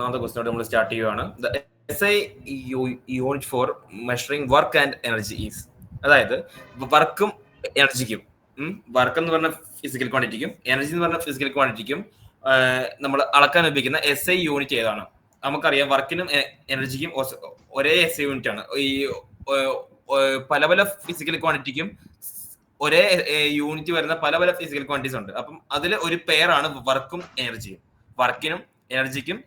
ഒന്നാമത്തെ ക്വസ്റ്റ്യൻ നമ്മൾ സ്റ്റാർട്ട് ചെയ്യുകയാണ്. SI unit for measuring work and energy is, അതായത് വർക്കും എനർജിക്കും, വർക്ക് എന്ന് പറഞ്ഞ ഫിസിക്കൽ ക്വാണ്ടിറ്റിക്കും എനർജി എന്ന് പറഞ്ഞ ഫിസിക്കൽ ക്വാണ്ടിറ്റിക്കും നമ്മൾ അളക്കാൻ ഉപയോഗിക്കുന്ന SI യൂണിറ്റ് ഏതാണ്? നമുക്കറിയാം വർക്കിനും എനർജിക്കും ഒരേ SI യൂണിറ്റ് ആണ്. ഈ പല പല ഫിസിക്കൽ ക്വാണ്ടിറ്റിക്കും ഒരേ യൂണിറ്റ് വരുന്ന പല പല ഫിസിക്കൽ ക്വാണ്ടിറ്റീസ് ഉണ്ട്. അപ്പം അതിൽ ഒരു പെയറാണ് വർക്കും എനർജിയും. വർക്കിനും എനർജിക്കും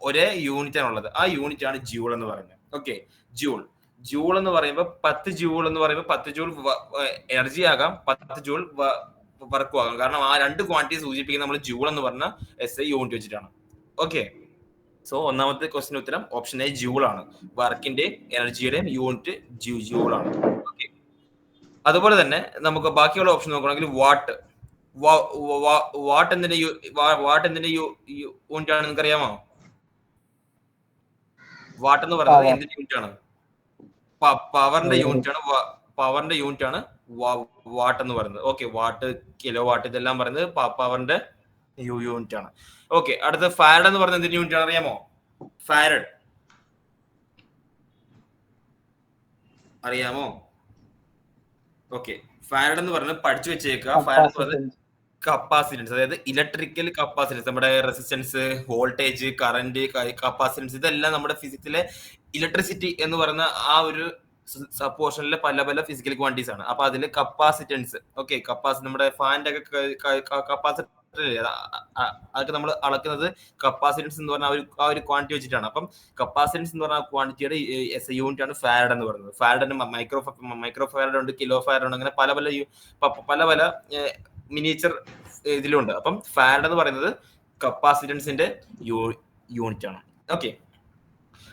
ഒരേ യൂണിറ്റ് ആണുള്ളത്. ആ യൂണിറ്റ് ആണ് ജൂൾ എന്ന് പറയുന്നത്. ഓക്കെ, ജൂൾ എന്ന് പറയുമ്പോൾ 10 ജൂൾ എന്ന് പറയുമ്പോൾ 10 ജൂൾ എനർജി ആകാം, 10 ജൂൾ വർക്കും ആകാം. കാരണം ആ രണ്ട് ക്വാണ്ടിറ്റി സൂചിപ്പിക്കുന്ന നമ്മൾ ജൂൾ എന്ന് പറഞ്ഞ SI യൂണിറ്റ് വെച്ചിട്ടാണ്. ഓക്കെ, സോ ഒന്നാമത്തെ ക്വസ്റ്റിന് ഉത്തരം ഓപ്ഷൻ എ ജൂൾ ആണ്. വർക്കിന്റെ എനർജിയുടെയും യൂണിറ്റ് ജൂൾ ആണ്. ഓക്കെ, അതുപോലെ തന്നെ നമുക്ക് ബാക്കിയുള്ള ഓപ്ഷൻ നോക്കുകയാണെങ്കിൽ വാട്ട് എന്തിന്റെ യൂണിറ്റ് ആണ് നിങ്ങൾക്ക് അറിയാമോ? വാട്ട് എന്ന് പറയുന്നത് എന്തിന്റെ യൂണിറ്റ് ആണ്? പവറിന്റെ യൂണിറ്റ് ആണ്. പവറിന്റെ യൂണിറ്റ് ആണ് വാട്ട് എന്ന് പറയുന്നത്. ഓക്കെ, വാട്ട്, കിലോ വാട്ട് ഇതെല്ലാം പറയുന്നത് പവറിന്റെ യൂണിറ്റ് ആണ്. ഓക്കെ, അടുത്ത ഫാരഡ് എന്ന് പറയുന്നത് എന്തിന്റെ യൂണിറ്റ് ആണ് അറിയാമോ? ഫാരഡ് അറിയാമോ? ഓക്കെ, ഫാരഡ് എന്ന് പറയുന്നത് പഠിച്ചു വെച്ചേക്കുക. ഫാരഡ് എന്ന് പറയുന്നത് കപ്പാസിറ്റൻസ്, അതായത് ഇലക്ട്രിക്കൽ കപ്പാസിറ്റൻസ്, നമ്മുടെ റെസിസ്റ്റൻസ്, വോൾട്ടേജ്, കറന്റ്, കപ്പാസിറ്റൻസ്, ഇതെല്ലാം നമ്മുടെ ഫിസിക്സിലെ ഇലക്ട്രിസിറ്റി എന്ന് പറയുന്ന ആ ഒരു പോർഷനിലെ പല പല ഫിസിക്കൽ ക്വാണ്ടിറ്റീസ് ആണ്. അപ്പൊ അതിൽ കപ്പാസിറ്റൻസ്, ഓക്കെ, നമ്മുടെ ഫാനിന്റെ ഒക്കെ കപ്പാസിറ്റർ അതൊക്കെ നമ്മൾ അളക്കുന്നത് കപ്പാസിറ്റൻസ് എന്ന് പറഞ്ഞ ആ ഒരു ക്വാണ്ടിറ്റി വെച്ചിട്ടാണ്. അപ്പം കപ്പാസിറ്റൻസ് എന്ന് പറഞ്ഞ ക്വാണ്ടിറ്റിയുടെ SI യൂണിറ്റ് ആണ് ഫാരഡ് എന്ന് പറയുന്നത്. ഫാരഡിന് മൈക്രോ ഫാരഡ് ഉണ്ട്, കിലോ ഫാരഡ് ഉണ്ട്, അങ്ങനെ പല പല മിനിയേച്ചർ ഇതിലുണ്ട്. അപ്പം ഫാരഡ് എന്ന് പറയുന്നത് കപ്പാസിറ്റൻസിന്റെ യൂണിറ്റ് ആണ്. ഓക്കെ,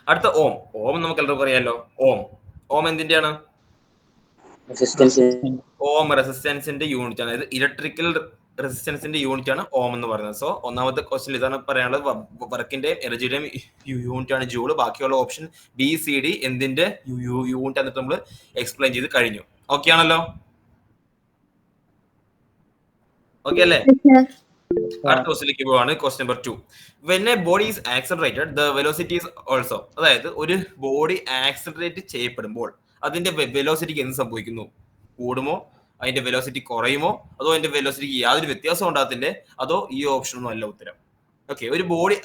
അടുത്ത ഓം നമുക്ക് എല്ലാവർക്കും അറിയാലോ. ഓം എന്തിന്റെയാണ്? ഓം റെസിസ്റ്റൻസിന്റെ യൂണിറ്റ് ആണ്. അതായത് ഇലക്ട്രിക്കൽ റെസിസ്റ്റൻസിന്റെ യൂണിറ്റ് ആണ് ഓം എന്ന് പറയുന്നത്. സോ ഒന്നാമത്തെ ക്വസ്റ്റ്യൻ ഇതാണ് പറയാനുള്ളത്. വർക്കിന്റെയും എനർജിയുടെയും യൂണിറ്റ് ആണ് ജൂൾ. ബാക്കിയുള്ള ഓപ്ഷൻ BCD എന്തിന്റെ യൂണിറ്റ് എന്നിട്ട് നമ്മൾ എക്സ്പ്ലെയിൻ ചെയ്ത് കഴിഞ്ഞു. ഓക്കെ ആണല്ലോ? ഓക്കെ അല്ലേ? അടുത്ത ക്വസ്റ്റ്യനിലേക്ക് പോവാണ്. Question number 2. When a body is accelerated, the velocity is also, അതായത് ഒരു ബോഡി ആക്സലറേറ്റ് ചെയ്യപ്പെടുമ്പോൾ അതിന്റെ വെലോസിറ്റിക്ക് എന്ത് സംഭവിക്കുന്നു? കൂടുമോ, അതിന്റെ വെലോസിറ്റി കുറയുമോ, അതോ അതിന്റെ വെലോസിറ്റിക്ക് യാതൊരു വ്യത്യാസം ഉണ്ടാകത്തില്ലേ, അതോ ഈ ഓപ്ഷൻ ഒന്നും അല്ല ഉത്തരം. ഓക്കെ, ഒരു ബോഡി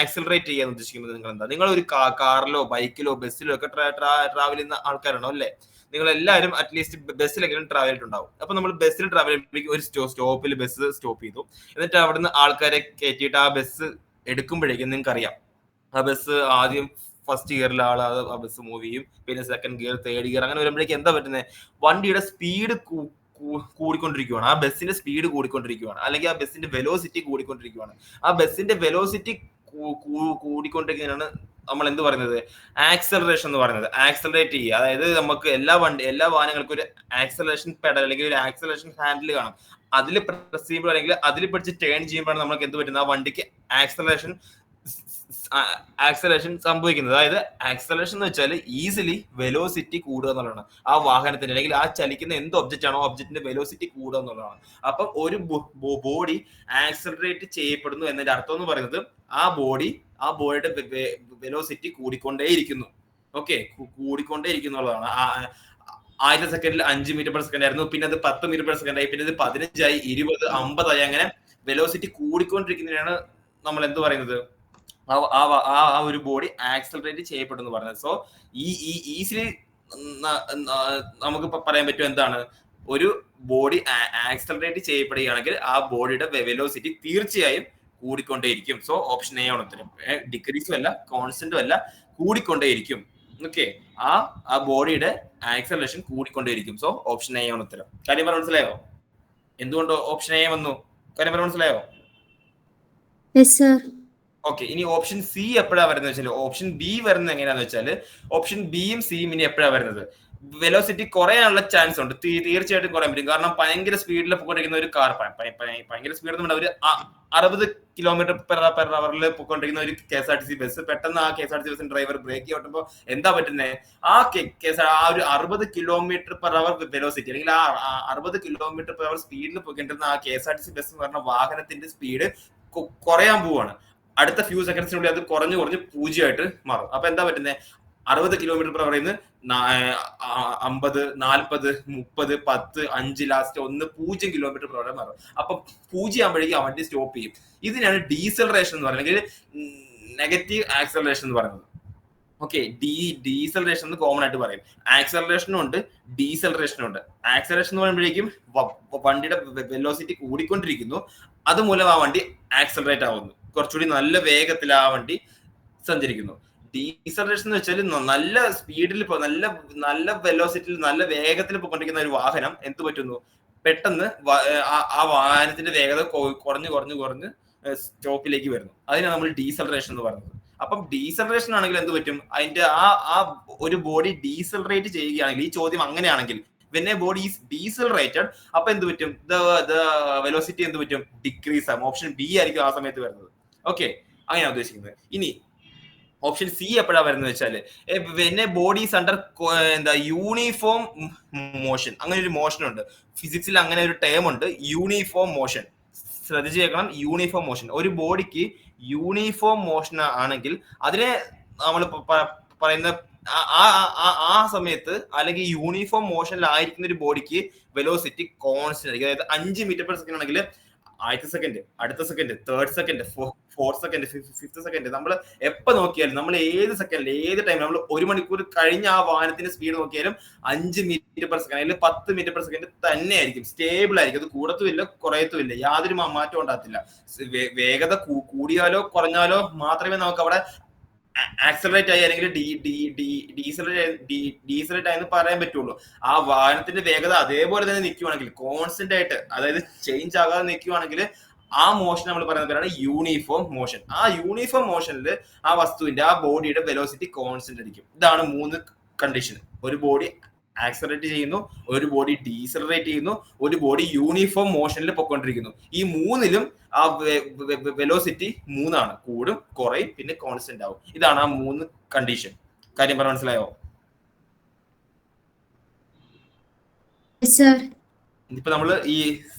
ആക്സലറേറ്റ് ചെയ്യാൻ ഉദ്ദേശിക്കുന്നത് നിങ്ങൾ എന്താ? നിങ്ങൾ ഒരു കാറിലോ ബൈക്കിലോ ബസ്സിലോ ഒക്കെ ട്രാവൽ ചെയ്യുന്ന ആൾക്കാരാണോ അല്ലേ? നിങ്ങൾ എല്ലാവരും അറ്റ്ലീസ്റ്റ് ബസ്സിലെങ്കിലും ട്രാവൽ ചെയ്തിട്ടുണ്ടാവും. അപ്പൊ നമ്മൾ ബസ്സിൽ ട്രാവൽ ചെയ്യുമ്പോഴേക്കും ഒരു സ്റ്റോപ്പിൽ ബസ് സ്റ്റോപ്പ് ചെയ്തു, എന്നിട്ട് അവിടുന്ന് ആൾക്കാരെ കയറ്റിയിട്ട് ആ ബസ് എടുക്കുമ്പോഴേക്കും നിങ്ങൾക്ക് അറിയാം ആ ബസ് ആദ്യം ഫസ്റ്റ് ഗിയറിലെ ആൾ ആ ബസ് മൂവ് ചെയ്യും, പിന്നെ സെക്കൻഡ് ഗിയർ, തേർഡ് ഗിയർ, അങ്ങനെ വരുമ്പോഴേക്കും എന്താ പറ്റുന്നത്? വണ്ടിയുടെ സ്പീഡ് കൂടിക്കൊണ്ടിരിക്കുകയാണ്. ആ ബസ്സിന്റെ സ്പീഡ് കൂടിക്കൊണ്ടിരിക്കുകയാണ്, അല്ലെങ്കിൽ ആ ബസ്സിന്റെ വെലോസിറ്റി കൂടിക്കൊണ്ടിരിക്കുകയാണ്. ആ ബസ്സിന്റെ വെലോസിറ്റി കൂടിക്കൊണ്ടിരിക്കുന്നതിനാണ് നമ്മൾ എന്ത് പറയുന്നത്? ആക്സലറേഷൻ എന്ന് പറയുന്നത്. ആക്സലറേറ്റ് ചെയ്യുക, അതായത് നമുക്ക് എല്ലാ വാഹനങ്ങൾക്കും ഒരു ആക്സലറേഷൻ പെഡൽ അല്ലെങ്കിൽ ഒരു ആക്സലറേഷൻ ഹാൻഡിൽ കാണും. അതിൽ പ്രസ് ചെയ്യുമ്പോൾ അല്ലെങ്കിൽ അതിൽ പിടിച്ച് ടേൺ ചെയ്യുമ്പോഴാണ് നമുക്ക് എന്ത് പറ്റുന്നത്? ആ വണ്ടിക്ക് ആക്സലറേഷൻ സംഭവിക്കുന്നത്. അതായത് ആക്സലറേഷൻ എന്ന് വെച്ചാൽ ഈസിലി വെലോസിറ്റി കൂടുക എന്നുള്ളതാണ്. ആ വാഹനത്തിന്റെ അല്ലെങ്കിൽ ആ ചലിക്കുന്ന എന്ത് ഒബ്ജക്റ്റ് ആണോ ഒബ്ജക്റ്റിന്റെ വെലോസിറ്റി കൂടുക എന്നുള്ളതാണ്. അപ്പം ഒരു ബോഡി ആക്സലറേറ്റ് ചെയ്യപ്പെടുന്നു എന്നതിന്റെ അർത്ഥം എന്ന് പറയുന്നത് ആ ബോഡിയുടെ വെലോസിറ്റി കൂടിക്കൊണ്ടേയിരിക്കുന്നു. ഓക്കെ, കൂടിക്കൊണ്ടേയിരിക്കുന്നുള്ളതാണ്. ആദ്യത്തെ സെക്കൻഡിൽ 5 മീറ്റർ പെർ സെക്കൻഡ് ആയിരുന്നു, പിന്നെ അത് 10 മീറ്റർ പെർ സെക്കൻഡ് ആയി, പിന്നെ ഇത് 15 ആയി, 20, 50 ആയി, അങ്ങനെ വെലോസിറ്റി കൂടിക്കൊണ്ടിരിക്കുന്നതിനാണ് നമ്മൾ എന്ത് പറയുന്നത്? ആ ഒരു ബോഡി ആക്സലറേറ്റ് ചെയ്യപ്പെടുന്നു പറയുന്നത്. സോ ഈസിലി നമുക്ക് പറയാൻ പറ്റും എന്താണ്? ഒരു ബോഡി ആക്സലറേറ്റ് ചെയ്യപ്പെടുകയാണെങ്കിൽ ആ ബോഡിയുടെ വെലോസിറ്റി തീർച്ചയായും കൂടിക്കൊണ്ടേയിരിക്കും. സോ ഓപ്ഷൻ എ ആണ് ഉത്തരം. ഡിക്രീസും അല്ല, കോൺസ്റ്റന്റും അല്ല, കൂടിക്കൊണ്ടേയിരിക്കും. ഓക്കെ, ആ ബോഡിയുടെ ആക്സലറേഷൻ കൂടിക്കൊണ്ടേയിരിക്കും. സോ ഓപ്ഷൻ എ ആണ് ഉത്തരം. കാര്യം പറഞ്ഞ മനസ്സിലായോ? എന്തുകൊണ്ട് ഓപ്ഷൻ എ വന്നു? കാര്യം പറഞ്ഞ മനസ്സിലായോ? ഓക്കെ, ഇനി ഓപ്ഷൻ സി എപ്പോഴാ വരുന്നത് വെച്ചാൽ, ഓപ്ഷൻ ബി വരുന്നത് എങ്ങനെയാന്ന് വെച്ചാൽ, ഓപ്ഷൻ ബിയും സിയും ഇനി എപ്പോഴാ വരുന്നത്? വെലോസിറ്റി കുറയാനുള്ള ചാൻസ് ഉണ്ട്, തീർച്ചയായിട്ടും കുറയാൻ പറ്റും. കാരണം ഭയങ്കര സ്പീഡിൽ പോയിക്കൊണ്ടിരിക്കുന്ന ഒരു കാർ, ഭയങ്കര സ്പീഡ് ഒന്നും ഒരു 60 കിലോമീറ്റർ പെർ അവറിൽ പോയിക്കൊണ്ടിരിക്കുന്ന ഒരു KSRTC ബസ്, പെട്ടെന്ന് ആ KSRTC ബസ്സിന്റെ ഡ്രൈവർ ബ്രേക്ക് ഔട്ടുമ്പോൾ എന്താ പറ്റുന്നത്? ആ ഒരു 60 കിലോമീറ്റർ പെർ അവർ വെലോസിറ്റി അല്ലെങ്കിൽ ആ 60 കിലോമീറ്റർ പെർ അവർ സ്പീഡിൽ പോയിക്കൊണ്ടിരുന്ന ആ KSRTC ബസ് എന്ന് പറഞ്ഞ വാഹനത്തിന്റെ സ്പീഡ് കുറയാൻ പോവാണ്. അടുത്ത ഫ്യൂ സെക്കൻഡ്സിനുള്ളിൽ അത് കുറഞ്ഞ് 0 മാറും. അപ്പൊ എന്താ പറ്റുന്നത്? 60 km/h 50, 40, 30, 10, 5 ലാസ്റ്റ് 1, 0 km/h മാറും. അപ്പൊ 0 ആകുമ്പോഴേക്കും ആ വണ്ടി സ്റ്റോപ്പ് ചെയ്യും. ഇതിനാണ് ഡീസലറേഷൻ എന്ന് പറയുന്നത്, അല്ലെങ്കിൽ നെഗറ്റീവ് ആക്സലറേഷൻ എന്ന് പറയുന്നത്. ഓക്കെ, ഡീസലറേഷൻ എന്ന് കോമൺ ആയിട്ട് പറയും. ആക്സലറേഷനും ഉണ്ട്, ഡീസലറേഷനും ഉണ്ട്. ആക്സലറേഷൻ എന്ന് പറയുമ്പോഴേക്കും വണ്ടിയുടെ വെലോസിറ്റി കൂടിക്കൊണ്ടിരിക്കുന്നു, അതുമൂലം ആ വണ്ടി ആക്സലറേറ്റ് ആവുന്നു, കുറച്ചുകൂടി നല്ല വേഗത്തിൽ ആ വണ്ടി സഞ്ചരിക്കുന്നു. ഡീസലറേഷൻ എന്ന് വെച്ചാൽ നല്ല സ്പീഡിൽ നല്ല വെലോസിറ്റിയിൽ നല്ല വേഗത്തിൽ പോയിക്കൊണ്ടിരിക്കുന്ന ഒരു വാഹനം എന്ത് പറ്റുന്നു, പെട്ടെന്ന് ആ വാഹനത്തിന്റെ വേഗത കുറഞ്ഞ് സ്റ്റോപ്പിലേക്ക് വരുന്നു. അതിനാണ് നമ്മൾ ഡീസലറേഷൻ എന്ന് പറയുന്നത്. അപ്പം ഡീസലറേഷൻ ആണെങ്കിൽ എന്ത് പറ്റും, അതിന്റെ ആ ഒരു ബോഡി ഡീസലറേറ്റ് ചെയ്യുകയാണെങ്കിൽ, ഈ ചോദ്യം അങ്ങനെയാണെങ്കിൽ when a body is decelerated, അപ്പൊ എന്ത് പറ്റും, വെലോസിറ്റി എന്ത് പറ്റും, ഡിക്രീസ് ആകും. ഓപ്ഷൻ ബി ആയിരിക്കും ആ സമയത്ത് വരുന്നത്. ഓക്കെ, അങ്ങനെയാണ് ഉദ്ദേശിക്കുന്നത്. ഇനി ഓപ്ഷൻ സി എപ്പോഴാണ് വരുന്നത് വെച്ചാല് when a body is under uniform motion. അങ്ങനെ ഒരു മോഷൻ ഉണ്ട് ഫിസിക്സിൽ, അങ്ങനെ ഒരു ടേം ഉണ്ട്, യൂണിഫോം മോഷൻ. ശ്രദ്ധിച്ചു കേൾക്കണം, യൂണിഫോം മോഷൻ. ഒരു ബോഡിക്ക് യൂണിഫോം മോഷൻ ആണെങ്കിൽ അതിനെ നമ്മൾ പറയുന്ന ആ സമയത്ത്, അല്ലെങ്കിൽ യൂണിഫോം മോഷനിലായിരിക്കുന്ന ഒരു ബോഡിക്ക് വെലോസിറ്റി കോൺസ്റ്റന്റ് ആയിരിക്കും. അതായത് 5 m/s ആണെങ്കിൽ ആദ്യത്തെ സെക്കൻഡ്, അടുത്ത second, third second, fourth second, fifth second, നമ്മൾ എപ്പോൾ നോക്കിയാലും, നമ്മൾ ഏത് സെക്കൻഡിൽ ഏത് ടൈം, നമ്മൾ 1 മണിക്കൂർ കഴിഞ്ഞ ആ വാഹനത്തിന്റെ സ്പീഡ് നോക്കിയാലും 5 m/s അല്ലെങ്കിൽ 10 m/s തന്നെ ആയിരിക്കും, സ്റ്റേബിൾ ആയിരിക്കും. അത് കൂടത്തുമില്ല കുറയത്തുമില്ല, യാതൊരു മാറ്റം ഉണ്ടാകത്തില്ല. വേഗത കൂടിയാലോ കുറഞ്ഞാലോ മാത്രമേ നമുക്ക് അവിടെ ആക്സലറേറ്റ് ആയി അല്ലെങ്കിൽ ഡീസലറേറ്റ് ആയെന്ന് പറയാൻ പറ്റുള്ളൂ. ആ വാഹനത്തിന്റെ വേഗത അതേപോലെ തന്നെ നിൽക്കുവാണെങ്കിൽ, കോൺസ്റ്റന്റ് ആയിട്ട്, അതായത് ചേഞ്ച് ആകാതെ നിൽക്കുവാണെങ്കിൽ, ആ മോഷൻ നമ്മൾ പറയുന്ന പേരാണ് യൂണിഫോം മോഷൻ. ആ യൂണിഫോം മോഷനിൽ ആ വസ്തുവിന്റെ, ആ ബോഡിയുടെ വെലോസിറ്റി കോൺസ്റ്റന്റ് ആയിരിക്കും. ഇതാണ് 3 കണ്ടീഷൻ. ഒരു ബോഡി ആക്സലറേറ്റ് ചെയ്യുന്നു, ഒരു ബോഡി ഡീസലറേറ്റ് ചെയ്യുന്നു, ഒരു ബോഡി യൂണിഫോം മോഷനിൽ പൊയ്ക്കൊണ്ടിരിക്കുന്നു. ഈ മൂന്നിലും ആ വെലോസിറ്റി 3 കൂടും, കുറയും, പിന്നെ കോൺസ്റ്റന്റ് ആവും. ഇതാണ് ആ 3 കണ്ടീഷൻ. കാര്യം പറഞ്ഞ മനസ്സിലായോ? ഇപ്പൊ നമ്മള് ഈ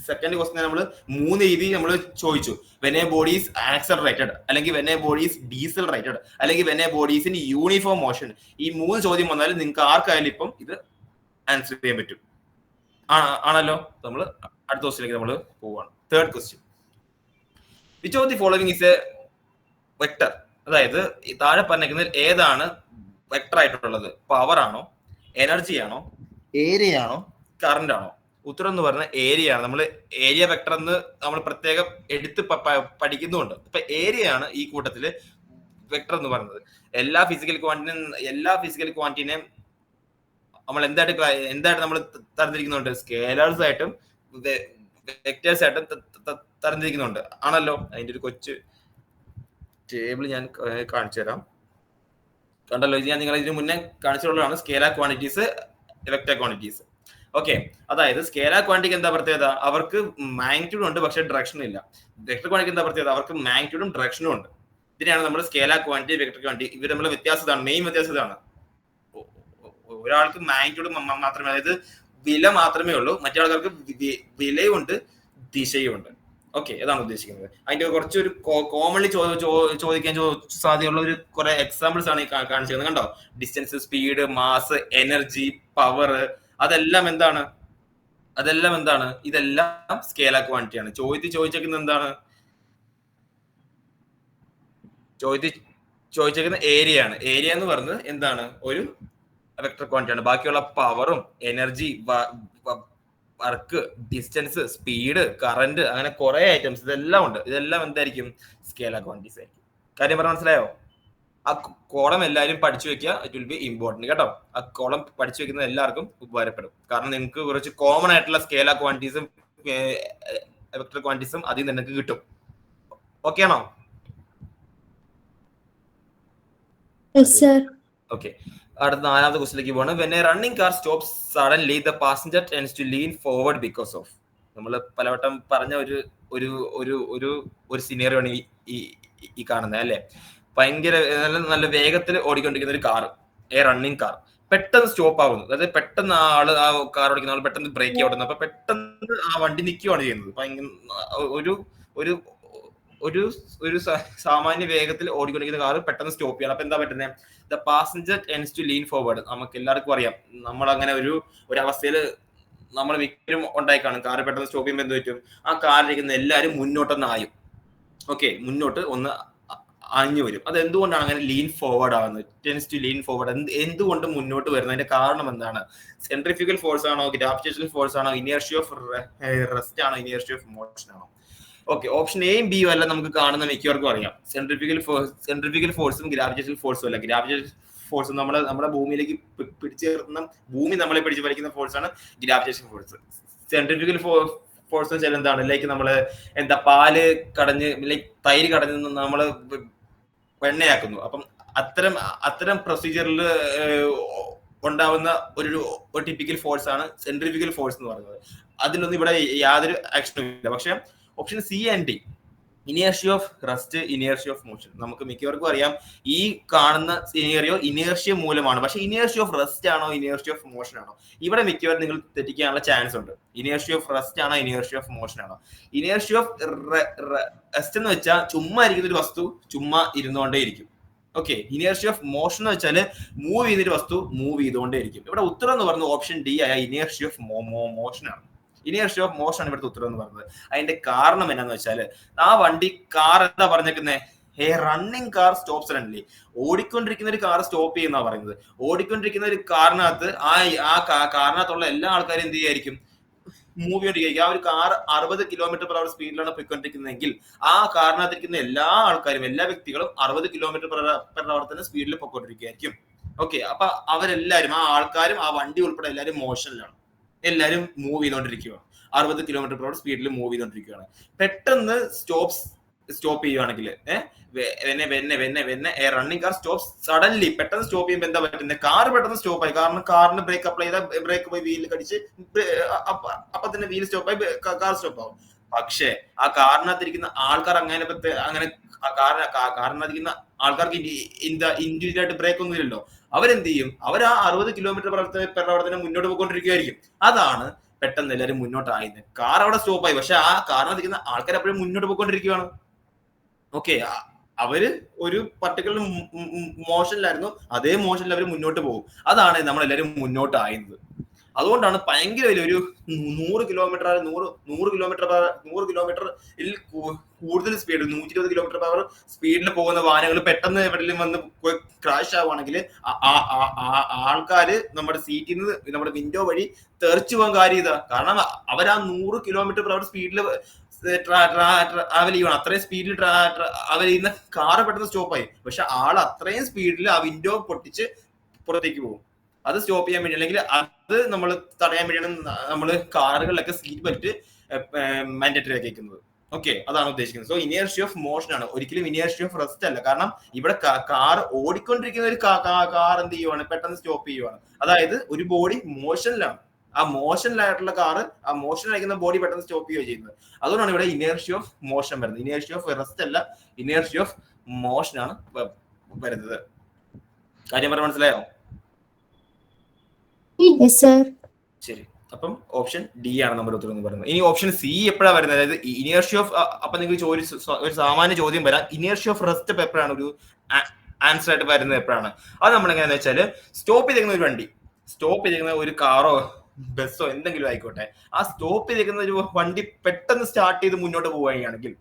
സെക്കൻഡ് ക്വസ്റ്റ്യൻ നമ്മൾ 3 രീതി നമ്മൾ ചോദിച്ചു. when a body is accelerated, അല്ലെങ്കിൽ when a body is decelerated, അല്ലെങ്കിൽ when a body is in uniform motion. ഈ 3 ചോദ്യം വന്നാലും നിങ്ങൾക്ക് ആർക്കായാലും ഇപ്പം ഇത് ആൻസർ ചെയ്യാൻ പറ്റും, ആണല്ലോ. നമ്മൾ അടുത്ത ക്വസ്റ്റ്യനിലേക്ക് നമ്മൾ പോവാണ്. Third question, which of the following is a vector? അതായത് താഴെ പറഞ്ഞിരിക്കുന്നതിൽ ഏതാണ് വെക്ടർ ആയിട്ടുള്ളത്? പവർ ആണോ, എനർജി ആണോ, ഏരിയ ആണോ, കറന്റ് ആണോ? ഉത്തരം എന്ന് പറഞ്ഞാൽ ഏരിയ ആണ്. നമ്മൾ ഏരിയ വെക്ടർ എന്ന് നമ്മൾ പ്രത്യേകം എടുത്ത് പഠിക്കുന്നുണ്ട്. ഇപ്പൊ ഏരിയ ആണ് ഈ കൂട്ടത്തില് വെക്ടർ എന്ന് പറയുന്നത്. എല്ലാ ഫിസിക്കൽ ക്വാണ്ടിറ്റിനെയും നമ്മൾ എന്തായിട്ട് നമ്മൾ തരംതിരിക്കുന്നുണ്ട്? സ്കേലേഴ്സ് ആയിട്ടും വെക്ടേഴ്സ് ആയിട്ടും തരംതിരിക്കുന്നുണ്ട്, ആണല്ലോ. അതിന്റെ ഒരു കൊച്ചു ടേബിൾ ഞാൻ കാണിച്ചു തരാം. കണ്ടല്ലോ, ഇത് ഞാൻ നിങ്ങളെ ഇതിന് മുന്നേ കാണിച്ചിട്ടുള്ളതാണ്. Scalar quantities, vector quantities. Okay, അതായത് സ്കേലാർ ക്വാണ്ടിറ്റിക്ക് എന്താ പ്രത്യേകത? അവർക്ക് മാഗ്നിറ്റ്യൂഡ് ഉണ്ട്, പക്ഷെ ഡയറക്ഷനും ഇല്ല. വെക്ടർ ക്വാണ്ടിറ്റിക്ക് എന്താ പ്രത്യേകത? അവർക്ക് മാഗ്നിറ്റ്യൂഡും ഡയറക്ഷനും ഉണ്ട്. ഇതിനാണ് നമ്മൾ സ്കേലാർ ക്വാണ്ടിറ്റി, വെക്ടർ ക്വാണ്ടിറ്റി, ഇവർ തമ്മിലുള്ള വ്യത്യാസമാണ്, മെയിൻ വ്യത്യാസം ഇതാണ്. ഒരാൾക്ക് മാഗ്നിറ്റ്യൂഡ് മാത്രമേ, അതായത് വില മാത്രമേ ഉള്ളൂ, മറ്റേ ആൾക്കാർക്ക് വിലയുണ്ട്, ദിശയുണ്ട്. ഓക്കെ, അതാണ് ഉദ്ദേശിക്കുന്നത്. അതിന്റെ കുറച്ചൊരു കോമൺലി ചോദിക്കാൻ സാധ്യതയുള്ള ഒരു കുറെ എക്സാമ്പിൾസ് ആണ് ഈ കാണിച്ചിരുന്നത്. കണ്ടോ, distance, speed, mass, energy, power, അതെല്ലാം എന്താണ്? ഇതെല്ലാം സ്കേലാർ ക്വാണ്ടിറ്റി ആണ്. ചോദിച്ചേക്കുന്നത് എന്താണ്? ചോദിച്ചേക്കുന്ന ഏരിയ ആണ്. ഏരിയ എന്ന് പറയുന്നത് എന്താണ്? ഒരു വെക്ടർ ക്വാണ്ടിറ്റി ആണ്. ബാക്കിയുള്ള പവറും, energy, work, distance, speed, current, അങ്ങനെ കുറെ ഐറ്റംസ് ഇതെല്ലാം ഉണ്ട്. ഇതെല്ലാം എന്തായിരിക്കും? സ്കേലാർ ക്വാണ്ടിറ്റീസ് ആയിരിക്കും. കാര്യം പറഞ്ഞാൽ മനസ്സിലായോ? ആ കോളം എല്ലാവരും പഠിച്ചു വെക്കുക, ഇറ്റ് വിൽ ബി ഇമ്പോർട്ടന്റ് കേട്ടോ. ആ കോളം പഠിച്ചു വെക്കുന്നത് എല്ലാവർക്കും ഉപകാരപ്പെടും. കാരണം നിങ്ങൾക്ക് കുറച്ച് കോമൺ ആയിട്ടുള്ള സ്കേലാർ ക്വാണ്ടിറ്റീസും വെക്ടർ ക്വാണ്ടിറ്റീസും അതിൽ നിങ്ങൾക്ക് കിട്ടും. ഓക്കെ ആണോ? ഓക്കെ, അടുത്ത 4ാമത്തെ ക്വസ്റ്റിലേക്ക് പോകണം. when a running car stops suddenly, the passenger tends to lean forward because of. നമ്മൾ പലവട്ടം പറഞ്ഞ ഒരു സിനേറിയോ ആണ് ഈ കാണുന്നത്, അല്ലെ? ഭയങ്കര നല്ല വേഗത്തിൽ ഓടിക്കൊണ്ടിരിക്കുന്ന ഒരു കാർ, എ റണ്ണിങ് കാർ, പെട്ടെന്ന് സ്റ്റോപ്പ് ആവുന്നു. അതായത് പെട്ടെന്ന് ആ കാർ ഓടിക്കുന്ന ആൾ പെട്ടെന്ന് ബ്രേക്ക് ഔടുന്നു. അപ്പൊ പെട്ടെന്ന് ആ വണ്ടി നിൽക്കുകയാണ് ചെയ്യുന്നത്. ഭയങ്കര ഒരു ഒരു ഒരു സാമാന്യ വേഗത്തിൽ ഓടിക്കൊണ്ടിരിക്കുന്ന കാർ പെട്ടെന്ന് സ്റ്റോപ്പ് ചെയ്യണം. അപ്പൊ എന്താ പറ്റുന്നത്? The passenger tends to lean forward. നമുക്ക് എല്ലാവർക്കും അറിയാം, നമ്മൾ അങ്ങനെ ഒരു അവസ്ഥയിൽ നമ്മൾ മിക്കലും ഉണ്ടായി കാണും. കാർ പെട്ടെന്ന് സ്റ്റോപ്പ് ചെയ്യുമ്പോൾ എന്ത് പറ്റും? ആ കാറിലിരിക്കുന്ന എല്ലാവരും മുന്നോട്ടൊന്ന് ആയും. ഓക്കെ, മുന്നോട്ട് ഒന്ന് ആഞ്ഞു വരും. അത് എന്തുകൊണ്ടാണ് അങ്ങനെ ലീൻ ഫോർവേഡ് ആവുന്നത്? Tends to lean forward. എന്തുകൊണ്ട് മുന്നോട്ട് വരുന്നത്? അതിന്റെ കാരണം എന്താണ്? സെൻട്രിഫ്യൂഗൽ ഫോഴ്സ് ആണോ, ഗ്രാവിറ്റേഷണൽ ഫോഴ്സ് ആണോ, ഇനേർഷ്യ ഓഫ് റെസ്റ്റ് ആണോ, ഇനേർഷ്യ ഓഫ് മോഷൻ ആണോ? ഓക്കെ, ഓപ്ഷൻ എയും ബിയും അല്ല നമുക്ക് കാണുന്ന മിക്കവർക്കും അറിയാം. സെൻട്രിഫ്യൂഗൽ ഫോഴ്സും ഗ്രാവിറ്റേഷണൽ ഫോഴ്സും അല്ല. ഗ്രാവിറ്റേഷണൽ ഫോഴ്സ് നമ്മുടെ ഭൂമിയിലേക്ക് പിടിച്ചു ചേർന്ന, ഭൂമി നമ്മളെ പിടിച്ചു വലിക്കുന്ന ഫോഴ്സ് ആണ് ഗ്രാവിറ്റേഷൻ ഫോഴ്സ്. സെൻട്രിഫ്യൂഗൽ ഫോഴ്സ് വെച്ചാൽ എന്താണ്? ലൈക്ക് നമ്മള് പാല് കടഞ്ഞ്, ലൈക്ക് തൈര് കടഞ്ഞ് നമ്മള് വെണ്ണയാക്കുന്നു. അപ്പം അത്തരം പ്രൊസീജിയറിൽ ഉണ്ടാവുന്ന ഒരു ടിപ്പിക്കൽ ഫോഴ്സ് ആണ് സെൻട്രിഫ്യൂഗൽ ഫോഴ്സ് എന്ന് പറയുന്നത്. അതിലൊന്നും ഇവിടെ യാതൊരു ആക്ഷനും ഇല്ല. പക്ഷെ option C and D, inertia of rest, inertia of motion, നമുക്ക് മിക്കവർക്കും അറിയാം ഈ കാണുന്ന സിനേറിയോ ഇനേർഷ്യ മൂലമാണ്. പക്ഷെ ഇനേർഷ്യ ഓഫ് റെസ്റ്റ് ആണോ, ഇനേർഷ്യ ഓഫ് മോഷൻ ആണോ? ഇവിടെ മിക്കവരും നിങ്ങൾ തെറ്റിക്കാനുള്ള ചാൻസ് ഉണ്ട്. ഇനേർഷ്യ ഓഫ് റെസ്റ്റ് ആണോ, ഇനേർഷ്യ ഓഫ് മോഷൻ ആണോ? ഇനേർഷ്യ ഓഫ് റെസ്റ്റ് എന്ന് വെച്ചാൽ ചുമ്മാ ഇരിക്കുന്ന ഒരു വസ്തു ചുമ്മാ ഇരുന്നുകൊണ്ടേ ഇരിക്കും. ഓക്കെ, ഇനേർഷ്യ ഓഫ് മോഷൻ എന്ന് വെച്ചാൽ മൂവ് ചെയ്തൊരു വസ്തു മൂവ് ചെയ്തുകൊണ്ടേ ഇരിക്കും. ഇവിടെ ഉത്തരം എന്ന് പറയുന്നത് ഓപ്ഷൻ ഡി ആയ ഇനേർഷ്യ ഓഫ് മോഷൻ ആണ്. ഇനേർഷ്യ ഓഫ് മോഷൻ ആണ് ഇവിടുത്തെ ഉത്തരം എന്ന് പറയുന്നത്. അതിന്റെ കാരണം എന്നാന്ന് വെച്ചാൽ, ആ വണ്ടി കാർ എന്താ പറഞ്ഞേക്കുന്നത്? A running car stops suddenly. ഓടിക്കൊണ്ടിരിക്കുന്ന ഒരു കാർ സ്റ്റോപ്പ് ചെയ്യുന്ന പറയുന്നത്. ഓടിക്കൊണ്ടിരിക്കുന്ന ഒരു കാറിനകത്ത് ആ കാറിനകത്തുള്ള എല്ലാ ആൾക്കാരും എന്ത് ചെയ്യായിരിക്കും? മൂവ് ചെയ്തിരിക്കും. ആ ഒരു കാർ 60 km/h സ്പീഡിലാണ് പോയിക്കൊണ്ടിരിക്കുന്നതെങ്കിൽ ആ കാറിനകത്തിരിക്കുന്ന എല്ലാ ആൾക്കാരും, എല്ലാ വ്യക്തികളും 60 km/h തന്നെ സ്പീഡിൽ പോയിക്കൊണ്ടിരിക്കുകയായിരിക്കും. ഓക്കെ, അപ്പൊ അവരെല്ലാരും, ആ ആൾക്കാരും ആ വണ്ടി ഉൾപ്പെടെ എല്ലാവരും മോഷനിലാണ്, എല്ലാവരും മൂവ് ചെയ്തുകൊണ്ടിരിക്കുകയാണ്. 60 km/h സ്പീഡിൽ മൂവ് ചെയ്തുകൊണ്ടിരിക്കുകയാണ്. പെട്ടെന്ന് സ്റ്റോപ്പ് ചെയ്യുവാണെങ്കിൽ റണ്ണിങ് കാർ സ്റ്റോപ്പ് സഡൻലി, പെട്ടെന്ന് സ്റ്റോപ്പ് ചെയ്യുമ്പോൾ എന്താ പറ്റുന്നത്? കാർ പെട്ടെന്ന് സ്റ്റോപ്പ് ആയി. കാരണം കാറിന് ബ്രേക്ക് അപ്ലൈ ചെയ്താൽ ബ്രേക്ക് പോയി വീലിൽ കടിച്ച് അപ്പൊ തന്നെ വീൽ സ്റ്റോപ്പ് ആയി, കാർ സ്റ്റോപ്പ് ആവും. പക്ഷേ ആ കാറിനകത്തിരിക്കുന്ന ആൾക്കാർ അങ്ങനെ കാറിനകത്തിരിക്കുന്ന ആൾക്കാർക്ക് ഇൻഡിവിജ്വൽ ആയിട്ട് ബ്രേക്ക് ഒന്നും ഇല്ലല്ലോ. അവരെന്ത് ചെയ്യും? അവർ ആ 60 km/h മുന്നോട്ട് പോയിക്കൊണ്ടിരിക്കുകയായിരിക്കും. അതാണ് പെട്ടെന്ന് എല്ലാവരും മുന്നോട്ടായത്. കാർ അവിടെ സ്റ്റോപ്പ് ആയി, പക്ഷെ ആ കാറിനകത്തിരിക്കുന്ന ആൾക്കാർ എപ്പോഴും മുന്നോട്ട് പോയിക്കൊണ്ടിരിക്കുകയാണ്. ഓക്കെ, അവര് ഒരു പർട്ടിക്കുലർ മോഷനിലായിരുന്നു, അതേ മോഷനിൽ അവർ മുന്നോട്ട് പോകും. അതാണ് നമ്മളെല്ലാവരും മുന്നോട്ടായത്. അതുകൊണ്ടാണ് ഭയങ്കര വലിയ ഒരു 100 കിലോമീറ്ററിൽ കൂടുതൽ സ്പീഡ്, 120 km/h സ്പീഡിൽ പോകുന്ന വാഹനങ്ങൾ പെട്ടെന്ന് എവിടെയും വന്ന് ക്രാഷ് ആവുകയാണെങ്കിൽ ആൾക്കാര് നമ്മുടെ സീറ്റിൽ നിന്ന്, നമ്മുടെ വിൻഡോ വഴി തെറിച്ചു പോകാൻ കാര്യം ഇതാ. കാരണം അവർ ആ 100 km/h സ്പീഡിൽ ട്രാവൽ ചെയ്യണം. അത്രയും സ്പീഡിൽ ട്രാവൽ ചെയ്യുന്ന കാറ് പെട്ടെന്ന് സ്റ്റോപ്പായി. പക്ഷെ ആൾ അത്രയും സ്പീഡിൽ ആ വിൻഡോ പൊട്ടിച്ച് പുറത്തേക്ക് പോകും. അത് സ്റ്റോപ്പ് ചെയ്യാൻ വേണ്ടി, അല്ലെങ്കിൽ അത് നമ്മൾ തടയാൻ വേണ്ടിയാണ് നമ്മൾ കാറുകളിലൊക്കെ സീറ്റ് ബെൽറ്റ് മാൻഡേറ്ററി ആക്കിയിരിക്കുന്നത്. ഓക്കെ, അതാണ് ഉദ്ദേശിക്കുന്നത്. സോ ഇനേർഷ്യ ഓഫ് മോഷൻ ആണ്, ഒരിക്കലും ഇനേർഷ്യ ഓഫ് റെസ്റ്റ് അല്ല. കാരണം ഇവിടെ കാർ ഓടിക്കൊണ്ടിരിക്കുന്ന ഒരു കാർ എന്ത് ചെയ്യുവാണ്? പെട്ടെന്ന് സ്റ്റോപ്പ് ചെയ്യുവാണ്. അതായത് ഒരു ബോഡി മോഷനിലാണ്. ആ മോഷനിലായിട്ടുള്ള കാറ്, ആ മോഷനിലായിരിക്കുന്ന ബോഡി പെട്ടെന്ന് സ്റ്റോപ്പ് ചെയ്യുകയോ ചെയ്യുന്നത്. അതുകൊണ്ടാണ് ഇവിടെ ഇനേർഷ്യ ഓഫ് മോഷൻ വരുന്നത്. ഇനേർഷ്യ ഓഫ് റെസ്റ്റ് അല്ല, ഇനേർഷ്യ ഓഫ് മോഷൻ ആണ് വരുന്നത്. കാര്യം പറഞ്ഞ മനസ്സിലായോ? ശരി, അപ്പം ഓപ്ഷൻ ഡി ആണ് നമ്മുടെ ഉത്തരം എന്ന് പറയുന്നത്. ഇനി ഓപ്ഷൻ സി എപ്പോഴാണ് വരുന്നത്? അതായത് ഇനേർഷ്യ ഓഫ്, അപ്പൊ നിങ്ങൾക്ക് ഒരു സാമാന്യ ചോദ്യം വരാം, ഇനേർഷ്യ ഓഫ് റെസ്റ്റ് എപ്പോഴാണ് ഒരു ആൻസർ ആയിട്ട് വരുന്നത്? എപ്പോഴാണ് അത്? നമ്മൾ എങ്ങനെയാന്ന് വെച്ചാൽ, സ്റ്റോപ്പ് ചെയ്തിരിക്കുന്ന ഒരു വണ്ടി, സ്റ്റോപ്പ് ചെയ്തിരിക്കുന്ന ഒരു കാറോ ബസ്സോ എന്തെങ്കിലും ആയിക്കോട്ടെ, ആ സ്റ്റോപ്പ് ചെയ്തിരിക്കുന്ന ഒരു വണ്ടി പെട്ടെന്ന് സ്റ്റാർട്ട് ചെയ്ത് മുന്നോട്ട് പോവുകയാണെങ്കിൽ,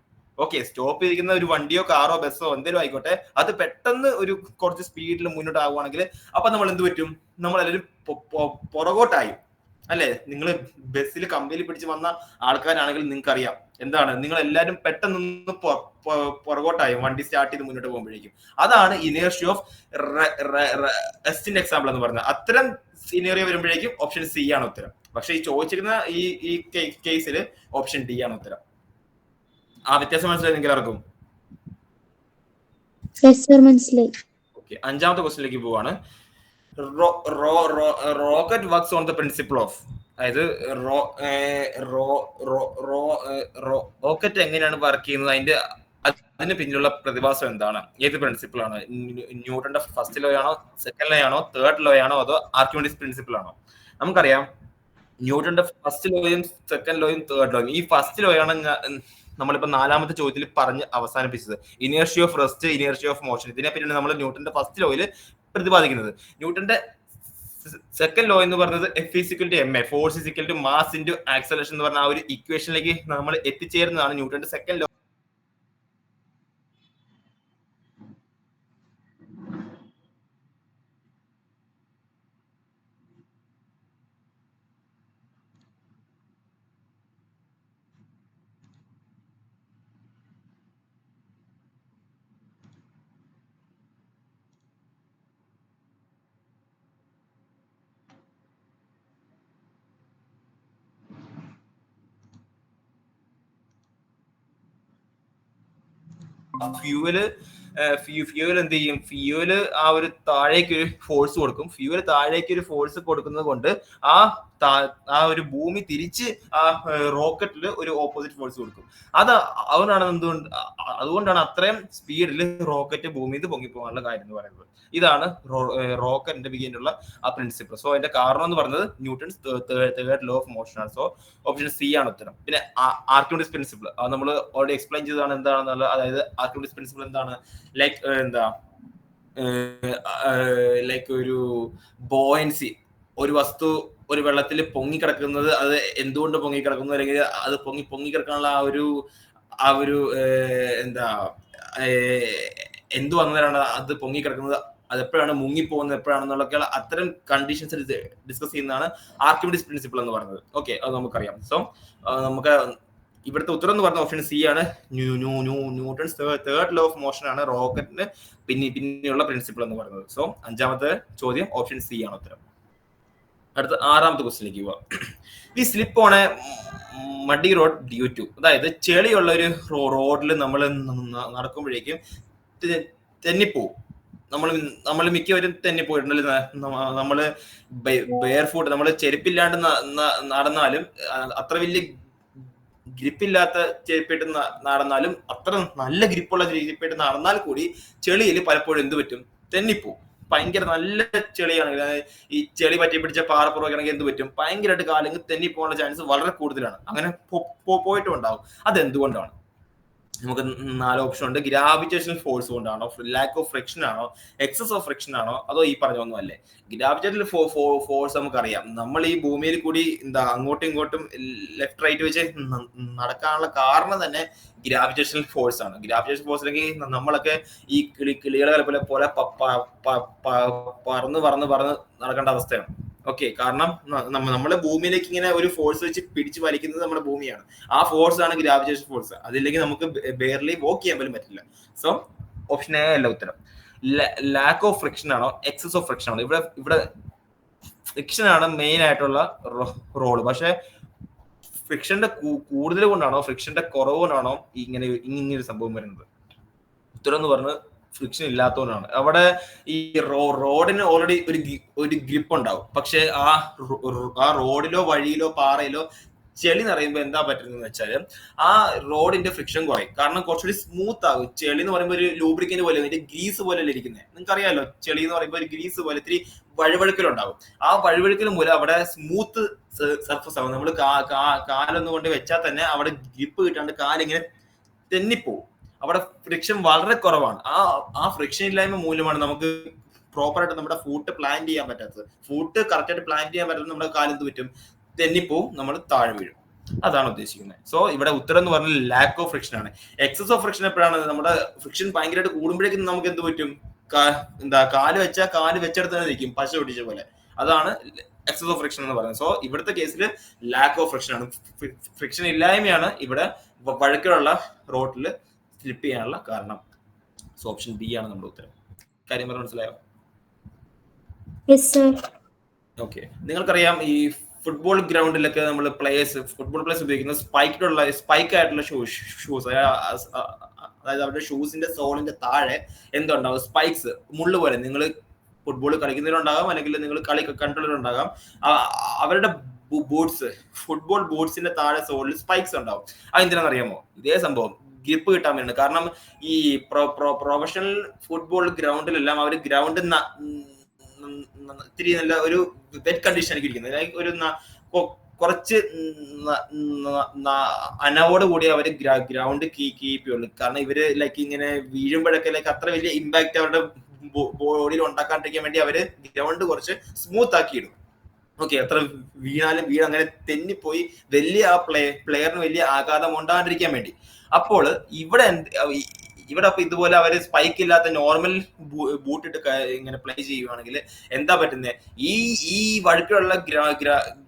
ഓക്കെ, സ്റ്റോപ്പ് ചെയ്തിരിക്കുന്ന ഒരു വണ്ടിയോ കാറോ ബസ്സോ എന്തെങ്കിലും ആയിക്കോട്ടെ, അത് പെട്ടെന്ന് ഒരു കുറച്ച് സ്പീഡിൽ മുന്നോട്ട് ആവുകയാണെങ്കിൽ അപ്പൊ നമ്മൾ എന്ത് പറ്റും? നമ്മളെല്ലാവരും പുറകോട്ടായി അല്ലെ? നിങ്ങൾ ബസ്സിൽ കമ്പനിയിൽ പിടിച്ച് വന്ന ആൾക്കാരാണെങ്കിൽ നിങ്ങൾക്ക് അറിയാം എന്താണ്, നിങ്ങൾ എല്ലാവരും പെട്ടെന്ന് പുറകോട്ടായി വണ്ടി സ്റ്റാർട്ട് ചെയ്ത് മുന്നോട്ട് പോകുമ്പോഴേക്കും. അതാണ് ഇനേർഷ്യ ഓഫ് റെസ്റ്റിന്റെ എക്സാമ്പിൾ എന്ന് പറഞ്ഞത്. അത്തരം സിനേറിയോ വരുമ്പോഴേക്കും ഓപ്ഷൻ സി ആണ് ഉത്തരം. പക്ഷെ ഈ ചോദിച്ചിരുന്ന ഈ കേസിൽ ഓപ്ഷൻ ഡി ആണ് ഉത്തരം. ആ വ്യത്യാസം മനസ്സിലായി നിങ്ങൾക്ക് എല്ലാവർക്കും? ഓക്കെ, അഞ്ചാമത്തെ ക്വസ്റ്റ്യനിലേക്ക് പോവാണ്. Rocket works on the principle of, അതായത് റോക്കറ്റ് എങ്ങനെയാണ് വർക്ക് ചെയ്യുന്നത്, അതിന് പിന്നിലുള്ള പ്രതിഭാസം എന്താണ്, ഏത് പ്രിൻസിപ്പിൾ ആണ്? ന്യൂട്ടന്റെ ഫസ്റ്റ് ലോ ആണോ, സെക്കൻഡ് ലോ ആണോ, തേർഡ് ലോ ആണോ, അതോ ആർക്കിമിഡീസ് പ്രിൻസിപ്പിൾ ആണോ? നമുക്കറിയാം ന്യൂട്ടന്റെ ഫസ്റ്റ് ലോയും സെക്കൻഡ് ലോയും തേർഡ് ലോയും. ഈ ഫസ്റ്റ് ലോ ആണ് നമ്മളിപ്പോ 4ാമത്തെ ചോദ്യത്തിൽ പറഞ്ഞ് അവസാനിപ്പിച്ചത്. Inertia of rest, inertia of motion, ഇതിനെപ്പറ്റിയാണ് നമ്മൾ ന്യൂട്ടന്റെ ഫസ്റ്റ് ലോയിൽ പ്രതിപാദിക്കുന്നത്. ന്യൂട്ടന്റെ സെക്കൻഡ് ലോ എന്ന് പറയുന്നത് F=ma, force mass into acceleration എന്ന് പറഞ്ഞ ആ ഒരു ഇക്വേഷനിലേക്ക് നമ്മൾ എത്തിച്ചേരുന്നതാണ് ന്യൂട്ടന്റെ സെക്കൻഡ് ലോ. ഫ്യൂവൽ എന്ത് ചെയ്യും? ഫ്യൂവല് ആ ഒരു താഴേക്ക് ഒരു ഫോഴ്സ് കൊടുക്കും. ഫ്യൂവൽ താഴേക്ക് ഒരു ഫോഴ്സ് കൊടുക്കുന്നത് കൊണ്ട് ആ ഒരു ഭൂമി തിരിച്ച് ആ റോക്കറ്റിൽ ഒരു ഓപ്പോസിറ്റ് ഫോഴ്സ് കൊടുക്കും. അതുകൊണ്ടാണ് അത്രയും സ്പീഡിൽ റോക്കറ്റ് ഭൂമിയിൽ പൊങ്ങിപ്പോകാനുള്ള കാര്യം എന്ന് പറയുന്നത്. ഇതാണ് റോക്കറ്റിന്റെ ബിഗിനുള്ള ആ പ്രിൻസിപ്പിൾ. സോ അതിന്റെ കാരണം എന്ന് പറയുന്നത് Newton's third law of motion ആണ്. സോ ഓപ്ഷൻ സി ആണ് ഉത്തരം. പിന്നെ ആർക്കിമിഡിസ് പ്രിൻസിപ്പിൾ അത് നമ്മൾ ഓൾറെഡി എക്സ്പ്ലെയിൻ ചെയ്തതാണ് എന്താണെന്നുള്ളത്. അതായത് ആർക്കിമിഡിസ് പ്രിൻസിപ്പിൾ എന്താണ്? ലൈക്ക് ഒരു ബോയൻസി, ഒരു വസ്തു ഒരു വെള്ളത്തിൽ പൊങ്ങിക്കിടക്കുന്നത് അത് എന്തുകൊണ്ട് പൊങ്ങിക്കിടക്കുന്നു, അല്ലെങ്കിൽ അത് പൊങ്ങിക്കിടക്കാനുള്ള ആ ഒരു എന്തു വന്നതാണ് അത് പൊങ്ങിക്കിടക്കുന്നത്, അതെപ്പോഴാണ് മുങ്ങിപ്പോകുന്നത്, എപ്പോഴാണെന്നുള്ളൊക്കെ അത്തരം കണ്ടീഷൻസ് ഡിസ്കസ് ചെയ്യുന്നതാണ് ആർക്കിമിഡിസ് പ്രിൻസിപ്പിൾ എന്ന് പറയുന്നത്. ഓക്കെ, അത് നമുക്കറിയാം. സോ നമുക്ക് ഇവിടുത്തെ ഉത്തരം എന്ന് പറഞ്ഞ ഓപ്ഷൻ സി ആണ്. Newton's third law of motion ആണ് റോക്കറ്റിന് പിന്നെയുള്ള പ്രിൻസിപ്പിൾ എന്ന് പറയുന്നത്. സോ 5ാമത്തെ ചോദ്യം ഓപ്ഷൻ സി ആണ് ഉത്തരം. അടുത്ത 6ാമത്തെ ക്വസ്റ്റിലേക്ക് പോവാം. ഈ slip on a muddy road due to, അതായത് ചെളിയുള്ള ഒരു റോഡിൽ നമ്മൾ നടക്കുമ്പോഴേക്കും തെന്നിപ്പോവും. നമ്മൾ മിക്കവരും തെന്നിപ്പോയിട്ടുണ്ടല്ലോ. നമ്മള് ബെയർ ഫുട്ട്, നമ്മൾ ചെരുപ്പില്ലാണ്ട് നടന്നാലും, അത്ര വലിയ ഗ്രിപ്പില്ലാത്ത ചെരുപ്പിട്ട് നടന്നാലും, അത്ര നല്ല ഗ്രിപ്പുള്ള ചെരുപ്പിട്ട് നടന്നാൽ കൂടി ചെളിയിൽ പലപ്പോഴും എന്ത് പറ്റും? തെന്നിപ്പോവും. ഭയങ്കര നല്ല ചെളിയാണ്, ഈ ചെളി പറ്റി പിടിച്ച പാറപ്പുറമൊക്കെ എന്ത് പറ്റും? ഭയങ്കരമായിട്ട് കാലെങ്കിൽ തെന്നിപ്പോകാനുള്ള ചാൻസ് വളരെ കൂടുതലാണ്. അങ്ങനെ പോയിട്ടും ഉണ്ടാവും. അതെന്തുകൊണ്ടാണ്? നമുക്ക് 4 ഓപ്ഷൻ ഉണ്ട്. ഗ്രാവിറ്റേഷണൽ ഫോഴ്സ് കൊണ്ടാണോ, ലാക്ക് ഓഫ് ഫ്രിക്ഷൻ ആണോ, എക്സസ് ഓഫ് ഫ്രിക്ഷൻ ആണോ, അതോ ഈ പറഞ്ഞൊന്നും അല്ലേ? ഗ്രാവിറ്റേഷണൽ ഫോഴ്സ് നമുക്കറിയാം. നമ്മൾ ഈ ഭൂമിയിൽ കൂടി അങ്ങോട്ടും ഇങ്ങോട്ടും ലെഫ്റ്റ് റൈറ്റ് വെച്ച് നടക്കാനുള്ള കാരണം തന്നെ ഗ്രാവിറ്റേഷണൽ ഫോഴ്സ് ആണ്. ഗ്രാവിറ്റേഷണൽ ഫോഴ്സ് അല്ലെങ്കിൽ നമ്മളൊക്കെ ഈ കിളികളെ പോലെ പറന്ന് നടക്കേണ്ട അവസ്ഥയാണ്. ഓക്കെ, കാരണം നമ്മളെ ഭൂമിയിലേക്ക് ഇങ്ങനെ ഒരു ഫോഴ്സ് വെച്ച് പിടിച്ചു വലിക്കുന്നത് നമ്മുടെ ഭൂമിയാണ്. ആ ഫോഴ്സ് ആണ് ഗ്രാവിറ്റേഷൻ ഫോഴ്സ്. അതില്ലെങ്കിൽ നമുക്ക് ബെയർലി വോക്ക് ചെയ്യാൻ പോലും പറ്റില്ല. സോ ഓപ്ഷൻ എ അല്ല ഉത്തരം. ലാക്ക് ഓഫ് ഫ്രിക്ഷൻ ആണോ, എക്സസ് ഓഫ് ഫ്രിക്ഷൻ ആണോ? ഇവിടെ ഫ്രിക്ഷൻ ആണ് മെയിൻ ആയിട്ടുള്ള റോള്. പക്ഷെ ഫ്രിക്ഷന്റെ കൂടുതൽ കൊണ്ടാണോ, ഫ്രിക്ഷന്റെ കുറവ് കൊണ്ടാണോ ഇങ്ങനൊരു സംഭവം വരുന്നത്? ഉത്തരം എന്ന് പറഞ്ഞത് ഫ്രിക്ഷൻ ഇല്ലാത്തതുകൊണ്ടാണ്. അവിടെ ഈ റോഡിന് ഓൾറെഡി ഒരു ഗ്രിപ്പ് ഉണ്ടാവും. പക്ഷെ ആ റോഡിലോ വഴിയിലോ പാറയിലോ ചെളി നിറയുമ്പോൾ എന്താ പറ്റുന്നത് വെച്ചാൽ ആ റോഡിന്റെ ഫ്രിക്ഷൻ കുറയും. കാരണം കുറച്ചുകൂടി സ്മൂത്ത് ആകും. ചെളി എന്ന് പറയുമ്പോൾ ഒരു ലൂബ്രിക്കന്റ് പോലെ, ഗ്രീസ് പോലെ അല്ലേ ഇരിക്കുന്നത്. നിങ്ങൾക്ക് അറിയാലോ, ചെളി എന്ന് പറയുമ്പോൾ ഒരു ഗ്രീസ് പോലെ ഇത്തിരി വഴുവഴുക്കലുണ്ടാവും. ആ വഴുവഴുക്കൽ മൂലം അവിടെ സ്മൂത്ത് സർഫസ് ആവും. നമ്മൾ കാലൊന്നും കൊണ്ട് വെച്ചാൽ തന്നെ അവിടെ ഗ്രിപ്പ് കിട്ടാണ്ട് കാലിങ്ങനെ തെന്നിപ്പോവും. അവിടെ ഫ്രിക്ഷൻ വളരെ കുറവാണ്. ആ ഫ്രിക്ഷൻ ഇല്ലായ്മ മൂലമാണ് നമുക്ക് പ്രോപ്പറായിട്ട് നമ്മുടെ ഫൂട്ട് പ്ലാൻ ചെയ്യാൻ പറ്റാത്തത്. ഫൂട്ട് കറക്റ്റ് ആയിട്ട് പ്ലാൻ ചെയ്യാൻ പറ്റുന്നത് നമ്മുടെ കാലെന്ത് പറ്റും? തെന്നിപ്പോവും, നമ്മൾ താഴെ വീഴും. അതാണ് ഉദ്ദേശിക്കുന്നത്. സോ ഇവിടെ ഉത്തരം എന്ന് പറഞ്ഞാൽ ലാക്ക് ഓഫ് ഫ്രിക്ഷൻ ആണ്. എക്സസ് ഓഫ് ഫ്രിക്ഷൻ എപ്പോഴാണ്? നമ്മുടെ ഫ്രിക്ഷൻ ഭയങ്കരമായിട്ട് കൂടുമ്പോഴേക്കും നമുക്ക് എന്ത് പറ്റും? കാല് വെച്ചാൽ കാല് വെച്ചെടുത്ത് തന്നെ നിൽക്കും, പശ പിടിച്ച പോലെ. അതാണ് എക്സസ് ഓഫ് ഫ്രിക്ഷൻ എന്ന് പറയുന്നത്. സോ ഇവിടുത്തെ കേസിൽ ലാക്ക് ഓഫ് ഫ്രിക്ഷൻ ആണ്. ഫ്രിക്ഷൻ ഇല്ലായ്മയാണ് ഇവിടെ വഴുക്കലുള്ള റോഡിൽ സ്ലിപ്പ് ചെയ്യാനുള്ള കാരണം. സോ ഓപ്ഷൻ ബി ആണ് നമ്മുടെ ഉത്തരം. കാര്യം പറഞ്ഞ മനസ്സിലായോ? ഓക്കെ, നിങ്ങൾക്കറിയാം ഈ ഫുട്ബോൾ ഗ്രൗണ്ടിലൊക്കെ നമ്മൾ ഫുട്ബോൾ പ്ലേയേഴ്സ് ഉപയോഗിക്കുന്ന സ്പൈക്ക് ആയിട്ടുള്ള ഷൂസ്, അതായത് അവരുടെ ഷൂസിന്റെ സോളിന്റെ താഴെ എന്തുണ്ടാവും? സ്പൈക്സ്, മുള്ളു പോലെ. നിങ്ങൾ ഫുട്ബോൾ കളിക്കുന്നവരുണ്ടാകാം, അല്ലെങ്കിൽ നിങ്ങൾ കളി കണ്ടുള്ളവരുണ്ടാകാം. അവരുടെ ബൂട്ട്സ്, ഫുട്ബോൾ ബൂട്ട്സിന്റെ താഴെ സോളിൽ സ്പൈക്സ് ഉണ്ടാവും. അതെന്തിനാണെന്ന് അറിയാമോ? ഇതേ സംഭവം ഗ്രിപ്പ് കിട്ടാൻ വേണ്ടി. കാരണം ഈ പ്രൊഫഷണൽ ഫുട്ബോൾ ഗ്രൗണ്ടിലെല്ലാം അവർ ഗ്രൗണ്ട് ഇത്തിരി നല്ല ഒരു വെറ്റ് കണ്ടീഷൻ ആയിരിക്കും ഇരിക്കുന്നത്. ഒരു കുറച്ച് അനവോട് കൂടി അവര് ഗ്രൗണ്ട് കീപ്പ് ചെയ്യുള്ളൂ. കാരണം ഇവര് ലൈക്ക് ഇങ്ങനെ വീഴുമ്പോഴൊക്കെ ലൈക്ക് അത്ര വലിയ ഇമ്പാക്ട് അവരുടെ ബോഡിയിൽ ഉണ്ടാക്കാണ്ടിരിക്കാൻ വേണ്ടി അവര് ഗ്രൗണ്ട് കുറച്ച് സ്മൂത്ത് ആക്കിയിടും. ഓക്കെ, എത്ര വീണാലും അങ്ങനെ തെന്നിപ്പോയി വലിയ ആ പ്ലെയറിന് വലിയ ആഘാതം ഉണ്ടാകാണ്ടിരിക്കാൻ വേണ്ടി. അപ്പോൾ ഇവിടെ അപ്പൊ ഇതുപോലെ അവര് സ്പൈക്ക് ഇല്ലാത്ത നോർമൽ ബൂട്ട് ഇട്ട് ഇങ്ങനെ പ്ലേ ചെയ്യുവാണെങ്കിൽ എന്താ പറ്റുന്നത്? ഈ വഴുക്കുള്ള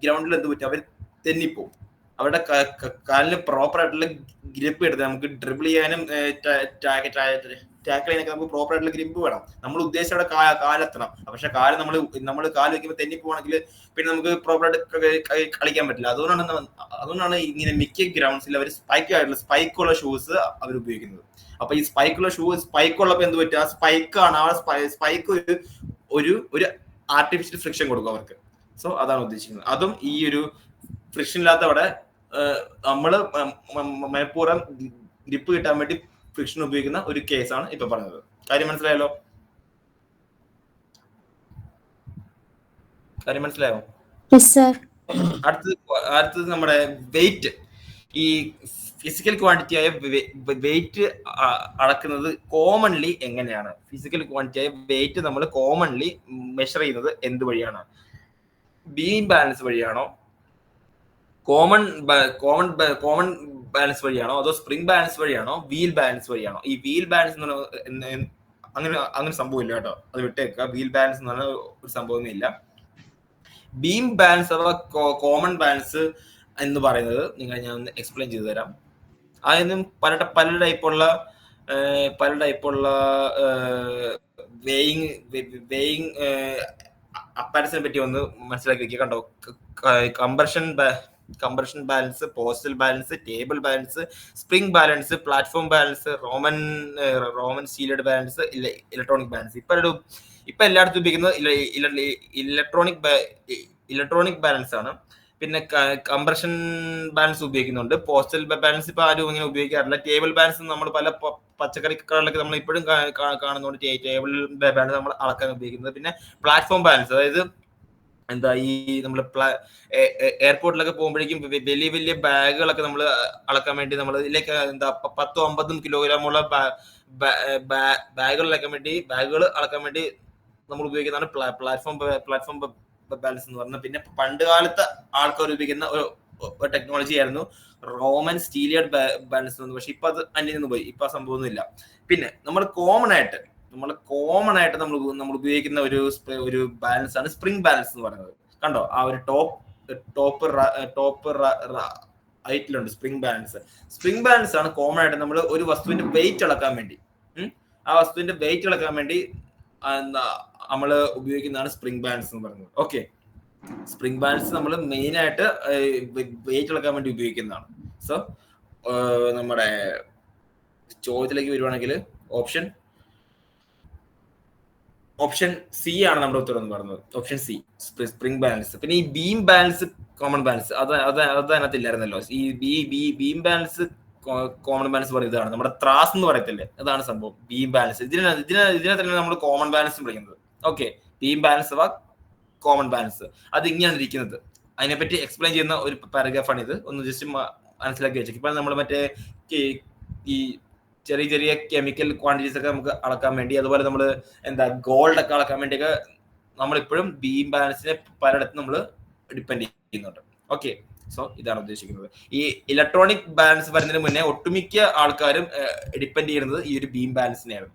ഗ്രൗണ്ടിൽ എന്ത് പറ്റും? അവർ തെന്നിപ്പോവും. അവരുടെ കാലിന് പ്രോപ്പർ ആയിട്ടുള്ള ഗ്രിപ്പ് എടുത്ത് നമുക്ക് ഡ്രിബിൾ ചെയ്യാനും ടാക്കിൾ ചെയ്യാനൊക്കെ നമുക്ക് പ്രോപ്പർ ആയിട്ടുള്ള ഗ്രിപ്പ് വേണം. നമ്മൾ ഉദ്ദേശിച്ച അവിടെ കാലെത്തണം. പക്ഷെ നമ്മൾ കാല് വെക്കുമ്പോൾ തെന്നിപ്പോവാണെങ്കിൽ പിന്നെ നമുക്ക് പ്രോപ്പർ ആയിട്ട് കളിക്കാൻ പറ്റില്ല. അതുകൊണ്ടാണ് ഇങ്ങനെ മിക്ക ഗ്രൗണ്ട്സിൽ അവർ സ്പൈക്കുള്ള ഷൂസ് അവർ ഉപയോഗിക്കുന്നത്. അപ്പൊ ഈ സ്പൈക്ക് ഉള്ളപ്പോ എന്ത് പറ്റുക? സ്പൈക്ക് ഒരു ആർട്ടിഫിഷ്യൽ ഫ്രിക്ഷൻ കൊടുക്കും അവർക്ക്. സോ അതാണ് ഉദ്ദേശിക്കുന്നത്. അതും ഈ ഒരു ഫ്രിക്ഷൻ ഇല്ലാത്ത അവിടെ നമ്മള് മനഃപൂർവ്വം ഗ്രിപ്പ് കിട്ടാൻ വേണ്ടി ഫ്രിക്ഷൻ ഉപയോഗിക്കുന്ന ഒരു കേസാണ് ഇപ്പൊ പറഞ്ഞത്. കാര്യം മനസ്സിലായോ? അടുത്തത് നമ്മുടെ വെയിറ്റ്. ഈ ഫിസിക്കൽ ക്വാണ്ടിറ്റി ആയ വെയിറ്റ് അളക്കുന്നത് കോമൺലി എങ്ങനെയാണ്? ഫിസിക്കൽ ക്വാണ്ടിറ്റി ആയ വെയിറ്റ് നമ്മൾ കോമൺലി മെഷർ ചെയ്യുന്നത് എന്ത് വഴിയാണ്? ബീം ബാലൻസ് വഴിയാണോ? കോമൺ ബാലൻസ് വഴിയാണോ? അതോ സ്പ്രിംഗ് ബാലൻസ് വഴിയാണോ? വീൽ ബാലൻസ് വഴിയാണോ? ഈ വീൽ ബാലൻസ് അങ്ങനെ സംഭവമില്ല കേട്ടോ, അത് വിട്ടേക്കുക. വീൽ ബാലൻസ് എന്ന് പറഞ്ഞ ഒരു സംഭവമേ ഇല്ല. ബീം ബാലൻസ് അഥവാ കോമൺ ബാലൻസ് എന്ന് പറയുന്നത് ഞാൻ ഒന്ന് എക്സ്പ്ലെയിൻ ചെയ്തു തരാം. അതിനും പല ടൈപ്പുള്ള വേയിങ് അപ്പാരൻസിനെ പറ്റി ഒന്ന് മനസ്സിലാക്കി വെക്കുക. കണ്ടോ, compression balance, postal balance, table balance, spring balance, platform balance, roman steelyard balance, electronic balance. ഇപ്പൊ എല്ലായിടത്തും ഉപയോഗിക്കുന്നത് ഇലക്ട്രോണിക് ബാലൻസ് ആണ്. പിന്നെ കംപ്രഷൻ ബാലൻസ് ഉപയോഗിക്കുന്നുണ്ട്. പോസ്റ്റൽ ബാലൻസ് ഇപ്പൊ ആരും ഇങ്ങനെ ഉപയോഗിക്കാറില്ല. ടേബിൾ ബാലൻസ് നമ്മൾ പല പച്ചക്കറി കടകളിലൊക്കെ നമ്മൾ ഇപ്പോഴും കാണുന്നുണ്ട്. ടേബിൾ ബാലൻസ് നമ്മൾ അളക്കാൻ ഉപയോഗിക്കുന്നത്. പിന്നെ പ്ലാറ്റ്ഫോം ബാലൻസ്, അതായത് എന്താ, ഈ നമ്മൾ എയർപോർട്ടിലൊക്കെ പോകുമ്പോഴേക്കും വലിയ ബാഗുകളൊക്കെ നമ്മൾ അളക്കാൻ വേണ്ടി നമ്മൾ ഇതിലേക്ക് 10-50 കിലോഗ്രാമുള്ള ബാഗുകൾ അളക്കാൻ വേണ്ടി നമ്മൾ ഉപയോഗിക്കുന്നതാണ് പ്ലാറ്റ്ഫോം ബാലൻസ് എന്ന് പറഞ്ഞാൽ. പിന്നെ പണ്ട് കാലത്ത് ആൾക്കാർ ഉപയോഗിക്കുന്ന ഒരു ടെക്നോളജി ആയിരുന്നു റോമൻ സ്റ്റീലിയഡ് ബാലൻസ് എന്ന്. പക്ഷെ ഇപ്പൊ അത് അന്യം നിന്ന് പോയി. ഇപ്പൊ ആ സംഭവമൊന്നും ഇല്ല. പിന്നെ നമ്മൾ കോമൺ ആയിട്ട് നമ്മൾ ഉപയോഗിക്കുന്ന ഒരു ബാലൻസ് ആണ് സ്പ്രിംഗ് ബാലൻസ് എന്ന് പറയുന്നത്. കണ്ടോ, ആ ഒരു ടോപ്പ് റൈറ്റിലുണ്ട് സ്പ്രിംഗ് ബാലൻസ് ആണ് കോമൺ ആയിട്ട് നമ്മൾ ഒരു വസ്തുവിന്റെ വെയിറ്റ് അളക്കാൻ വേണ്ടി നമ്മൾ ഉപയോഗിക്കുന്നതാണ് സ്പ്രിംഗ് ബാലൻസ് എന്ന് പറയുന്നത്. ഓക്കെ, സ്പ്രിംഗ് ബാലൻസ് നമ്മൾ മെയിൻ ആയിട്ട് വെയിറ്റ് അളക്കാൻ വേണ്ടി ഉപയോഗിക്കുന്നതാണ്. സോ നമ്മുടെ ചോദ്യത്തിലേക്ക് വരുവാണെങ്കിൽ ഓപ്ഷൻ സി ആണ് നമ്മുടെ ഉത്തരം എന്ന് പറയുന്നത്. Option C, spring balance. പിന്നെ ഈ ബീം ബാലൻസ്, കോമൺ ബാലൻസ് അത് അതിനകത്ത് ഇല്ലായിരുന്നല്ലോ. ഈ ബീം ബാലൻസ് കോമൺ ബാലൻസ് പറയുന്നത് ഇതാണ്, നമ്മുടെ ത്രാസ് എന്ന് പറയത്തില്ലേ, അതാണ് സംഭവം ബീം ബാലൻസ്. ഇതിനെ തന്നെ നമ്മൾ കോമൺ ബാലൻസ് വിളിക്കുന്നത്. ഓക്കെ, ബീം ബാലൻസ് അഥവാ കോമൺ ബാലൻസ് അത് ഇങ്ങനെയാണ് ഇരിക്കുന്നത്. അതിനെപ്പറ്റി എക്സ്പ്ലെയിൻ ചെയ്യുന്ന ഒരു പാരഗ്രാഫാണ് ഇത്. ഒന്ന് ജസ്റ്റ് മനസ്സിലാക്കി വെച്ചേക്കും. ഇപ്പൊ നമ്മൾ മറ്റേ ഈ ചെറിയ കെമിക്കൽ ക്വാണ്ടിറ്റീസ് ഒക്കെ നമുക്ക് അളക്കാൻ വേണ്ടി, അതുപോലെ നമ്മൾ ഗോൾഡ് ഒക്കെ അളക്കാൻ വേണ്ടിയൊക്കെ നമ്മളിപ്പോഴും ബീം ബാലൻസിനെ പലയിടത്തും നമ്മൾ ഡിപ്പെൻഡ് ചെയ്യുന്നുണ്ട്. ഓക്കെ, സോ ഇതാണ് ഉദ്ദേശിക്കുന്നത്. ഈ ഇലക്ട്രോണിക് ബാലൻസ് വരുന്നതിന് മുന്നേ ഒട്ടുമിക്ക ആൾക്കാരും ഡിപ്പെൻഡ് ചെയ്യുന്നത് ഈ ഒരു ബീം ബാലൻസിനെയാണ്.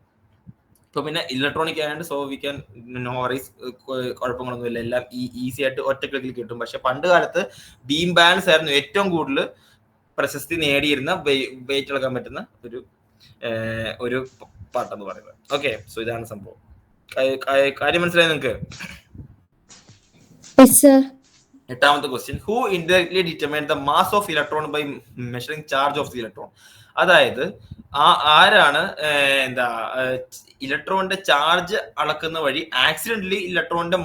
ഇപ്പൊ പിന്നെ ഇലക്ട്രോണിക് ആയതുകൊണ്ട് so we can no worries, കുഴപ്പങ്ങളൊന്നുമില്ല, എല്ലാം ഈസി ആയിട്ട് ഒറ്റ ക്ലിക്കിൽ കിട്ടും. പക്ഷെ പണ്ട് കാലത്ത് ബീം ബാലൻസ് ആയിരുന്നു ഏറ്റവും കൂടുതൽ പ്രശസ്തി നേടിയിരുന്ന വെയിറ്റ് അളക്കാൻ പറ്റുന്ന ഒരു പാട്ടെന്ന് പറയുന്നത്. ഓക്കെ, സോ ഇതാണ് സംഭവം. കാര്യം മനസ്സിലായി നിങ്ങൾക്ക്? എട്ടാമത്തെ question, who indirectly determine the mass of electron by measuring charge of the electron? അതായത് ആരാണ് ഇലക്ട്രോണിന്റെ ചാർജ് അളക്കുന്ന വഴി ആക്സിഡന്റലി ഇലക്ട്രോണിന്റെ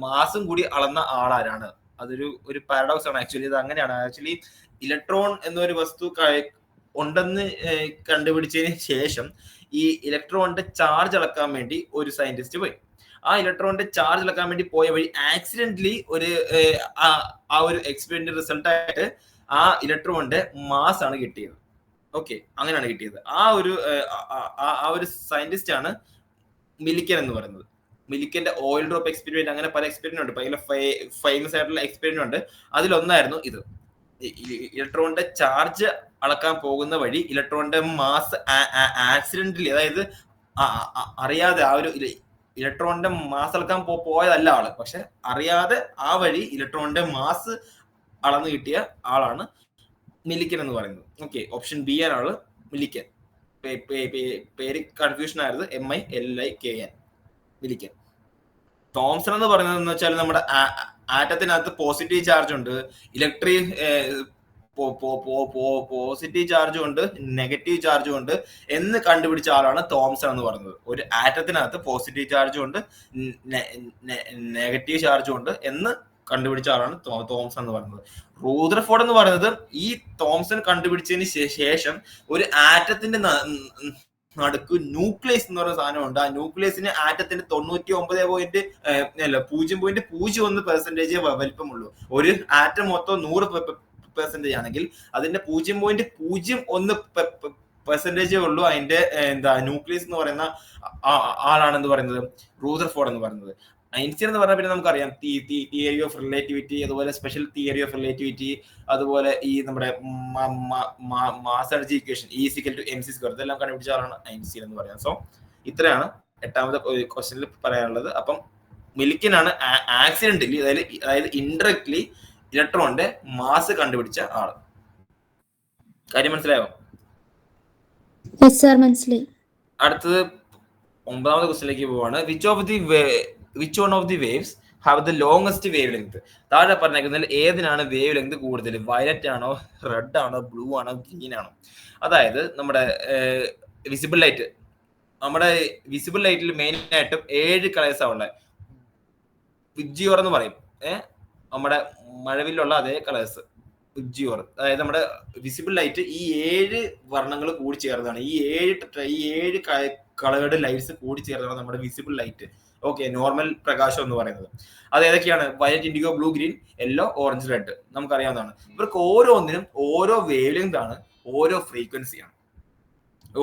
മാസും കൂടി അളന്ന ആളാരാണ്? അതൊരു പാരഡോക്സ് ആണ് ആക്ച്വലി. ഇത് അങ്ങനെയാണ്. ആക്ച്വലി ഇലക്ട്രോൺ എന്നൊരു വസ്തു ഉണ്ടെന്ന് കണ്ടുപിടിച്ചതിന് ശേഷം ഈ ഇലക്ട്രോണിന്റെ ചാർജ് അളക്കാൻ വേണ്ടി ഒരു സയന്റിസ്റ്റ് പോയി. ആ ഇലക്ട്രോണിന്റെ ചാർജ് ഇളക്കാൻ വേണ്ടി പോയ വഴി ആക്സിഡന്റലി ആ ഒരു എക്സ്പെരിമെന്റ് റിസൾട്ട് ആയിട്ട് ആ ഇലക്ട്രോണിന്റെ മാസ് ആണ് കിട്ടിയത്. ഓക്കെ, അങ്ങനെയാണ് കിട്ടിയത്. ആ ഒരു സയന്റിസ്റ്റ് ആണ് മിലിക്കൻ എന്ന് പറയുന്നത്. മിലിക്കന്റെ ഓയിൽ ഡ്രോപ്പ് എക്സ്പെരിമെന്റ്, അങ്ങനെ പല എക്സ്പെരിമെന്റ് ഉണ്ട്, ഭയങ്കര ഫേമസ് ആയിട്ടുള്ള എക്സ്പെരിമെന്റ് ഉണ്ട്. അതിലൊന്നായിരുന്നു ഇത്. ഇലക്ട്രോണിന്റെ ചാർജ് അളക്കാൻ പോകുന്ന വഴി ഇലക്ട്രോണിന്റെ മാസ് ആക്സിഡന്റലി, അതായത് അറിയാതെ ആ ഒരു ഇലക്ട്രോണിന്റെ മാസ് അളക്കാൻ പോയതല്ല ആള്, പക്ഷെ അറിയാതെ ആ വഴി ഇലക്ട്രോണിന്റെ മാസ് അളന്ന് കിട്ടിയ ആളാണ് മിലിക്കൻ എന്ന് പറയുന്നത്. ഓക്കെ, ഓപ്ഷൻ ബി ആണ് മിലിക്കൻ. പേര് കൺഫ്യൂഷൻ ആയിരുന്നു, MILIKN, മിലിക്കൻ. തോംസൺ എന്ന് പറയുന്നത് വെച്ചാൽ നമ്മുടെ ആറ്റത്തിനകത്ത് പോസിറ്റീവ് ചാർജ് ഉണ്ട്, ഇലക്ട്രിക് പോസിറ്റീവ് ചാർജും ഉണ്ട്, നെഗറ്റീവ് ചാർജും ഉണ്ട് എന്ന് കണ്ടുപിടിച്ച ആളാണ് തോംസൺ എന്ന് പറയുന്നത്. ഒരു ആറ്റത്തിനകത്ത് പോസിറ്റീവ് ചാർജും ഉണ്ട്, നെഗറ്റീവ് ചാർജും ഉണ്ട് എന്ന് കണ്ടുപിടിച്ച ആളാണ് തോംസൺ എന്ന് പറയുന്നത്. റൂദർഫോർഡ് എന്ന് പറയുന്നത് ഈ തോംസൺ കണ്ടുപിടിച്ചതിന് ശേഷം ഒരു ആറ്റത്തിന്റെ നടുക്ക് ന്യൂക്ലിയസ് എന്ന് പറയുന്ന സാധനമുണ്ട്. ആ ന്യൂക്ലിയസിന് ആറ്റത്തിന്റെ 99.0.01% വലിപ്പമുള്ളൂ. ഒരു ആറ്റം മൊത്തം 100% ആണെങ്കിൽ അതിന്റെ 0.01% ഉള്ളൂ അതിന്റെ ന്യൂക്ലിയസ് എന്ന് പറയുന്ന ആളാണെന്ന് പറയുന്നത് റൂദർഫോർഡ് എന്ന് പറയുന്നത്. ഐൻസ്റ്റീൻ എന്ന് പറഞ്ഞാൽ പിന്നെ നമുക്കറിയാം തിയറി ഓഫ് റിലേറ്റിവിറ്റി, അതുപോലെ സ്പെഷ്യൽ തിയറി ഓഫ് റിലേറ്റിവിറ്റി, അതുപോലെ ഈ നമ്മുടെ മാസ് എനർജി ഇക്വേഷൻ E=mc², ഇതെല്ലാം കണ്ടുപിടിച്ച ആളാണ് ഐൻസ്റ്റീൻ എന്ന് പറയുന്നത്. സോ ഇത്രയാണ് 8ാമത്തെ ക്വസ്റ്റ്യനിൽ പറയാനുള്ളത്. അപ്പം മിലിക്കനാണ് ആക്സിഡന്റലി, അതായത് ഇൻഡയറക്ട്ലി ഇലക്ട്രോണിന്റെ മാസ് കണ്ടുപിടിച്ച ആള്. കാര്യം മനസ്സിലായോ? മനസ്സിലായി. അടുത്തത് 9ാമത്തെ ക്വസ്റ്റ്യനിലേക്ക് പോവാണ്. Which one of the waves have the longest wavelength? താഴെ പറഞ്ഞേക്കുന്നതിൽ ഏതിനാണ് വേവ് ലെങ്ത് കൂടുതൽ? വയലറ്റ് ആണോ, റെഡ് ആണോ, ബ്ലൂ ആണോ, ഗ്രീൻ ആണോ? അതായത് നമ്മുടെ വിസിബിൾ ലൈറ്റ്, നമ്മുടെ വിസിബിൾ ലൈറ്റിൽ മെയിൻ ആയിട്ടും 7 കളേഴ്സാണ് ഉള്ളത്. വിബ്ജിയോർ എന്ന് പറയും, നമ്മുടെ മഴവിലുള്ള അതേ കളേഴ്സ്, വിബ്ജിയോർ. അതായത് നമ്മുടെ വിസിബിൾ ലൈറ്റ് ഈ 7 വർണ്ണങ്ങൾ കൂടി ചേർന്നതാണ്, ഈ 7 കളേർഡ് ലൈറ്റ്സ് കൂടി ചേർന്നതാണ് നമ്മുടെ വിസിബിൾ ലൈറ്റ്. ഓക്കെ, നോർമൽ പ്രകാശം എന്ന് പറയുന്നത്. അത് ഏതൊക്കെയാണ്? Violet, indigo, blue, green, yellow, orange, red. നമുക്കറിയാവുന്നതാണ്. ഇവർക്ക് ഓരോന്നിനും ഓരോ വേവ് ലെങ്ത് ആണ്, ഓരോ ഫ്രീക്വൻസിയാണ്.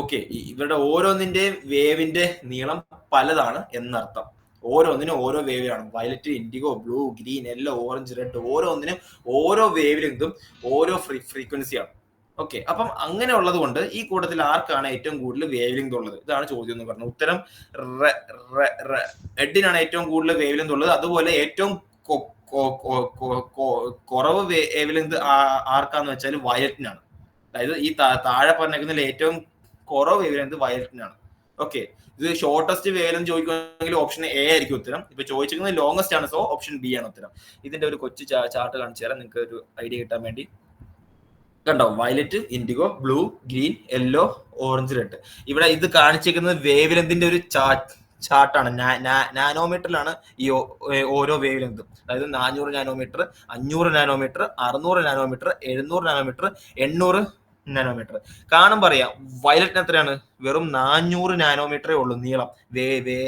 ഓക്കെ, ഇവരുടെ ഓരോന്നിന്റെയും വേവിന്റെ നീളം പലതാണ് എന്നർത്ഥം. ഓരോന്നിനും ഓരോ വേവിലാണ്. Violet, indigo, blue, green, yellow, orange, red, ഓരോന്നിനും ഓരോ വേവ് ലെങ്തും ഓരോ ഫ്രീക്വൻസിയാണ്. ഓക്കെ, അപ്പം അങ്ങനെ ഉള്ളത് കൊണ്ട് ഈ കൂട്ടത്തിൽ ആർക്കാണ് ഏറ്റവും കൂടുതൽ വേവ് ലെങ്ത് ഉള്ളത്? ഇതാണ് ചോദ്യം എന്ന് പറഞ്ഞത്. ഉത്തരം റെഡിനാണ് ഏറ്റവും കൂടുതൽ വേവ് ലെങ്ത് ഉള്ളത്. അതുപോലെ ഏറ്റവും കുറവ് വേവ് ലെങ്ത് ആർക്കാന്ന് വെച്ചാൽ വയലറ്റിനാണ്. അതായത് ഈ താഴെ പറഞ്ഞേക്കുന്നതിൽ ഏറ്റവും കുറവ് വേവ് ലെങ്ത് വയലറ്റിനാണ്. ഓക്കെ, ഇത് ഷോർട്ടസ്റ്റ് വേവ് ലെങ്ത് ചോദിക്കുകയാണെങ്കിൽ ഓപ്ഷൻ എ ആയിരിക്കും ഉത്തരം. ഇപ്പൊ ചോദിച്ചിരിക്കുന്നത് ലോങ്സ്റ്റ് ആണ്, സോ ഓപ്ഷൻ ബി ആണ് ഉത്തരം. ഇതിന്റെ ഒരു കൊച്ചു ചാർട്ട് കാണിച്ചു തരാം നിങ്ങൾക്ക് ഒരു ഐഡിയ കിട്ടാൻ വേണ്ടി. കണ്ടോ, violet, indigo, blue, green, yellow, orange, red. ഇവിടെ ഇത് കാണിച്ചിരിക്കുന്നത് വേവ് ലെങ്തിന്റെ ഒരു ചാർട്ടാണ്. നാനോമീറ്ററിലാണ് ഈ ഓരോ വേവ് ലെങ്തും. അതായത് 400 nanometre, 500 nanometre, 600 nanometre, 700 nanometre, 800 nanometre. കാണുമ്പോൾ അറിയാം വയലറ്റിന് എത്രയാണ്? വെറും 400 നാനോമീറ്ററേ ഉള്ളൂ നീളം. വേവ്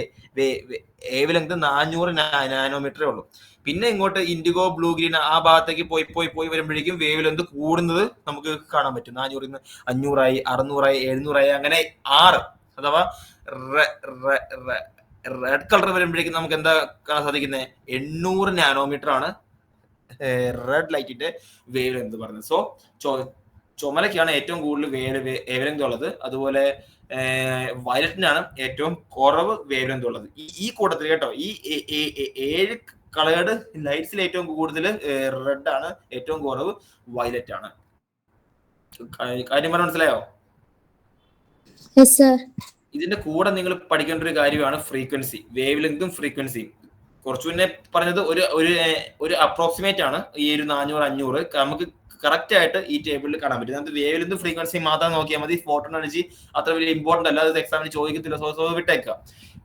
ലെങ്ത് 400 നാനോമീറ്ററേ ഉള്ളൂ. പിന്നെ ഇങ്ങോട്ട് ഇൻഡിഗോ, ബ്ലൂ, ഗ്രീൻ ആ ഭാഗത്തേക്ക് പോയി വരുമ്പോഴേക്കും വേവ് ലെങ്ത് കൂടുന്നത് നമുക്ക് കാണാൻ പറ്റും. 400 500ആയി, 600ആയി, 700ആയി, അങ്ങനെ 6. അഥവാ റെഡ് കളർ വരുമ്പോഴേക്കും നമുക്ക് എന്താ കാണാൻ സാധിക്കുന്നത്? 800 നാനോമീറ്റർ ആണ് റെഡ് ലൈറ്റിന്റെ വേവ് ലെങ്ത് പറയുന്നത്. സോ ചുമലക്കാണ് ഏറ്റവും കൂടുതൽ വേവ് ലെങ്ത് ഉള്ളത്. അതുപോലെ വയലറ്റിനാണ് ഏറ്റവും കുറവ് വേവ് ലെങ്ത് ഉള്ളത്. ഈ കൂട്ടത്തിൽ കേട്ടോ, ഈ 7 കളേർഡ് ലൈറ്റ്സിൽ ഏറ്റവും കൂടുതൽ റെഡ് ആണ്, ഏറ്റവും കുറവ് വയലറ്റ് ആണ്. കാര്യം പറഞ്ഞ മനസ്സിലായോ? ഇതിന്റെ കൂടെ നിങ്ങൾ പഠിക്കേണ്ട ഒരു കാര്യമാണ് ഫ്രീക്വൻസി, വേവ് ലെങ്തും ഫ്രീക്വൻസിയും. കുറച്ചു മുന്നേ പറഞ്ഞത് ഒരു അപ്രോക്സിമേറ്റ് ആണ്. ഈ ഒരു 400 500 നമുക്ക് കറക്റ്റ് ആയിട്ട് ഈ ടേബിളിൽ കാണാൻ പറ്റും. നമുക്ക് വേവ് ലെങ്തും ഫ്രീക്വൻസി മാത്രം നോക്കിയാൽ മതി. ഫോട്ടോൺ എനർജി അത്ര വലിയ ഇമ്പോർട്ടന്റ് അല്ല, അത് എക്സാമിന് ചോദിക്കത്തില്ല, സോ വിട്ടേക്കാം.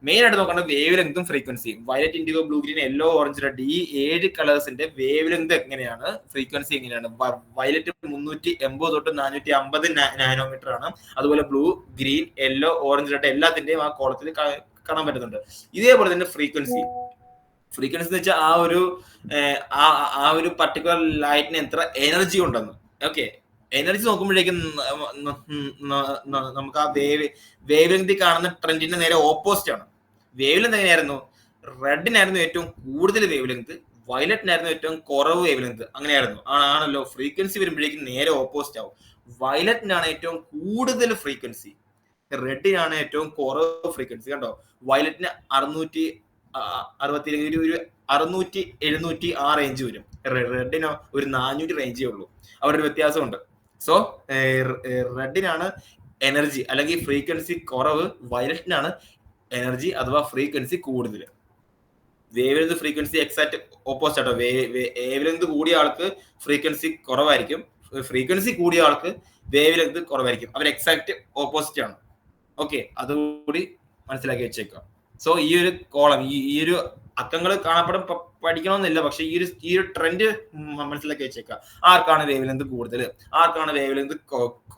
മെയിൻ ആയിട്ട് നോക്കേണ്ടത് വേവ് ലെങ്തും ഫ്രീക്വൻസിയും. Violet, indigo, blue, green, yellow, orange, red ഈ 7 കളേഴ്സിന്റെ വേവ് ലെങ്ത് എങ്ങനെയാണ്, ഫ്രീക്വൻസി എങ്ങനെയാണ്? വയലറ്റ് 380 തൊട്ട് 450 നാനോമീറ്റർ ആണ്. അതുപോലെ blue, green, yellow, orange, red എല്ലാത്തിന്റെയും ആ കോളത്തിൽ കാണാൻ പറ്റുന്നുണ്ട്. ഇതേപോലെ തന്നെ ഫ്രീക്വൻസി എന്ന് വെച്ചാൽ ആ ഒരു പർട്ടിക്കുലർ ലൈറ്റിന് എത്ര എനർജി ഉണ്ടെന്ന്. ഓക്കെ, എനർജി നോക്കുമ്പോഴേക്കും നമുക്ക് ആ വേവ് ലെങ്ത് കാണുന്ന ട്രെൻഡിന്റെ നേരെ ഓപ്പോസിറ്റ് ആണ്. വേവ് ലെങ്ത് എങ്ങനെയായിരുന്നു? റെഡിനായിരുന്നു ഏറ്റവും കൂടുതൽ വേവ് ലെങ്ത്, വയലറ്റിനായിരുന്നു ഏറ്റവും കുറവ് വേവ് ലെങ്ത്. അങ്ങനെയായിരുന്നു ആണല്ലോ. ഫ്രീക്വൻസി വരുമ്പോഴേക്കും നേരെ ഓപ്പോസിറ്റ് ആവും. വയലറ്റിനാണ് ഏറ്റവും കൂടുതൽ ഫ്രീക്വൻസി, റെഡിനാണ് ഏറ്റവും കുറവ് ഫ്രീക്വൻസി. കണ്ടോ, വയലറ്റിന് 660 ഒരു 600-700 ആ റേഞ്ച് വരും. റെഡിന് ഒരു 400 റേഞ്ചേ ഉള്ളൂ. അവിടെ ഒരു വ്യത്യാസമുണ്ട്. സോ റെഡിനാണ് എനർജി അല്ലെങ്കിൽ ഫ്രീക്വൻസി കുറവ്, വയലറ്റിനാണ് എനർജി അഥവാ ഫ്രീക്വൻസി കൂടുതൽ. Wave length frequency exact opposite ആട്ടോ. വേവ് ലെങ്ത് കൂടിയ ആൾക്ക് ഫ്രീക്വൻസി കുറവായിരിക്കും, ഫ്രീക്വൻസി കൂടിയ ആൾക്ക് വേവ് ലെങ്ത് കുറവായിരിക്കും. അവർ എക്സാക്ട് ഓപ്പോസിറ്റ് ആണ്. ഓക്കെ, അതുകൂടി മനസ്സിലാക്കി വെച്ചേക്കാം. സോ ഈ ഒരു കോളം, ഈ ഒരു അക്കങ്ങൾ കാണപ്പെടാൻ പഠിക്കണമെന്നില്ല, പക്ഷെ ഈ ഒരു ട്രെൻഡ് മനസ്സിലാക്കി വെച്ചേക്കാം. ആർക്കാണ് വേവ് ലെങ്ത് കൂടുതൽ, ആർക്കാണ് വേവ് ലെങ്ത്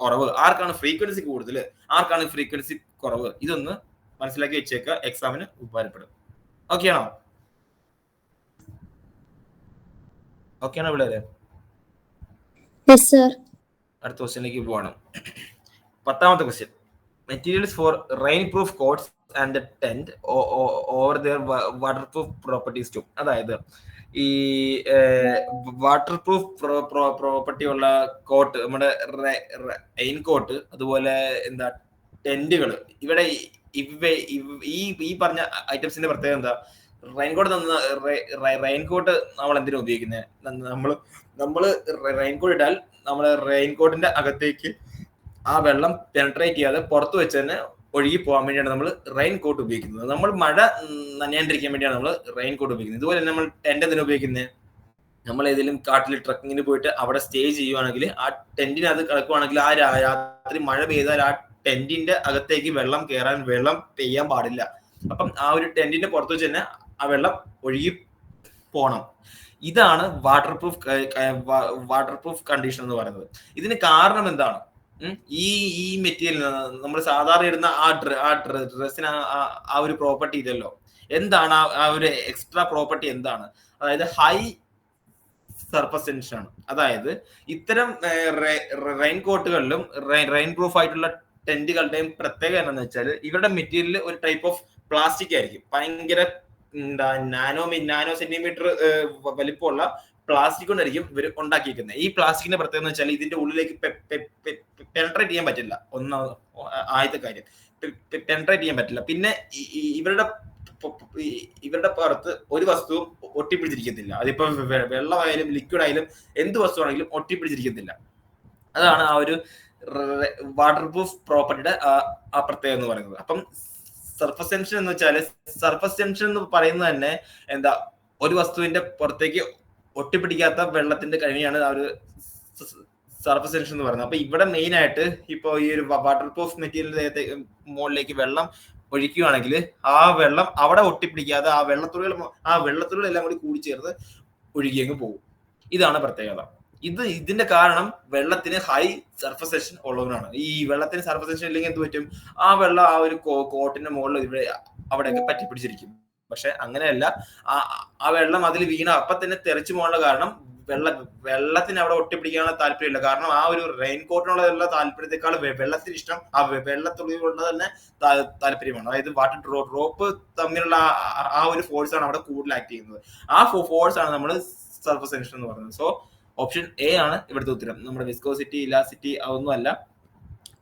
കുറവ്, ആർക്കാണ് ഫ്രീക്വൻസി കൂടുതൽ, ആർക്കാണ് ഫ്രീക്വൻസി കുറവ്, ഇതൊന്ന് മനസ്സിലാക്കി വെച്ചേക്കുക. എക്സാമിന് ഉപകാരപ്പെടും. ഓക്കെ ആണോ? ഓക്കെ ആണോ ഇവിടെ? അടുത്ത ക്വസ്റ്റ്യനിലേക്ക് പോവാണ്. 10ാമത്തെ question. Materials for rain proof coats and the tent over there water proof properties to. അതായത് ഈ വാട്ടർ പ്രൂഫ് പ്രോപ്പർട്ടി ഉള്ള കോട്ട്, നമ്മുടെ റെയിൻ കോട്ട്, അതുപോലെ എന്താ ടെന്റുകൾ. ഇവിടെ ഈ പറഞ്ഞ ഐറ്റംസിന്റെ പ്രത്യേകത എന്താ? റെയിൻകോട്ട് നമ്മൾ എന്തിനാ ഉപയോഗിക്കുന്നത്? നമ്മള് റെയിൻകോട്ട് ഇട്ടാൽ നമ്മള് റെയിൻകോട്ടിന്റെ അകത്തേക്ക് ആ വെള്ളം പെനട്രേറ്റ് ചെയ്യാതെ പുറത്ത് വെച്ച് തന്നെ ഒഴുകി പോകാൻ വേണ്ടിയാണ് നമ്മൾ റെയിൻകോട്ട് ഉപയോഗിക്കുന്നത്. നമ്മൾ മഴ നനയാണ്ടിരിക്കാൻ വേണ്ടിയാണ് നമ്മൾ റെയിൻകോട്ട് ഉപയോഗിക്കുന്നത്. ഇതുപോലെ നമ്മൾ ടെന്റ് എന്തിനാ ഉപയോഗിക്കുന്നത്? നമ്മൾ ഏതെങ്കിലും കാട്ടിൽ ട്രക്കിങ്ങിന് പോയിട്ട് അവിടെ സ്റ്റേ ചെയ്യുവാണെങ്കിൽ ആ ടെന്റിനകത്ത് കിടക്കുവാണെങ്കിൽ ആ രാത്രി മഴ പെയ്താൽ ആ ടെന്റിന്റെ അകത്തേക്ക് വെള്ളം പെയ്യാൻ പാടില്ല. അപ്പം ആ ഒരു ടെന്റിന്റെ പുറത്ത് വെച്ച് തന്നെ ആ വെള്ളം ഒഴുകി പോണം. ഇതാണ് വാട്ടർ പ്രൂഫ് കണ്ടീഷൻ എന്ന് പറയുന്നത്. ഇതിന് കാരണം എന്താണ്? ഈ മെറ്റീരിയൽ നമ്മൾ സാധാരണ ഇടുന്ന ആ ഡ്രസ്സിന് ആ ഒരു പ്രോപ്പർട്ടി ഇല്ലല്ലോ. എന്താണ് ആ ഒരു എക്സ്ട്രാ പ്രോപ്പർട്ടി? എന്താണ്? അതായത് ഹൈ സർഫസ് ടെൻഷൻ ആണ്. അതായത് ഇത്തരം റെയിൻകോട്ടുകളിലും റെയിൻ പ്രൂഫ് ആയിട്ടുള്ള ടെന്റുകളുടെയും പ്രത്യേകത എന്താണെന്ന് വെച്ചാൽ ഇവരുടെ മെറ്റീരിയൽ ഒരു ടൈപ്പ് ഓഫ് പ്ലാസ്റ്റിക് ആയിരിക്കും. ഭയങ്കര നാനോ സെന്റിമീറ്റർ വലിപ്പമുള്ള പ്ലാസ്റ്റിക് കൊണ്ടായിരിക്കും ഇവർ ഉണ്ടാക്കിയിരിക്കുന്നത്. ഈ പ്ലാസ്റ്റിക്കിന്റെ പ്രത്യേകത എന്ന് വെച്ചാൽ ഇതിന്റെ ഉള്ളിലേക്ക് പെനട്രേറ്റ് ചെയ്യാൻ പറ്റില്ല. ആദ്യത്തെ കാര്യം, പെനട്രേറ്റ് ചെയ്യാൻ പറ്റില്ല. പിന്നെ ഇവരുടെ പുറത്ത് ഒരു വസ്തുവും ഒട്ടിപ്പിടിച്ചിരിക്കത്തില്ല. അതിപ്പോ വെള്ളമായാലും ലിക്വിഡ് ആയാലും എന്ത് വസ്തുവാണെങ്കിലും ഒട്ടിപ്പിടിച്ചിരിക്കത്തില്ല. അതാണ് ആ ഒരു വാട്ടർ പ്രൂഫ് പ്രോപ്പർട്ടിയുടെ ആ പ്രത്യേകത എന്ന് പറയുന്നത്. അപ്പം സർഫസ് ടെൻഷൻ എന്ന് വെച്ചാല്, സർഫസ് ടെൻഷൻ എന്ന് പറയുന്നത് തന്നെ എന്താ, ഒരു വസ്തുവിന്റെ പുറത്തേക്ക് ഒട്ടിപ്പിടിക്കാത്ത വെള്ളത്തിന്റെ കഴിവിയാണ് ആ ഒരു സർഫസ് ടെൻഷൻ എന്ന് പറയുന്നത്. അപ്പൊ ഇവിടെ മെയിൻ ആയിട്ട് ഇപ്പൊ ഈ ഒരു വാട്ടർ പ്രൂഫ് മെറ്റീരിയലിന്റെ മുകളിലേക്ക് വെള്ളം ഒഴിക്കുകയാണെങ്കിൽ ആ വെള്ളം അവിടെ ഒട്ടിപ്പിടിക്കാതെ ആ വെള്ളത്തുള്ളികൾ എല്ലാം കൂടി കൂടിച്ചേർന്ന് ഒഴുകിയങ്ങ് പോകും. ഇതാണ് പ്രത്യേകത. ഇതിന്റെ കാരണം വെള്ളത്തിന് ഹൈ സർഫസ് ടെൻഷൻ ഉള്ളവരാണ്. ഈ വെള്ളത്തിന് സർഫസ് ടെൻഷൻ ഇല്ലെങ്കിൽ എന്ത് പറ്റും? ആ വെള്ളം ആ ഒരു കോട്ടിന്റെ മുകളിൽ അവിടെയൊക്കെ പറ്റിപ്പിടിച്ചിരിക്കും. പക്ഷെ അങ്ങനെയല്ല, ആ വെള്ളം അതിൽ വീണ അപ്പൊ തന്നെ തെറിച്ചു പോകാനുള്ള കാരണം വെള്ളത്തിന് അവിടെ ഒട്ടിപ്പിടിക്കാനുള്ള താല്പര്യമില്ല. കാരണം ആ ഒരു റെയിൻകോട്ടിനുള്ള താല്പര്യത്തെക്കാൾ വെള്ളത്തിന് ഇഷ്ടം ആ വെള്ളത്തുള്ളികളുടെ തന്നെ താല്പര്യമാണ്. അതായത് വാട്ടർ ഡ്രോപ്പ് തമ്മിലുള്ള ആ ഒരു ഫോഴ്സ് ആണ് അവിടെ കൂടുതൽ ആക്ട് ചെയ്യുന്നത്. ആ ഫോഴ്സ് ആണ് നമ്മൾ സർഫസ് ടെൻഷൻ എന്ന് പറയുന്നത്. സോ ഓപ്ഷൻ എ ആണ് ഇവിടുത്തെ ഉത്തരം. നമ്മുടെ വിസ്കോസിറ്റി, ഇലാസിറ്റി അതൊന്നും അല്ല,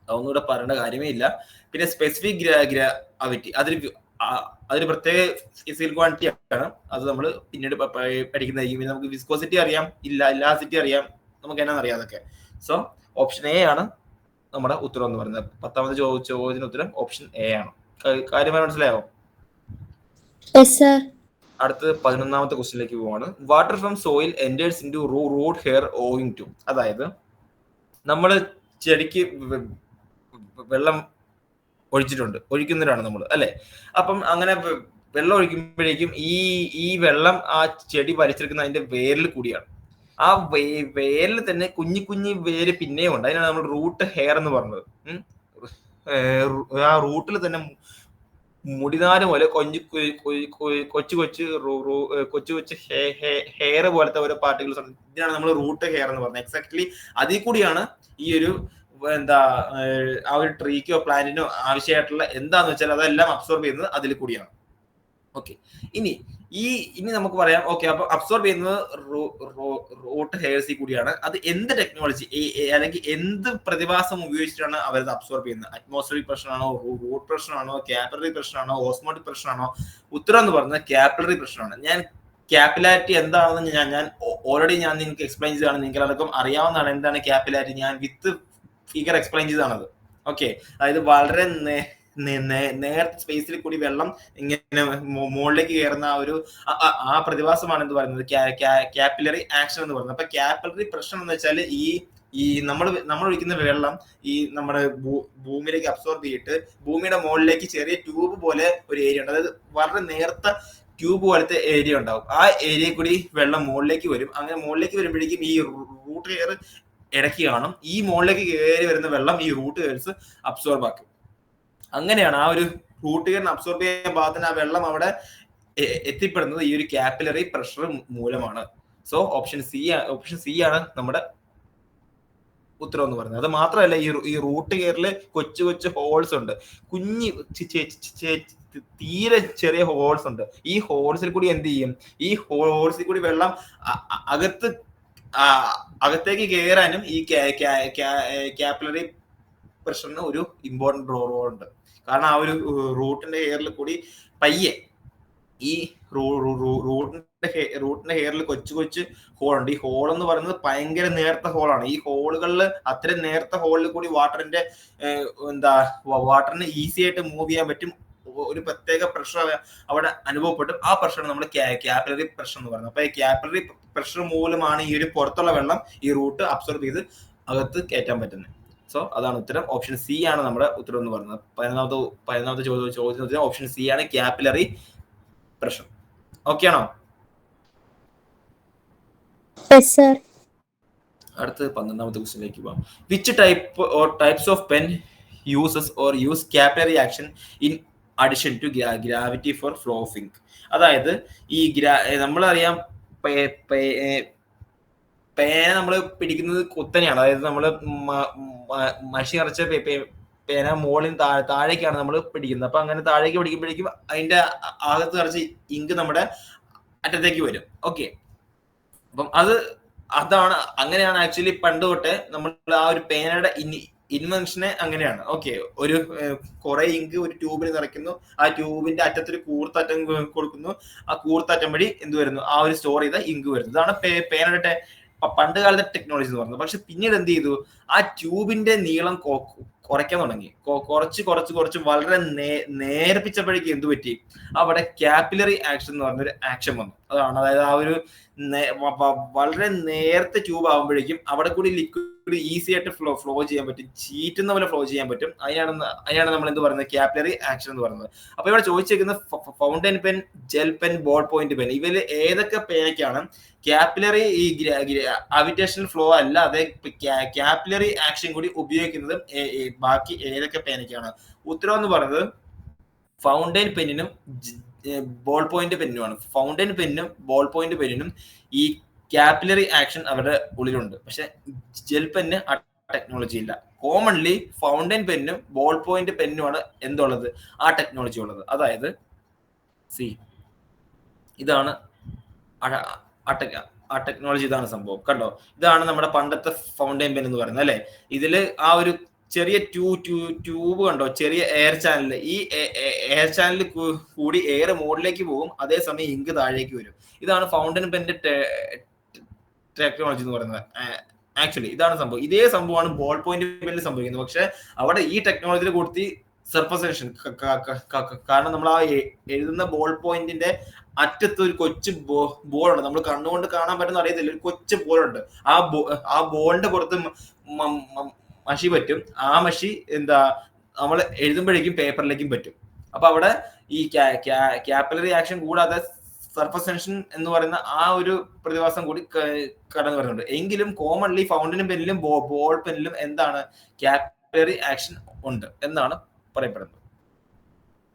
അതൊന്നും പറയേണ്ട കാര്യമേ ഇല്ല. പിന്നെ സ്പെസിഫിക് ഗ്രാവിറ്റി, അതൊരു പ്രത്യേക ഫിസിക്കൽ ക്വാണ്ടിറ്റി ആണ്. അത് നമ്മൾ പിന്നീട് പഠിക്കുന്നതായിരിക്കും. പിന്നെ നമുക്ക് വിസ്കോസിറ്റി അറിയാം, ഇലാസിറ്റി അറിയാം, നമുക്ക് എന്നാ അറിയാം അതൊക്കെ. സോ ഓപ്ഷൻ എ ആണ് നമ്മുടെ ഉത്തരം എന്ന് പറയുന്നത്. 10ാമത്തെ ചോദ്യത്തിന് ഉത്തരം ഓപ്ഷൻ എ ആണ്. കാര്യമായി മനസ്സിലായോ? അടുത്ത് 11ാമത്തെ ക്വസ്റ്റ്യനിലേക്ക് പോവാണ്. Water from soil enters into root hair owing to. അതായത് നമ്മൾ ചെടിക്ക് വെള്ളം ഒഴിക്കുന്നവരാണ് നമ്മൾ, അല്ലെ? അപ്പം അങ്ങനെ വെള്ളം ഒഴിക്കുമ്പോഴേക്കും ഈ വെള്ളം ആ ചെടി വലിച്ചെടുക്കുന്ന അതിന്റെ വേരിൽ കൂടിയാണ്. ആ വേരിൽ തന്നെ കുഞ്ഞു വേര് പിന്നെയും ഉണ്ട്. അതിനാണ് നമ്മൾ റൂട്ട് ഹെയർ എന്ന് പറഞ്ഞത്. ആ റൂട്ടിൽ തന്നെ മുടിനാര് പോലെ കൊച്ചു കൊച്ചു ഹെയർ പോലത്തെ ഓരോ പാർട്ടിക്കിൾസ് ഉണ്ട്. ഇതിനാണ് നമ്മൾ റൂട്ട് ഹെയർ എന്ന് പറയുന്നത്. എക്സാക്ട്ലി അതിൽ കൂടിയാണ് ഈ ഒരു എന്താ ആ ഒരു ട്രീക്കോ പ്ലാന്റിനോ ആവശ്യമായിട്ടുള്ള എന്താന്ന് വെച്ചാൽ അതെല്ലാം അബ്സോർബ് ചെയ്യുന്നത് അതിൽ കൂടിയാണ്. ഓക്കെ, ഇനി നമുക്ക് പറയാം. ഓക്കെ, അപ്പൊ അബ്സോർബ് ചെയ്യുന്നത് റൂട്ട് ഹെയർസിൽ കൂടിയാണ്. അത് എന്ത് ടെക്നോളജി അല്ലെങ്കിൽ എന്ത് പ്രതിഭാസം ഉപയോഗിച്ചിട്ടാണ് അവരത് അബ്സോർബ് ചെയ്യുന്നത്? അറ്റ്മോസ്ഫിയറിക് പ്രഷറാണോ, റൂട്ട് പ്രഷറാണോ, കാപ്പിലറി പ്രഷറാണോ, ഓസ്മോട്ടിക് പ്രഷറാണോ? ഉത്തരം എന്ന് പറയുന്നത് കാപ്പിലറി പ്രഷറാണ്. ഞാൻ ക്യാപ്പിലാരിറ്റി എന്താണെന്ന് ഞാൻ ഓൾറെഡി ഞാൻ നിങ്ങൾക്ക് എക്സ്പ്ലെയിൻ ചെയ്തതാണ്. നിങ്ങൾക്ക് അതൊക്കെ അറിയാവുന്നതാണ് എന്താണ് ക്യാപ്പിലാരിറ്റി. ഞാൻ വിത്ത് ഫിഗർ എക്സ്പ്ലെയിൻ ചെയ്തതാണത്. ഓക്കെ, അതായത് വളരെ നേരത്തെ സ്പേസിൽ കൂടി വെള്ളം ഇങ്ങനെ മുകളിലേക്ക് കയറുന്ന ആ പ്രതിഭാസമാണ് എന്ത് പറയുന്നത്, ക്യാപ്പിലറി ആക്ഷൻ എന്ന് പറയുന്നത്. അപ്പൊ ക്യാപ്പിലറി പ്രഷർ എന്ന് വെച്ചാൽ ഈ നമ്മൾ ഒഴിക്കുന്ന വെള്ളം ഈ നമ്മുടെ ഭൂമിയിലേക്ക് അബ്സോർബ് ചെയ്തിട്ട് ഭൂമിയുടെ മുകളിലേക്ക് ചെറിയ ട്യൂബ് പോലെ ഒരു ഏരിയ ഉണ്ട്. അതായത് വളരെ നേർത്ത ട്യൂബ് പോലത്തെ ഏരിയ ഉണ്ടാവും. ആ ഏരിയയിൽ കൂടി വെള്ളം മുകളിലേക്ക് വരും. അങ്ങനെ മുകളിലേക്ക് വരുമ്പോഴേക്കും ഈ റൂട്ട് ഹെയർ ഇടയ്ക്ക് കാണും. ഈ മുകളിലേക്ക് കയറി വരുന്ന വെള്ളം ഈ റൂട്ട് ഹെയർസ് അബ്സോർബ് ആക്കും. അങ്ങനെയാണ് ആ ഒരു റൂട്ട് ഹെയറിന് അബ്സോർബ് ചെയ്യാൻ പാകത്തിന് ആ വെള്ളം അവിടെ എത്തിപ്പെടുന്നത് ഈ ഒരു ക്യാപ്പിലറി പ്രഷർ മൂലമാണ്. സോ ഓപ്ഷൻ സി ആണ് നമ്മുടെ ഉത്തരം എന്ന് പറയുന്നത്. അത് മാത്രമല്ല, ഈ റൂട്ട് ഹെയറിൽ കൊച്ചു കൊച്ചു ഹോൾസ് ഉണ്ട്, കുഞ്ഞി തീരെ ചെറിയ ഹോൾസ് ഉണ്ട്. ഈ ഹോൾസിൽ കൂടി എന്ത് ചെയ്യും, ഈ ഹോൾസിൽ കൂടി വെള്ളം അകത്തേക്ക് കയറാനും ഈ ക്യാപ്പിലറി പ്രഷറിന് ഒരു ഇമ്പോർട്ടന്റ് റോൾ ഉണ്ട്. കാരണം ആ ഒരു റൂട്ടിന്റെ ഹെയറിൽ കൂടി പയ്യെ ഈ റൂട്ടിന്റെ ഹെയറിൽ കൊച്ചു കൊച്ചു ഹോൾ ഉണ്ട്. ഈ ഹോൾ എന്ന് പറയുന്നത് ഭയങ്കര നേർത്ത ഹോളാണ്. ഈ ഹോളുകളിൽ അത്രയും നേർത്ത ഹോളിൽ കൂടി വാട്ടറിന് ഈസി ആയിട്ട് മൂവ് ചെയ്യാൻ പറ്റും. ഒരു പ്രത്യേക പ്രഷർ അവിടെ അനുഭവപ്പെടും. ആ പ്രഷറാണ് നമ്മൾ ക്യാപ്പിലറി പ്രഷർ എന്ന് പറയുന്നത്. അപ്പൊ ഈ ക്യാപ്പിലറി പ്രഷർ മൂലമാണ് ഈ ഒരു പുറത്തുള്ള വെള്ളം ഈ റൂട്ട് അബ്സോർബ് ചെയ്ത് അകത്ത് കയറ്റാൻ പറ്റുന്നത്. സോ അതാണ് ഉത്തരം. ഓപ്ഷൻ സി ആണ് നമ്മുടെ ഉത്തരം എന്ന് പറയുന്നത്. 11ാമത്തെ ചോദ്യത്തിന് ഓപ്ഷൻ സി ആണ് ക്യാപ്പിലറി പ്രഷർ. ഓക്കെ ആണോ? അടുത്ത് 12ാമത്തെ ക്വസ്റ്റ്യനിലേക്ക് പോകാം. Which types of pen uses or use capillary action in addition to gravity for flow of ink? അതായത് ഈ നമ്മളറിയാം പേന നമ്മൾ പിടിക്കുന്നത് കുത്തനെയാണ്. അതായത് നമ്മൾ മഷി നിറച്ച പേന മുകളിൽ താഴേക്കാണ് നമ്മൾ പിടിക്കുന്നത്. അപ്പൊ അങ്ങനെ താഴേക്ക് പിടിക്കുമ്പോഴേക്കും അതിന്റെ അകത്ത് നിറച്ച് ഇങ്ക് നമ്മുടെ അറ്റത്തേക്ക് വരും. ഓക്കെ, അപ്പം അങ്ങനെയാണ് ആക്ച്വലി പണ്ട് തൊട്ടേ നമ്മൾ ആ ഒരു പേനയുടെ ഇൻവെൻഷനെ അങ്ങനെയാണ്. ഓക്കെ, ഒരു കുറെ ഇങ്ക് ഒരു ട്യൂബിൽ നിറയ്ക്കുന്നു. ആ ട്യൂബിന്റെ അറ്റത്തൊരു കൂർത്തറ്റം കൊടുക്കുന്നു. ആ കൂർത്തറ്റം വഴി എന്ത് വരുന്നു, ആ ഒരു സ്റ്റോർ ചെയ്ത ഇങ്ക് വരുന്നു. ഇതാണ് പേനയുടെ പണ്ട് കാലത്തെ ടെക്നോളജി എന്ന് പറയുന്നത്. പക്ഷെ പിന്നീട് എന്ത് ചെയ്തു, ആ ട്യൂബിന്റെ നീളം കുറയ്ക്കാൻ തുടങ്ങി. കുറച്ച് വളരെ നേർപ്പിച്ചപ്പോഴേക്കും എന്ത് പറ്റി, അവിടെ ക്യാപ്പിലറി ആക്ഷൻ എന്ന് പറഞ്ഞൊരു ആക്ഷൻ വന്നു. അതാണ്, അതായത് ആ ഒരു വളരെ നേരത്തെ ട്യൂബ് ആകുമ്പോഴേക്കും അവിടെ കൂടി ലിക്വിഡ് ഈസി ആയിട്ട് ഫ്ലോ ചെയ്യാൻ പറ്റും, ചീറ്റുന്ന പോലെ ഫ്ലോ ചെയ്യാൻ പറ്റും. അതിനാണ് നമ്മൾ എന്ത് പറയുന്നത്, ക്യാപ്പിലറി ആക്ഷൻ എന്ന് പറയുന്നത്. അപ്പൊ ഇവിടെ ചോദിച്ചേക്കുന്ന fountain pen, gel pen, ball point pen, ഇവര് ഏതൊക്കെ പേനയ്ക്കാണ് ക്യാപ്പിലറി ഈ ഗ്രാവിറ്റേഷണൽ ഫ്ലോ അല്ലാതെ ക്യാപ്പിലറി ആക്ഷൻ കൂടി ഉപയോഗിക്കുന്നത് ബാക്കി ഏതൊക്കെ പേനയ്ക്കാണ്? ഉത്തരം എന്ന് പറയുന്നത് ഫൗണ്ടൻ പെന്നിനും ബോൾ പോയിന്റ് പെന്നുമാണ്. ഫൗണ്ടൻ പെന്നും ബോൾ പോയിന്റ് പെന്നിനും ഈ ക്യാപ്പിലറി ആക്ഷൻ അവരുടെ ഉള്ളിലുണ്ട്. പക്ഷെ ജെൽ പെന്ന് ആ ടെക്നോളജി ഇല്ല. കോമൺലി ഫൗണ്ടൻ പെന്നും ബോൾ പോയിന്റ് പെന്നുമാണ് എന്തുള്ളത്, ആ ടെക്നോളജി ഉള്ളത്. അതായത് ഇതാണ് ആ ടെക്നോളജി, ഇതാണ് സംഭവം. കണ്ടോ, ഇതാണ് നമ്മുടെ പണ്ടത്തെ ഫൗണ്ടൻ പെൻ എന്ന് പറയുന്നത് അല്ലെ. ഇതില് ആ ഒരു ചെറിയ ട്യൂബ് കണ്ടോ, ചെറിയ എയർ ചാനൽ. ഈ എയർ ചാനലിൽ കൂടി എയർ മുകളിലേക്ക് പോകും, അതേസമയം ഇങ്ക് താഴേക്ക് വരും. ഇതാണ് ഫൗണ്ടൻ പെന്റെ ടെക്നോളജി എന്ന് പറയുന്നത്. ആക്ച്വലി ഇതാണ് സംഭവം. ഇതേ സംഭവമാണ് ബോൾ പോയിന്റ് പെന്നിൽ സംഭവിക്കുന്നത്. പക്ഷെ അവിടെ ഈ ടെക്നോളജിയിൽ കൊടുത്തി സർഫസ് ടെൻഷൻ, കാരണം നമ്മൾ ആ എഴുതുന്ന ബോൾ പോയിന്റിന്റെ അറ്റത്ത് ഒരു കൊച്ചു ബോളുണ്ട്. നമ്മൾ കണ്ണുകൊണ്ട് കാണാൻ പറ്റുന്ന അറിയത്തില്ല, ഒരു കൊച്ചു ബോളുണ്ട്. ആ ബോളിന്റെ പുറത്ത് മഷി പറ്റും. ആ മഷി നമ്മൾ എഴുതുമ്പോഴേക്കും പേപ്പറിലേക്കും പറ്റും. അപ്പൊ അവിടെ ഈ ക്യാപ്പിലറി ആക്ഷൻ കൂടാതെ സർഫസ് ടെൻഷൻ എന്ന് പറയുന്ന ആ ഒരു പ്രതിഭാസം കൂടി കടന്നു വരുന്നുണ്ട്. എങ്കിലും കോമൺലി ഫൗണ്ടനും പെന്നിലും ബോൾ പെന്നിലും എന്താണ്, ക്യാപ്പിലറി ആക്ഷൻ ഉണ്ട് എന്നാണ് പറയപ്പെടുന്നത്.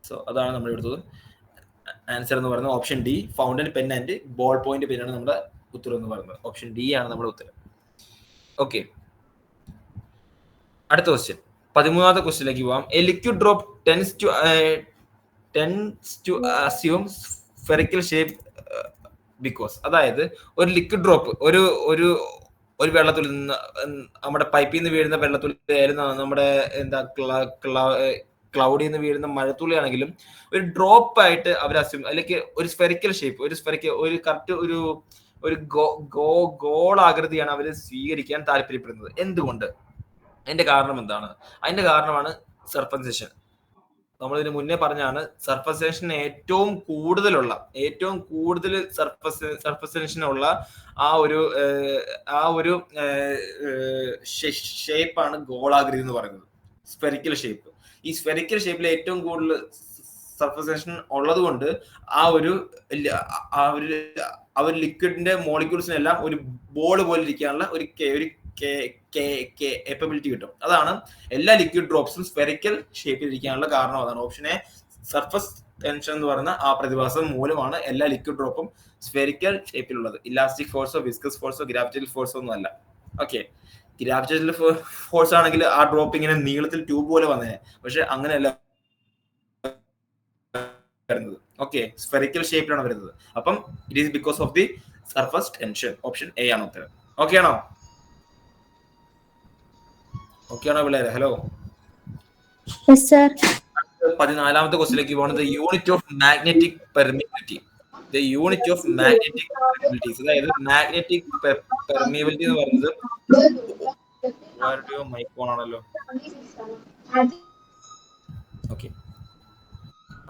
സോ അതാണ് നമ്മൾ എടുത്തത്. ആൻസർ എന്ന് പറയുന്നത് option D, fountain pen and ball point pen ആണ് നമ്മുടെ ഉത്തരം എന്ന് പറയുന്നത്. ഓപ്ഷൻ ഡി ആണ് നമ്മുടെ ഉത്തരം. ഓക്കെ, അടുത്ത ക്വസ്റ്റ്യൻ 13ാമത്തെ ക്വസ്റ്റ്യനിലേക്ക് പോവാം. A liquid drop tends to assume spherical shape because, അതായത് ഒരു ലിക്വിഡ് ഡ്രോപ്പ് ഒരു ഒരു ഒരു വെള്ളത്തുള്ളി നിന്ന് നമ്മുടെ പൈപ്പിൽ നിന്ന് വീഴുന്ന വെള്ളത്തുള്ളി ആയിരുന്നു, നമ്മുടെ എന്താ ക്ലൗഡിൽ നിന്ന് വീഴുന്ന മഴത്തുള്ളി ആണെങ്കിലും ഒരു ഡ്രോപ്പ് ആയിട്ട് അവർ അസ്യൂം, അല്ലെങ്കിൽ ഒരു സ്ഫെറിക്കൽ ഷേപ്പ്, ഒരു കറക്റ്റ് ഒരു ഗോൾ ആകൃതിയാണ് അവർ സ്വീകരിക്കാൻ താല്പര്യപ്പെടുന്നത്. എന്തുകൊണ്ട്? അതിന്റെ കാരണം എന്താണ്? അതിന്റെ കാരണമാണ് സർഫസേഷൻ. നമ്മളിതിന് മുന്നേ പറഞ്ഞാണ് സർഫസേഷൻ ഏറ്റവും കൂടുതൽ സർഫസേഷനുള്ള ആ ഒരു ഷേപ്പാണ് ഗോളാകൃതി എന്ന് പറയുന്നത്, സ്ഫെറിക്കൽ ഷേപ്പ്. ഈ സ്ഫെറിക്കൽ ഷേപ്പിൽ ഏറ്റവും കൂടുതൽ സർഫസേഷൻ ഉള്ളത് കൊണ്ട് ആ ഒരു ലിക്വിഡിന്റെ മോളിക്യൂൾസിനെല്ലാം ഒരു ബോൾ പോലെ ഇരിക്കാനുള്ള ഒരു കേപ്പബിലിറ്റി കിട്ടും. അതാണ് എല്ലാ ലിക്വിഡ് ഡ്രോപ്സും സ്ഫെറിക്കൽ ഷേപ്പിൽ ഇരിക്കാനുള്ള കാരണം. അതാണ് ഓപ്ഷൻ എ. സർഫസ് ടെൻഷൻ എന്ന് പറയുന്ന ആ പ്രതിഭാസം മൂലമാണ് എല്ലാ ലിക്വിഡ് ഡ്രോപ്പും സ്ഫെറിക്കൽ ഷേപ്പിലുള്ളത്. ഇലാസ്റ്റിക് ഫോഴ്സോ വിസ്കസ് ഫോഴ്സോ ഗ്രാവിറ്റേറ്റൽ ഫോഴ്സോ ഒന്നും അല്ല. ഓക്കെ, ഗ്രാവിറ്റേറ്റൽ ഫോഴ്സ് ആണെങ്കിൽ ആ ഡ്രോപ്പ് ഇങ്ങനെ നീളത്തിൽ ട്യൂബ് പോലെ വന്നേ, പക്ഷെ അങ്ങനെയല്ല വരുന്നത്. ഓക്കെ, സ്ഫെറിക്കൽ ഷേപ്പിലാണ് വരുന്നത്. അപ്പം it is because of the surface tension. Option A ആണ് ഉത്തരം. ഓക്കെ ആണോ? ഓക്കെ ആണോ പിള്ളേരെ? ഹലോ. 14ാമത്തെ ക്വസ്റ്റ്യനിലേക്ക് പോകുന്നത് unit of magnetic permeability. Unit of magnetic permeabilities, അതായത് മാഗ്നറ്റിക് പെർമിയബിലിറ്റി എന്ന് പറയുന്നത് മൈക്കോൺ ആണല്ലോ. ഓക്കെ,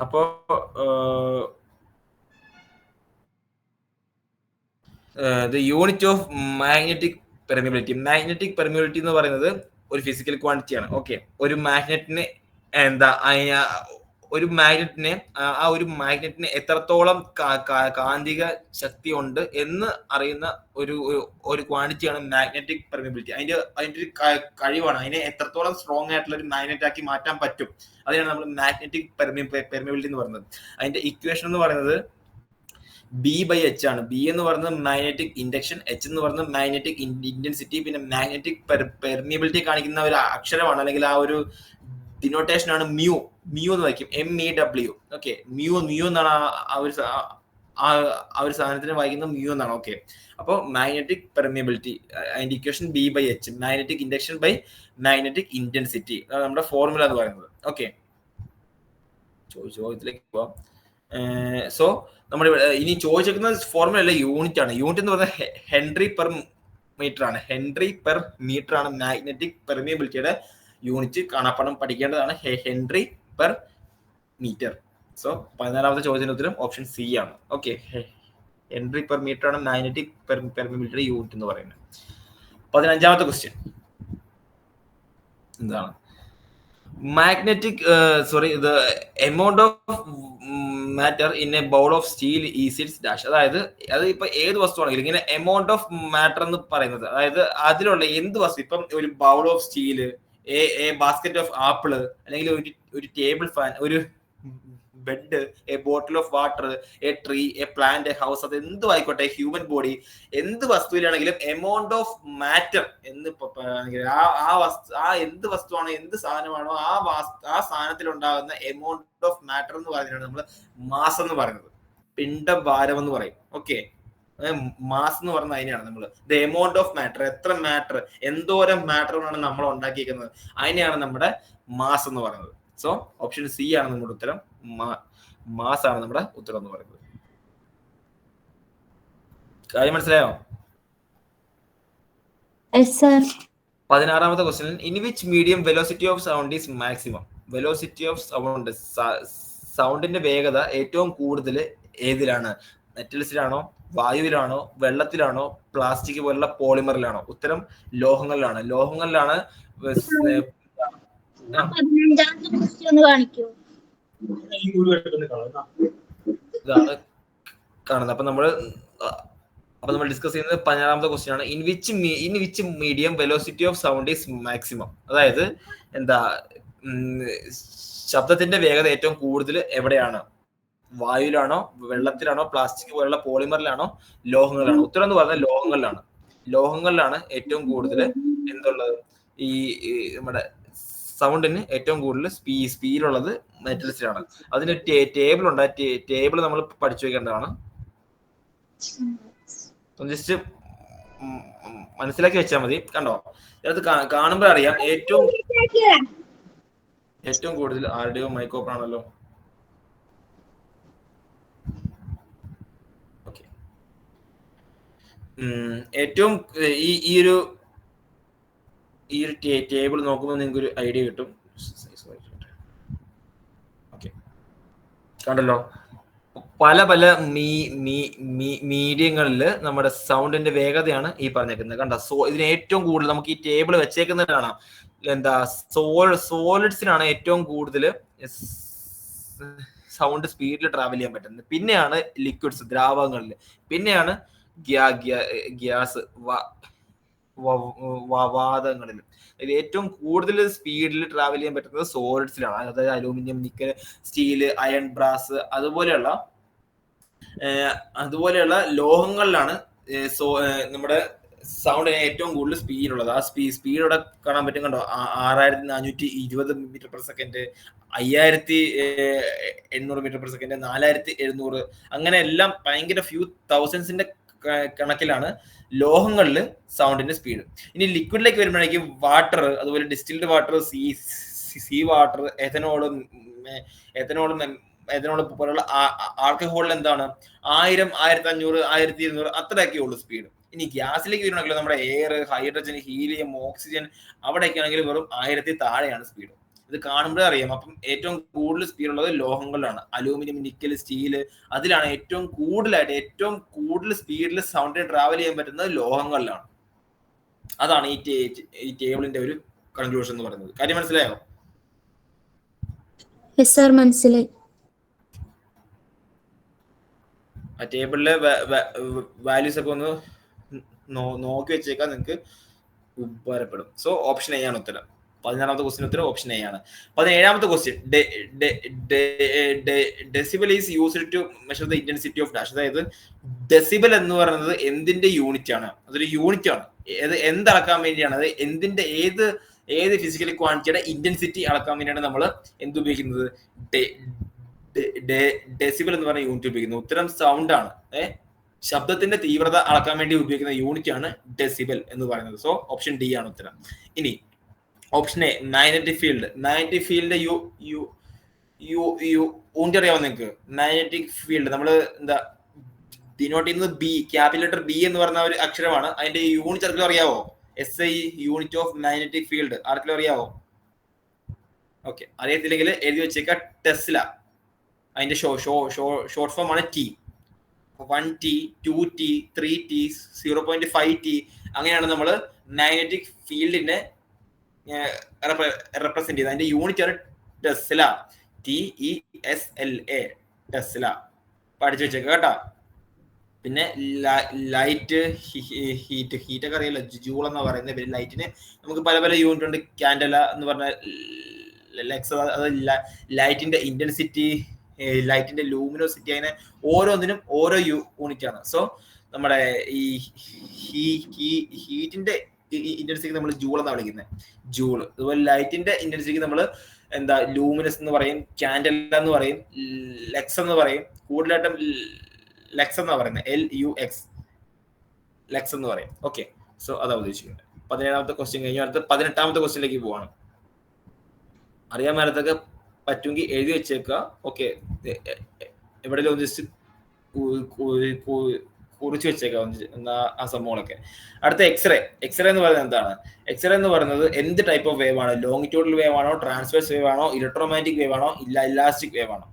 അപ്പോ യൂണിറ്റ് ഓഫ് മാഗ്നറ്റിക് പെർമിയബിലിറ്റി എന്ന് പറയുന്നത് ഒരു ഫിസിക്കൽ ക്വാണ്ടിറ്റി ആണ്. ഓക്കെ, ഒരു മാഗ്നറ്റിന് ഒരു മാഗ്നറ്റിന് എത്രത്തോളം കാന്തിക ശക്തി ഉണ്ട് എന്ന് അറിയുന്ന ഒരു ക്വാണ്ടിറ്റിയാണ് മാഗ്നറ്റിക് പെർമിയബിലിറ്റി. അതിന്റെ ഒരു കഴിവാണ്, അതിനെ എത്രത്തോളം സ്ട്രോങ് ആയിട്ടുള്ള ഒരു മാഗ്നറ്റ് ആക്കി മാറ്റാൻ പറ്റും. അതിനാണ് നമ്മൾ മാഗ്നറ്റിക് പെർമിയബിലിറ്റി എന്ന് പറയുന്നത്. അതിന്റെ ഇക്വേഷൻ എന്ന് പറയുന്നത് B/H ആണ്. B എന്ന് പറയുന്നത് മാഗ്നറ്റിക് ഇൻഡക്ഷൻ, H എന്ന് പറയുന്നത് മാഗ്നറ്റിക് ഇന്റൻസിറ്റി, പിന്നെ മാഗ്നറ്റിക് പെർമിയബിലിറ്റി കാണിക്കുന്ന ഒരു അക്ഷരമാണ്, അല്ലെങ്കിൽ ആ ഒരു ഡിനോട്ടേഷൻ ആണ് മ്യൂ എന്ന് വായിക്കും, MEW. ഓക്കെ, മ്യൂ എന്നാണ് ആ ഒരു സാധനത്തിന് വായിക്കുന്നത് മ്യൂ എന്നാണ്. ഓക്കെ, അപ്പോൾ മാഗ്നറ്റിക് പെർമിയബിലിറ്റി അതിന്റെ equation B/H, magnetic induction by magnetic intensity, നമ്മുടെ ഫോർമുല എന്ന് പറയുന്നത്. ഓക്കെ, ചോദ്യത്തിലേക്ക് പോവാം. സോ നമ്മൾ ഇനി ചോദിച്ചിരിക്കുന്ന ഫോർമുല അല്ല, യൂണിറ്റ് ആണ്. യൂണിറ്റ് എന്ന് പറയുന്നത് ഹെൻറി പെർ മീറ്റർ ആണ് മാഗ്നറ്റിക് പെർമിയബിലിറ്റിയുടെ യൂണിറ്റ്. കാണാപ്പാടം പഠിക്കേണ്ടതാണ്, ഹെൻറി പെർ മീറ്റർ. സോ 14ാമത്തെ ചോദ്യത്തിന് ഉത്തരം ഓപ്ഷൻ സി ആണ്. ഓക്കെ, ഹെൻറി പെർ മീറ്റർ ആണ് മാഗ്നറ്റിക് പെർമിയബിലിറ്റിയുടെ യൂണിറ്റ് എന്ന് പറയുന്നത്. 15ാമത്തെ ക്വസ്റ്റ്യൻ എന്താണ്? the amount of matter in a bowl of steel is its dash. അതായത് അത് ഇപ്പൊ ഏത് വസ്തുവാണെങ്കിലും ഇങ്ങനെ എമൗണ്ട് ഓഫ് മാറ്റർ എന്ന് പറയുന്നത്, അതായത് അതിലുള്ള എന്ത് വസ്തു, ഇപ്പം ഒരു bowl of steel, A basket of apple, അല്ലെങ്കിൽ ഒരു ടേബിൾ ഫാൻ, ഒരു bed, A bottle of water, A tree, A plant, A house, അത് എന്തും ആയിക്കോട്ടെ, ഹ്യൂമൻ ബോഡി, എന്ത് വസ്തുവിലാണെങ്കിലും എമൗണ്ട് ഓഫ് മാറ്റർ എന്ന് എന്ത് വസ്തുവാണോ, എന്ത് സാധനമാണോ ആ സാധനത്തിൽ ഉണ്ടാകുന്ന എമൗണ്ട് ഓഫ് മാറ്റർ എന്ന് പറയുന്നതാണ് നമ്മൾ മാസ് എന്ന് പറയുന്നത്, പിണ്ഡഭാരം എന്ന് പറയും. ഓക്കെ, മാസ് എന്ന് പറഞ്ഞാൽ അതിനെയാണ് നമ്മൾ ദ എമൗണ്ട് ഓഫ് മാറ്റർ, എത്ര മാറ്റർ, എന്തോരം മാറ്ററുകളാണ് നമ്മൾ ഉണ്ടാക്കിയിരിക്കുന്നത്, അതിനെയാണ് നമ്മുടെ മാസ് എന്ന് പറയുന്നത്. സോ ഓപ്ഷൻ സി ആണ് നമ്മുടെ ഉത്തരം, മാസ് ആണ് നമ്മുടെ ഉത്തരം എന്ന് പറയുന്നത്. കാര്യം മനസ്സിലായോ? 16ാമത്തെ question, in which medium velocity of sound is maximum. Velocity of sound, സൗണ്ടിന്റെ വേഗത ഏറ്റവും കൂടുതൽ ഏതിലാണ്? മെറ്റൽസിലാണോ, വായുവിലാണോ, വെള്ളത്തിലാണോ, പ്ലാസ്റ്റിക് പോലുള്ള പോളിമറിലാണോ? ഉത്തരം ലോഹങ്ങളിലാണ്. ഇതാണ് കാണുന്നത്. അപ്പൊ നമ്മൾ ഡിസ്കസ് ചെയ്യുന്നത് 16ാമത്തെ ക്വസ്റ്റ്യൻ ആണ്. In which medium velocity of sound is maximum. അതായത് ശബ്ദത്തിന്റെ വേഗത ഏറ്റവും കൂടുതൽ എവിടെയാണ്? വായുവിലാണോ, വെള്ളത്തിലാണോ, പ്ലാസ്റ്റിക് പോലുള്ള പോളിമറിലാണോ, ലോഹങ്ങളിലാണോ? ഉത്തരം എന്ന് പറഞ്ഞാൽ ലോഹങ്ങളിലാണ്. ലോഹങ്ങളിലാണ് ഏറ്റവും കൂടുതൽ എന്തുള്ളത്, ഈ നമ്മുടെ സൗണ്ടിന് ഏറ്റവും കൂടുതൽ സ്പീഡുള്ളത് മെറ്റൽസിലാണ്. അതിന് ടേബിൾ ഉണ്ട്. ടേബിൾ നമ്മൾ പഠിച്ചു വെക്കേണ്ടതാണ്. ജസ്റ്റ് മനസ്സിലാക്കി വെച്ചാൽ മതി. കണ്ടോ, ഇതിനകത്ത് കാണുമ്പോൾ അറിയാം ഏറ്റവും കൂടുതൽ ആരുടെയോ മൈക്ക് ഓപ്പൺ ആണല്ലോ. ഓക്കെ, ഏറ്റവും ഈ ഒരു ടേബിൾ നോക്കുമ്പോൾ നിങ്ങൾക്ക് ഒരു ഐഡിയ കിട്ടും. ഓക്കെ, കണ്ടല്ലോ, പല പല മീഡിയങ്ങളിൽ നമ്മുടെ സൗണ്ടിന്റെ വേഗതയാണ് ഈ പറഞ്ഞേക്കുന്നത്. കണ്ട, ഇതിന് ഏറ്റവും കൂടുതൽ നമുക്ക് ഈ ടേബിൾ വെച്ചേക്കുന്നത് കാണാം. എന്താ, സോളിഡ്സിനാണ് ഏറ്റവും കൂടുതൽ സൗണ്ട് സ്പീഡിൽ ട്രാവൽ ചെയ്യാൻ പറ്റുന്നത്. പിന്നെയാണ് ലിക്വിഡ്സ്, ദ്രാവകങ്ങളിൽ. പിന്നെയാണ് ഗ്യാസ്, വാതകങ്ങളിൽ. ഇത് ഏറ്റവും കൂടുതൽ സ്പീഡിൽ ട്രാവൽ ചെയ്യാൻ പറ്റുന്നത് സോളിഡ്സിലാണ്. അതായത് aluminium, nickel, steel, iron, brass അതുപോലെയുള്ള ലോഹങ്ങളിലാണ് നമ്മുടെ സൗണ്ടിന് ഏറ്റവും കൂടുതൽ സ്പീഡുള്ളത്. ആ സ്പീഡോടെ കാണാൻ പറ്റും. കണ്ടോ, 6420 metre per second, 5800 metre per second, 4700, അങ്ങനെ എല്ലാം ഭയങ്കര ഫ്യൂ തൗസൻഡ്സിന്റെ കണക്കിലാണ് ലോഹങ്ങളിൽ സൗണ്ടിന്റെ സ്പീഡ്. ഇനി ലിക്വിഡിലേക്ക് വരുമ്പോഴേക്കും വാട്ടർ, അതുപോലെ ഡിസ്റ്റിൽഡ് വാട്ടർ, സീ വാട്ടർ, എഥനോളും പോലുള്ള ആൽക്കഹോളിൽ എന്താണ് 1000, 1500, 1200 അത്രയൊക്കെ ഉള്ളൂ സ്പീഡ്. ഇനി ഗ്യാസിലേക്ക് വരുവാണെങ്കിൽ നമ്മുടെ എയർ, ഹൈഡ്രജൻ, ഹീലിയം, ഓക്സിജൻ, അവിടെയൊക്കെ ആണെങ്കിൽ വെറും 1000 താഴെയാണ് സ്പീഡ്. ഇത് കാണുമ്പോഴേ അറിയാം. അപ്പം ഏറ്റവും കൂടുതൽ സ്പീഡ് ഉള്ളത് ലോഹങ്ങളിലാണ്. അലൂമിനിയം, നിക്കൽ, സ്റ്റീല്, അതിലാണ് ഏറ്റവും കൂടുതൽ സ്പീഡിൽ സൗണ്ടിൽ ട്രാവൽ ചെയ്യാൻ പറ്റുന്നത് ലോഹങ്ങളിലാണ്. അതാണ് ഈ ടേബിളിന്റെ ഒരു കൺക്ലൂഷൻ എന്ന് പറയുന്നത്. കാര്യം മനസ്സിലായോ? മനസ്സിലായി. ആ ടേബിളിലെ വാല്യൂസ് ഒക്കെ ഒന്ന് നോക്കി വെച്ചേക്കാൻ നിങ്ങൾക്ക് ഉപകാരപ്പെടും. സോ ഓപ്ഷൻ എ ആണ് ഉത്തരം. 16ാമത്തെ ക്വസ്റ്റ്യൻ ഉത്തരം ഓപ്ഷൻ എ ആണ്. 17ാമത്തെ question, decibel is used to measure the intensity of dash. അതായത് ഡെസിബൽ എന്ന് പറയുന്നത് എന്തിന്റെ യൂണിറ്റ് ആണ്? അതൊരു യൂണിറ്റ് ആണ്. എന്ത് അളക്കാൻ വേണ്ടിയാണ്? അത് എന്തിന്റെ ഏത് ഫിസിക്കൽ ക്വാണ്ടിറ്റിയുടെ ഇന്റൻസിറ്റി അളക്കാൻ വേണ്ടിയാണ് നമ്മൾ എന്ത് ഉപയോഗിക്കുന്നത്? ഡെസിബൽ എന്ന് പറയുന്ന യൂണിറ്റ് ഉപയോഗിക്കുന്നത്. ഉത്തരം സൗണ്ട് ആണ്. ശബ്ദത്തിന്റെ തീവ്രത അളക്കാൻ വേണ്ടി ഉപയോഗിക്കുന്ന യൂണിറ്റ് ആണ് ഡെസിബൽ എന്ന് പറയുന്നത്. സോ ഓപ്ഷൻ ഡി ആണ് ഉത്തരം. ഇനി option A, magnetic field. Magnetic field unit അറിയാമോ നിങ്ങൾക്ക്? മാഗ്നറ്റിക് ഫീൽഡ് നമ്മൾ എന്താ ഡിനോട്ട് ചെയ്യുന്നത്? ബി, ക്യാപിറ്റൽ ലെറ്റർ ബി എന്ന് പറയുന്ന ഒരു അക്ഷരമാണ്. അതിന്റെ യൂണിറ്റ് ആർക്കെങ്കിലും അറിയാവോ? SI, unit of magnetic field, ആർക്കെങ്കിലും അറിയാവോ? ഓക്കെ, അറിയത്തില്ലെങ്കിൽ എഴുതി വെച്ചേക്ക, ടെസ്ല. അതിന്റെ ഷോർട്ട് ഫോം ആണ് T. 1T, 2T, 3T, 0.5T, അങ്ങനെയാണ് നമ്മൾ മാഗ്നറ്റിക് ഫീൽഡിനെ റെപ്രസെന്റ് ചെയ്തത്. അതിന്റെ യൂണിറ്റ് ആണ് ടെസ്ല, TESLA, ടെസ്ല. പഠിച്ചു വെച്ചേക്ക കേട്ടോ. പിന്നെ ലൈറ്റ്, ഹീറ്റ് ഒക്കെ അറിയാലോ, ജൂൾ എന്നാ പറയുന്നത്. പിന്നെ ലൈറ്റിന് നമുക്ക് പല പല യൂണിറ്റ് ഉണ്ട്. കാൻഡല എന്ന് പറഞ്ഞ ലെക്സ്, അത് ലൈറ്റിന്റെ ഇന്റൻസിറ്റി, ലൈറ്റിന്റെ ലൂമിനോസിറ്റി, അങ്ങനെ ഓരോന്നിനും ഓരോ യൂണിറ്റ് ആണ്. സോ നമ്മുടെ ഈ ഹീറ്റിന്റെ ഇന്റൻസിറ്റിക്ക് നമ്മൾ ജൂൾ എന്നാണ് വിളിക്കുന്നത്, ജൂൾ. അതുപോലെ ലൈറ്റിന്റെ ഇന്റൻസിറ്റിക്ക് നമ്മൾ എന്താ ലൂമിനസ് എന്ന് പറയും, കാൻഡല എന്ന് പറയും, ലെക്സ് എന്ന് പറയും. കൂടുതലായിട്ടും ലെക്സ് എന്നാ പറയുന്നത്, LUX, ലെക്സ് എന്ന് പറയും. ഓക്കെ, സോ അതാ ഉദ്ദേശിക്കുന്നത്. 17ാമത്തെ ക്വസ്റ്റ്യൻ കഴിഞ്ഞു. അടുത്ത 18ാമത്തെ ക്വസ്റ്റ്യനിലേക്ക് പോവാണ്. അറിയാൻ മേലത്തൊക്കെ പറ്റുമെങ്കിൽ എഴുതി വെച്ചേക്കുക. ഓക്കെ, എവിടെയെങ്കിലും ജസ്റ്റ് കുറിച്ച് വെച്ചേക്കാം ആ സംഭവങ്ങളൊക്കെ. അടുത്ത എക്സ്റേ. എക്സ്റേ എന്ന് പറയുന്നത് എന്താണ്? എക്സ്റേ എന്ന് പറയുന്നത് എന്ത് ടൈപ്പ് ഓഫ് വേവ് ആണ്? ലോങ്ങിറ്റ്യൂഡൽ വേവ് ആണോ, ട്രാൻസ്വേഴ്സ് വേവ് ആണോ, ഇലക്ട്രോമാഗ്നറ്റിക് വേവ് ആണോ, ഇലാസ്റ്റിക് വേവ് ആണോ?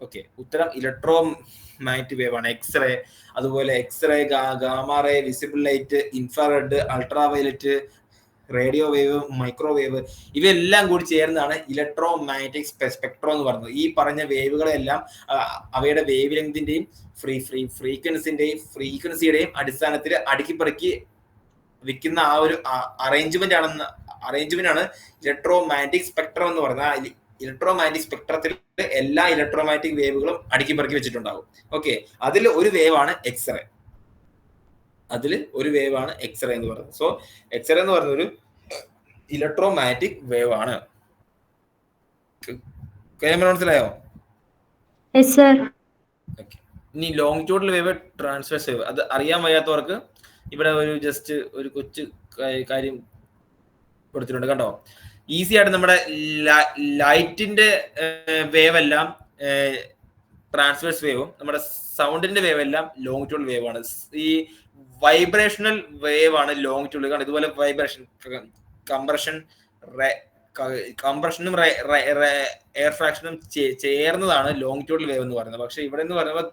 ഓക്കെ, ഉത്തരം ഇലക്ട്രോമാഗ്നറ്റിക് വേവ് ആണ് എക്സ്റേ. അതുപോലെ X ray, gamma ray, visible light, infrared, ultraviolet, radio wave, microwave, ഇവയെല്ലാം കൂടി ചേർന്നാണ് ഇലക്ട്രോമാഗ്നറ്റിക് സ്പെക്ട്രം എന്ന് പറയുന്നത്. ഈ പറഞ്ഞ വേവുകളെല്ലാം അവയുടെ വേവ് ലെങ്തിന്റെയും ഫ്രീക്വൻസിയുടെയും അടിസ്ഥാനത്തിൽ അടുക്കിപ്പറക്കി വിൽക്കുന്ന ആ ഒരു അറേഞ്ച്മെന്റ് ആണ് ഇലക്ട്രോമാഗ്നറ്റിക് സ്പെക്ട്രം എന്ന് പറയുന്നത്. ഇലക്ട്രോമാഗ്നറ്റിക് സ്പെക്ട്രത്തിൽ എല്ലാ ഇലക്ട്രോമാഗ്നറ്റിക് വേവുകളും അടുക്കി പെറുക്കി വെച്ചിട്ടുണ്ടാകും. ഓക്കെ, അതിൽ ഒരു വേവ് ആണ് എക്സ്റേ. എന്ന് പറയുന്നത്. സോ എക്സ്റേ എന്ന് പറയുന്ന ഒരു ഇലക്ട്രോമാഗ്നറ്റിക് വേവ് ആണ്. മനസ്സിലായോ? ഇനി ലോങ്ങിറ്റ്യൂഡൽ വേവ്, ട്രാൻസ്വേഴ്സ് വേവ്, അത് അറിയാൻ വയ്യാത്തവർക്ക് ഇവിടെ ഒരു ജസ്റ്റ് ഒരു കൊച്ചു കാര്യം കൊടുത്തിട്ടുണ്ട് കണ്ടോ. ഈസി ആയിട്ട് നമ്മുടെ ലൈറ്റിന്റെ വേവ് എല്ലാം ട്രാൻസ്വേഴ്സ് വേവും നമ്മുടെ സൗണ്ടിന്റെ വേവ് എല്ലാം ലോങ്ങിറ്റ്യൂഡൽ വേവ് ആണ്. ഈ വൈബ്രേഷണൽ വേവ് ആണ് ലോങ്ങിറ്റ്യൂഡൽ. കാരണം ഇതുപോലെ വൈബ്രേഷൻ, കംപ്രഷനും എയർ ഫ്രാക്ഷനും ചേർന്നതാണ് ലോങ്ങിറ്റ്യൂഡൽ വേവ് എന്ന് പറയുന്നത്. പക്ഷെ ഇവിടെ എന്ന് പറയുമ്പോൾ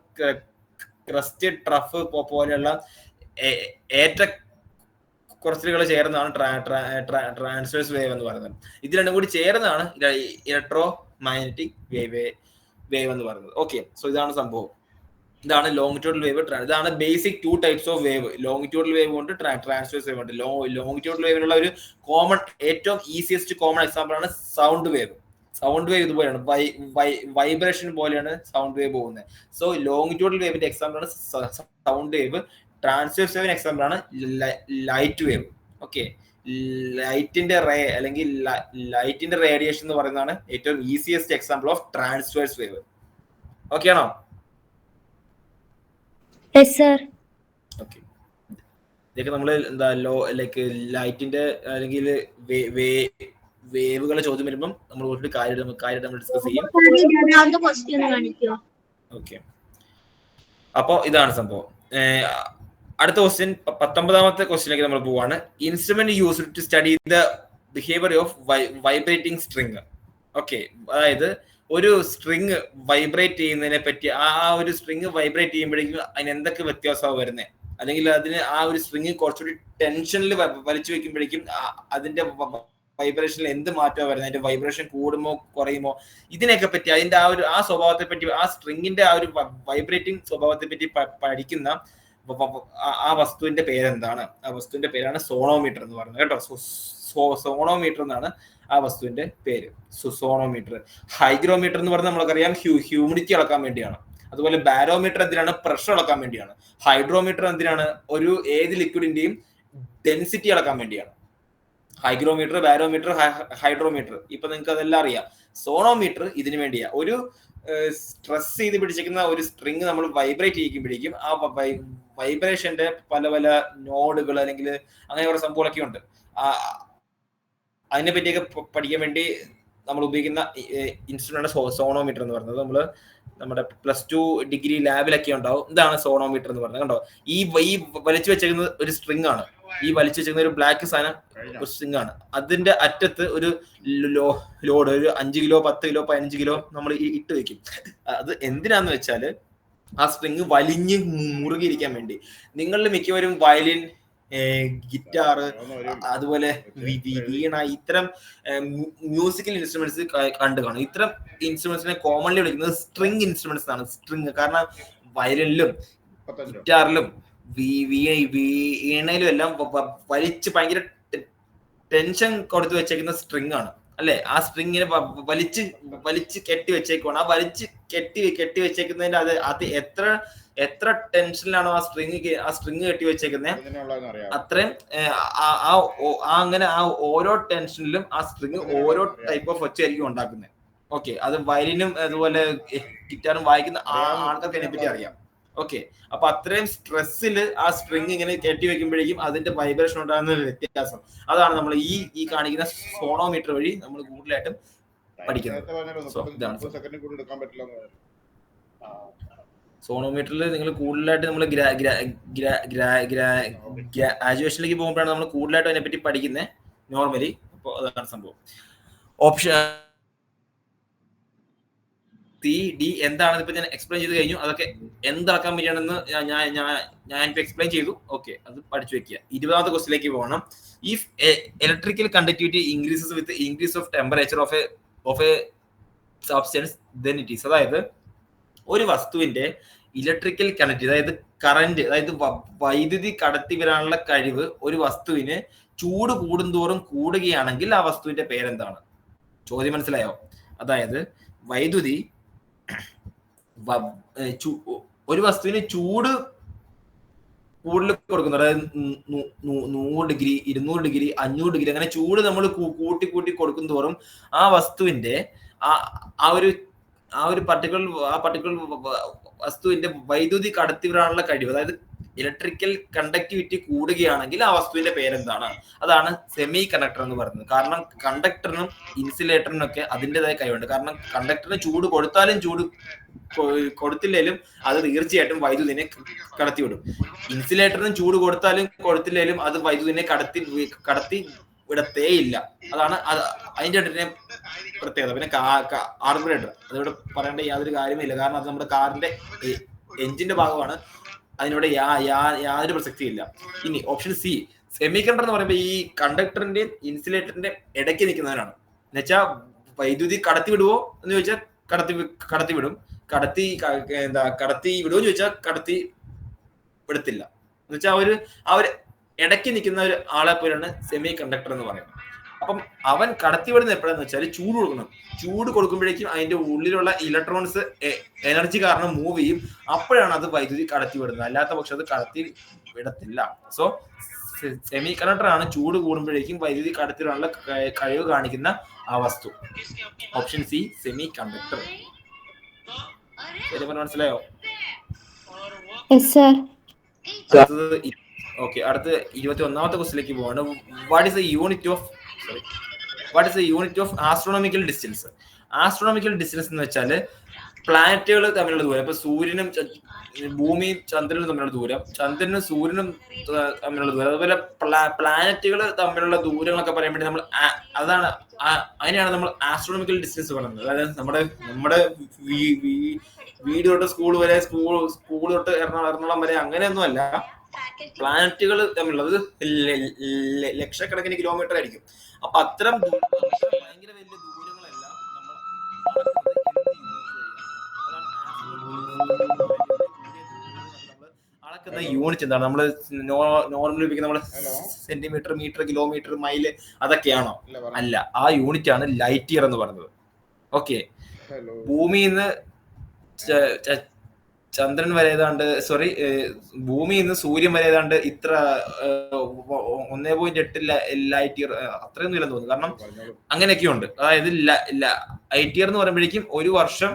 ക്രസ്റ്റ്, ട്രഫ് പോലെയുള്ള ഏറ്റ കുറച്ചുകൾ ചേർന്നതാണ് ട്രാൻസ്വേഴ്സ് വേവ് എന്ന് പറയുന്നത്. ഇത് രണ്ടും കൂടി ചേർന്നതാണ് ഇലക്ട്രോ മാഗ്നറ്റിക് വേവ് എന്ന് പറയുന്നത്. ഓക്കെ, സോ ഇതാണ് സംഭവം. ഇതാണ് ലോങ്ങിറ്റ്യൂഡൽ വേവ്. ഇതാണ് basic 2 types of wave. Longitudinal wave ഉണ്ട്, ട്രാൻസ്വേഴ്സ് വേവ് ഉണ്ട്. ലോങ്ങിറ്റ്യൂഡൽ വേവിനുള്ള ഒരു കോമൺ, ഏറ്റവും ഈസിയസ്റ്റ് കോമൺ എക്സാമ്പിൾ ആണ് സൗണ്ട് വേവ്. സൗണ്ട് വേവ് ഇതുപോലെയാണ്, വൈബ്രേഷൻ പോലെയാണ് സൗണ്ട് വേവ് പോകുന്നത്. സോ ലോങ്ങിറ്റ്യൂഡൽ വേവിന്റെ എക്സാമ്പിൾ ആണ് സൗണ്ട് വേവ്. ട്രാൻസ്വേഴ്സ് വേവിന് എക്സാമ്പിൾ ആണ് ലൈറ്റ് വേവ്. ഓക്കെ, ലൈറ്റിന്റെ റേ അല്ലെങ്കിൽ ലൈറ്റിന്റെ റേഡിയേഷൻ എന്ന് പറയുന്നതാണ് ഏറ്റവും easiest example of transverse wave. Okay ആണോ? ഓക്കെ, ഇതൊക്കെ നമ്മള് എന്താ ലൈക്ക് ലൈറ്റിന്റെ അല്ലെങ്കിൽ വേവുകളെ ചോദ്യം വരുമ്പം നമ്മൾ ഒരു കാര്യം നമ്മൾ ഡിസ്കസ് ചെയ്യും. ഓക്കെ, അപ്പോ ഇതാണ് സംഭവം. അടുത്ത ക്വസ്റ്റ്യൻ, 19ാമത്തെ ക്വസ്റ്റ്യനിലേക്ക് നമ്മൾ പോവാണ്. Instrument used to study the behaviour of vibrating string. Okay, അതായത് ഒരു സ്ട്രിങ് വൈബ്രേറ്റ് ചെയ്യുന്നതിനെ പറ്റി, ആ ഒരു സ്ട്രിങ് വൈബ്രേറ്റ് ചെയ്യുമ്പോഴേക്കും അതിന് എന്തൊക്കെ വ്യത്യാസമാണ് വരുന്നത്, അല്ലെങ്കിൽ അതിന് ആ ഒരു സ്ട്രിങ് കുറച്ചുകൂടി ടെൻഷനിൽ വലിച്ചു വെക്കുമ്പോഴേക്കും അതിന്റെ വൈബ്രേഷനിൽ എന്ത് മാറ്റമാണ് വരുന്നത്, അതിന്റെ വൈബ്രേഷൻ കൂടുമോ കുറയുമോ, ഇതിനെയൊക്കെ പറ്റി, അതിന്റെ ആ സ്വഭാവത്തെ പറ്റി, ആ സ്ട്രിങ്ങിന്റെ ആ ഒരു വൈബ്രേറ്റിംഗ് സ്വഭാവത്തെ പറ്റി പഠിക്കുന്ന ആ വസ്തുവിന്റെ പേരെന്താണ്? ആ വസ്തുവിന്റെ പേരാണ് സോണോമീറ്റർ എന്ന് പറയുന്നത് കേട്ടോ. സോണോമീറ്റർ എന്നാണ് ആ വസ്തുവിന്റെ പേര്, സോണോമീറ്റർ. ഹൈഗ്രോമീറ്റർ എന്ന് പറഞ്ഞാൽ നമ്മൾക്കറിയാം ഹ്യൂമിഡിറ്റി അളക്കാൻ വേണ്ടിയാണ്. അതുപോലെ ബാരോമീറ്റർ എന്തിനാണ്? പ്രഷർ അളക്കാൻ വേണ്ടിയാണ്. ഹൈഡ്രോമീറ്റർ എന്തിനാണ്? ഏത് ലിക്വിഡിന്റെയും ഡെൻസിറ്റി അളക്കാൻ വേണ്ടിയാണ്. ഹൈഗ്രോമീറ്റർ, ബാരോമീറ്റർ, ഹൈഡ്രോമീറ്റർ, ഇപ്പൊ നിങ്ങൾക്ക് അതെല്ലാം അറിയാം. സോണോമീറ്റർ ഇതിനു വേണ്ടിയാ. ഒരു സ്ട്രെസ് ചെയ്ത് പിടിച്ചിരിക്കുന്ന ഒരു സ്ട്രിങ് നമ്മൾ വൈബ്രേറ്റ് ചെയ്യിക്കുമ്പോഴേക്കും ആ വൈബ്രേഷന്റെ പല നോഡുകൾ അല്ലെങ്കിൽ അങ്ങനെ കുറെ സംഭവങ്ങളൊക്കെ ഉണ്ട്. അതിനെ പറ്റിയൊക്കെ പഠിക്കാൻ വേണ്ടി നമ്മൾ ഉപയോഗിക്കുന്ന ഇൻസ്ട്രുമെന്റ് സോണോമീറ്റർ എന്ന് പറയുന്നത്. നമ്മുടെ +2 ഡിഗ്രി ലാബിലൊക്കെ ഉണ്ടാവും. ഇതാണ് സോണോമീറ്റർ എന്ന് പറയുന്നത്. കണ്ടോ, ഈ വലിച്ചു വെച്ചിരിക്കുന്നത് ഒരു സ്ട്രിങ് ആണ്. ഈ വലിച്ചു വെച്ചിരിക്കുന്ന ഒരു ബ്ലാക്ക് സാധനം ഒരു സ്ട്രിങ് ആണ്. അതിന്റെ അറ്റത്ത് ഒരു ലോഡ്, ഒരു 5 കിലോ 10 കിലോ 15 കിലോ നമ്മൾ ഇട്ട് വെക്കും. അത് എന്തിനാന്ന് വെച്ചാല് ആ സ്ട്രിങ് വലിഞ്ഞ് മുറുകിയിരിക്കാൻ വേണ്ടി. നിങ്ങളിൽ മിക്കവരും വയലിൻ, ഗിറ്റാർ, അതുപോലെ വീണ, ഇത്തരം മ്യൂസിക്കൽ ഇൻസ്ട്രുമെന്റ്സ് കണ്ടു കാണും. ഇത്തരം ഇൻസ്ട്രുമെന്റ്സിനെ കോമൺലി വിളിക്കുന്നത് സ്ട്രിങ് ഇൻസ്ട്രുമെന്റ്സ് ആണ്. സ്ട്രിങ് കാരണം വയലിനിലും ഗിറ്റാറിലും വീണയിലും എല്ലാം വലിച്ച് ഭയങ്കര ടെൻഷൻ കൊടുത്ത് വെച്ചേക്കുന്ന സ്ട്രിങ് ആണ് അല്ലെ. ആ സ്ട്രിങ്ങിനെ വലിച്ച് കെട്ടി വെച്ചേക്കുവാണ്. ആ വലിച്ച് കെട്ടി വെച്ചേക്കുന്നതിന്റെ അത് എത്ര ടെൻഷനിലാണോ ആ സ്ട്രിങ് കെട്ടി വെച്ചേക്കുന്നത്, അത്രയും അങ്ങനെ ആ ഓരോ ടെൻഷനിലും ആ സ്ട്രിങ് ഓരോ ടൈപ്പ് ഓഫ് ഒച്ചയായിരിക്കും ഉണ്ടാക്കുന്നത്. ഓക്കെ, അത് വയലിനും അതുപോലെ ഗിറ്റാറും വായിക്കുന്ന ആൾക്കാർക്ക് അതിനെപ്പറ്റി അറിയാം. ഓക്കെ, അപ്പൊ അത്രയും സ്ട്രെസ്സിൽ ആ സ്ട്രിങ് ഇങ്ങനെ കെട്ടി വെക്കുമ്പോഴേക്കും അതിന്റെ വൈബ്രേഷൻ ഉണ്ടാകുന്ന വ്യത്യാസം, അതാണ് നമ്മൾ ഈ കാണിക്കുന്ന സോണോമീറ്റർ വഴി നമ്മൾ കൂടുതലായിട്ടും പഠിക്കുന്നത്. സോണോമീറ്ററിൽ നിങ്ങൾ കൂടുതലായിട്ട് നമ്മൾ ഗ്രാജുവേഷനിലേക്ക് പോകുമ്പോഴാണ് നമ്മൾ കൂടുതലായിട്ട് അതിനെപ്പറ്റി പഠിക്കുന്നത് നോർമലി. അപ്പോൾ അതാണ് സംഭവം. ഓപ്ഷൻ ഡി എന്താണെന്ന് ഇപ്പൊ ഞാൻ എക്സ്പ്ലെയിൻ ചെയ്ത് കഴിഞ്ഞു. അതൊക്കെ എന്താക്കാൻ വേണ്ടിയാണെന്ന് ഞാൻ ഇപ്പൊ എക്സ്പ്ലെയിൻ ചെയ്തു. ഓക്കെ, അത് പഠിച്ചു വെക്കുക. 20ാമത്തെ ക്വസ്റ്റിലേക്ക് പോകണം. If electrical conductivity increases with increase of temperature of A substance then it is. അതായത് ഒരു വസ്തുവിന്റെ ഇലക്ട്രിക്കൽ കണക്ട്, അതായത് കറന്റ്, അതായത് വൈദ്യുതി കടത്തി വരാനുള്ള കഴിവ് ഒരു വസ്തുവിന് ചൂട് കൂടുന്തോറും കൂടുകയാണെങ്കിൽ ആ വസ്തുവിന്റെ പേരെന്താണ്? ചോദ്യം മനസ്സിലായോ? അതായത് വൈദ്യുതി ഒരു വസ്തുവിന് ചൂട് കൂടുതൽ കൊടുക്കുന്നത്, അതായത് 100 ഡിഗ്രി 200 ഡിഗ്രി 500 ഡിഗ്രി അങ്ങനെ ചൂട് നമ്മൾ കൂട്ടി കൂട്ടി കൊടുക്കും തോറും ആ വസ്തുവിന്റെ ആ ഒരു പർട്ടിക്കുലർ വസ്തുവിന്റെ വൈദ്യുതി കടത്തിവിടാനുള്ള കഴിവ്, അതായത് ഇലക്ട്രിക്കൽ കണ്ടക്ടിവിറ്റി കൂടുകയാണെങ്കിൽ ആ വസ്തുവിന്റെ പേരെന്താണ്? അതാണ് സെമി കണ്ടക്ടർ എന്ന് പറയുന്നത്. കാരണം കണ്ടക്ടറിനും ഇൻസുലേറ്ററിനും ഒക്കെ അതിൻ്റെതായ കഴിവുണ്ട്. കാരണം കണ്ടക്ടറിന് ചൂട് കൊടുത്താലും ചൂട് കൊടുത്തില്ലേലും അത് തീർച്ചയായിട്ടും വൈദ്യുതിനെ കടത്തിവിടും. ഇൻസുലേറ്ററിനും ചൂട് കൊടുത്താലും കൊടുത്തില്ലേലും അത് വൈദ്യുതിനെ കടത്തി വിടത്തേയില്ല. അതാണ് അതിന്റെ പ്രത്യേകത. പിന്നെ കാർബറേറ്റർ, അതിവിടെ പറയേണ്ട യാതൊരു കാര്യമില്ല, കാരണം അത് നമ്മുടെ കാറിന്റെ എഞ്ചിന്റെ ഭാഗമാണ്. അതിനോട് യാതൊരു പ്രസക്തിയില്ല. ഇനി ഓപ്ഷൻ സി, സെമി കണ്ടക്ടർ എന്ന് പറയുമ്പോൾ ഈ കണ്ടക്ടറിന്റെയും ഇൻസുലേറ്ററിന്റെ ഇടയ്ക്ക് നിൽക്കുന്നവരാണ്. എന്നുവെച്ചാൽ വൈദ്യുതി കടത്തി വിടുവോ എന്ന് ചോദിച്ചാൽ കടത്തി വിടും, കടത്തി വിടുവോ എന്ന് ചോദിച്ചാൽ കടത്തി വിടത്തില്ല. എന്നുവെച്ചാൽ ആ ഒരു ഇടയ്ക്ക് നിൽക്കുന്ന ഒരു ആളെ പോലെയാണ് സെമി കണ്ടക്ടർ എന്ന് പറയുന്നത്. അപ്പം അവൻ കടത്തിവിടുന്ന എപ്പോഴാന്ന് വെച്ചാൽ ചൂട് കൊടുക്കണം. ചൂട് കൊടുക്കുമ്പോഴേക്കും അതിന്റെ ഉള്ളിലുള്ള ഇലക്ട്രോൺസ് എനർജി കാരണം മൂവ് ചെയ്യും. അപ്പോഴാണ് അത് വൈദ്യുതി കടത്തിവിടുന്നത്. അല്ലാത്ത പക്ഷം അത് കടത്തി വിടത്തില്ല. സോ സെമി കണ്ടക്ടർ ആണ് ചൂട് കൂടുമ്പോഴേക്കും വൈദ്യുതി കടത്തിവിടാനുള്ള കഴിവ് കാണിക്കുന്ന ആ വസ്തു. Option C, semi conductor. മനസ്സിലായോ? ഓക്കെ, അടുത്ത 21ാമത്തെ ക്വസ്റ്റിലേക്ക് പോവാണ്. What is the unit of astronomical distance? Astronomical distance എന്ന് വെച്ചാൽ പ്ലാനറ്റുകൾ തമ്മിലുള്ള ദൂരം. ഇപ്പൊ സൂര്യനും ഭൂമിയും ചന്ദ്രനും തമ്മിലുള്ള ദൂരം, ചന്ദ്രനും സൂര്യനും തമ്മിലുള്ള ദൂരം, അതുപോലെ പ്ലാനറ്റുകൾ തമ്മിലുള്ള ദൂരങ്ങളൊക്കെ പറയുമ്പോൾ നമ്മൾ അതിനെയാണ് നമ്മൾ ആസ്ട്രോണമിക്കൽ ഡിസ്റ്റൻസ് പറയുന്നത്. അതായത് നമ്മുടെ വീട് തൊട്ട് സ്കൂൾ വരെ, സ്കൂൾ തൊട്ട് എറണാകുളം വരെ അങ്ങനെയൊന്നും അല്ല. പ്ലാനറ്റുകൾ തമ്മിലുള്ളത് ലക്ഷക്കണക്കിന് കിലോമീറ്റർ ആയിരിക്കും. അപ്പൊ അത്തരം ഭയങ്കര വലിയ ദൂരങ്ങളെല്ലാം നമ്മൾ അളക്കുന്ന യൂണിറ്റ് എന്താണ്? നമ്മള് നോർമലി ഉപയോഗിക്കുന്ന നമ്മള് സെന്റിമീറ്റർ, മീറ്റർ, കിലോമീറ്റർ, മൈല് അതൊക്കെയാണോ? അല്ല, ആ യൂണിറ്റ് ആണ് ലൈറ്റ് ഇയർ എന്ന് പറയുന്നത്. ഓക്കെ, ഭൂമിയിൽ നിന്ന് ചന്ദ്രൻ വരെ ഏതാണ്ട് ഭൂമിയിൽ നിന്ന് സൂര്യൻ വരെ ഏതാണ്ട് ഇത്ര 1.8 ലൈറ്റ് ഇയർ, അത്രയൊന്നും ഇല്ലെന്ന് തോന്നുന്നു. കാരണം അങ്ങനെയൊക്കെ ഉണ്ട്. അതായത് ലൈറ്റ് ഇയർ എന്ന് പറയുമ്പോഴേക്കും ഒരു വർഷം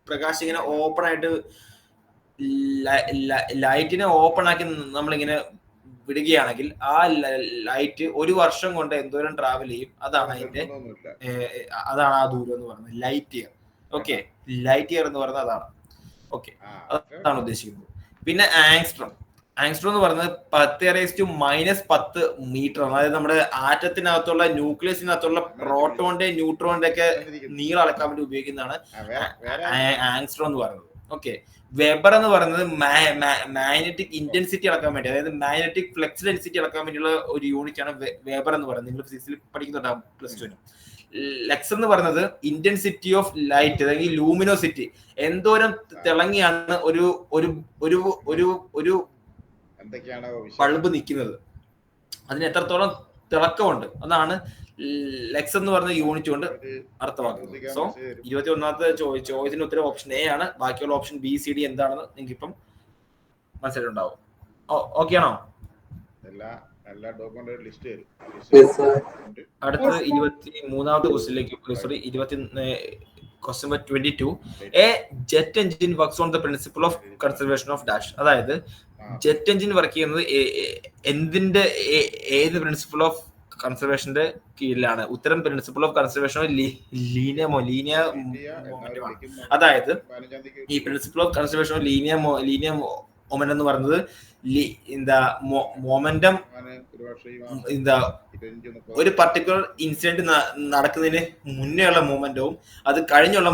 പ്രകാശം ഇങ്ങനെ ഓപ്പൺ ആയിട്ട് ലൈറ്റിനെ ഓപ്പൺ ആക്കി നമ്മളിങ്ങനെ വിടുകയാണെങ്കിൽ ആ ലൈറ്റ് ഒരു വർഷം കൊണ്ട് എന്തോരം ട്രാവൽ ചെയ്യും, അതാണ് ആ ദൂരം എന്ന് പറയുന്നത്, light year. Okay, light year എന്ന് പറയുന്നത് അതാണ്. ഓക്കെ, അതാണ് ഉദ്ദേശിക്കുന്നത്. പിന്നെ ആങ്സ്ട്രോം എന്ന് പറയുന്നത് 10⁻⁻10 മീറ്റർ. അതായത് നമ്മുടെ ആറ്റത്തിനകത്തുള്ള ന്യൂക്ലിയസിനകത്തുള്ള പ്രോട്ടോണിന്റെ ന്യൂട്രോണിന്റെ ഒക്കെ നീളം അളക്കാൻ വേണ്ടി ഉപയോഗിക്കുന്നതാണ് ആങ്സ്ട്രോം എന്ന് പറയുന്നത്. ഓക്കെ, വെബർ എന്ന് പറയുന്നത് മാഗ്നറ്റിക് ഇന്റൻസിറ്റി അളക്കാൻ വേണ്ടി, അതായത് മാഗ്നറ്റിക് ഫ്ലക്സ് ഡെൻസിറ്റി അളക്കാൻ വേണ്ടിയുള്ള ഒരു യൂണിറ്റ് ആണ് വെബർ എന്ന് പറയുന്നത്. നിങ്ങൾ ഫിസിക്സിൽ പഠിക്കുന്നുണ്ടാവും +2. ലക്സ് എന്ന് പറയുന്നത് ഇന്റൻസിറ്റി ഓഫ് ലൈറ്റ്, അതായത് ലൂമിനോസിറ്റി, എന്തോരം തിളങ്ങിയാണ് ഒരു ബൾബ് നിൽക്കുന്നത്, അതിന് എത്രത്തോളം തിളക്കമുണ്ട്, അതാണ് ലക്സ് എന്ന് പറയുന്ന യൂണിറ്റ് കൊണ്ട് അർത്ഥമാക്കുന്നത്. സോ 21ാമത്തെ ചോദ്യത്തിന് ഉത്തരം ഓപ്ഷൻ എ ആണ്. ബാക്കിയുള്ള ഓപ്ഷൻ ബി, സി, ഡി എന്താണെന്ന് നിങ്ങൾക്ക് ഇപ്പം മനസ്സിലായിട്ടുണ്ടാവും. ഓക്കെ ആണോ? അടുത്ത 23ാമത്തെ ക്വസ്റ്റ്യനിലേക്ക്, question number 22. A jet engine works on the principle of conservation of dash. അതായത് ജെറ്റ് എഞ്ചിൻ വർക്ക് ചെയ്യുന്നത് ഏത് പ്രിൻസിപ്പിൾ ഓഫ് കൺസർവേഷന്റെ കീഴിലാണ്? ഉത്തരം principle of conservation of linear momentum. അതായത് ഈ principle of conservation of linear momentum എന്ന് പറയുന്നത് മൊമെന്റം ഒരു പർട്ടിക്കുലർ ഇൻസിഡന്റ് നടക്കുന്നതിന് മുന്നേ ഉള്ള മൊമെന്റവും അത് കഴിഞ്ഞുള്ള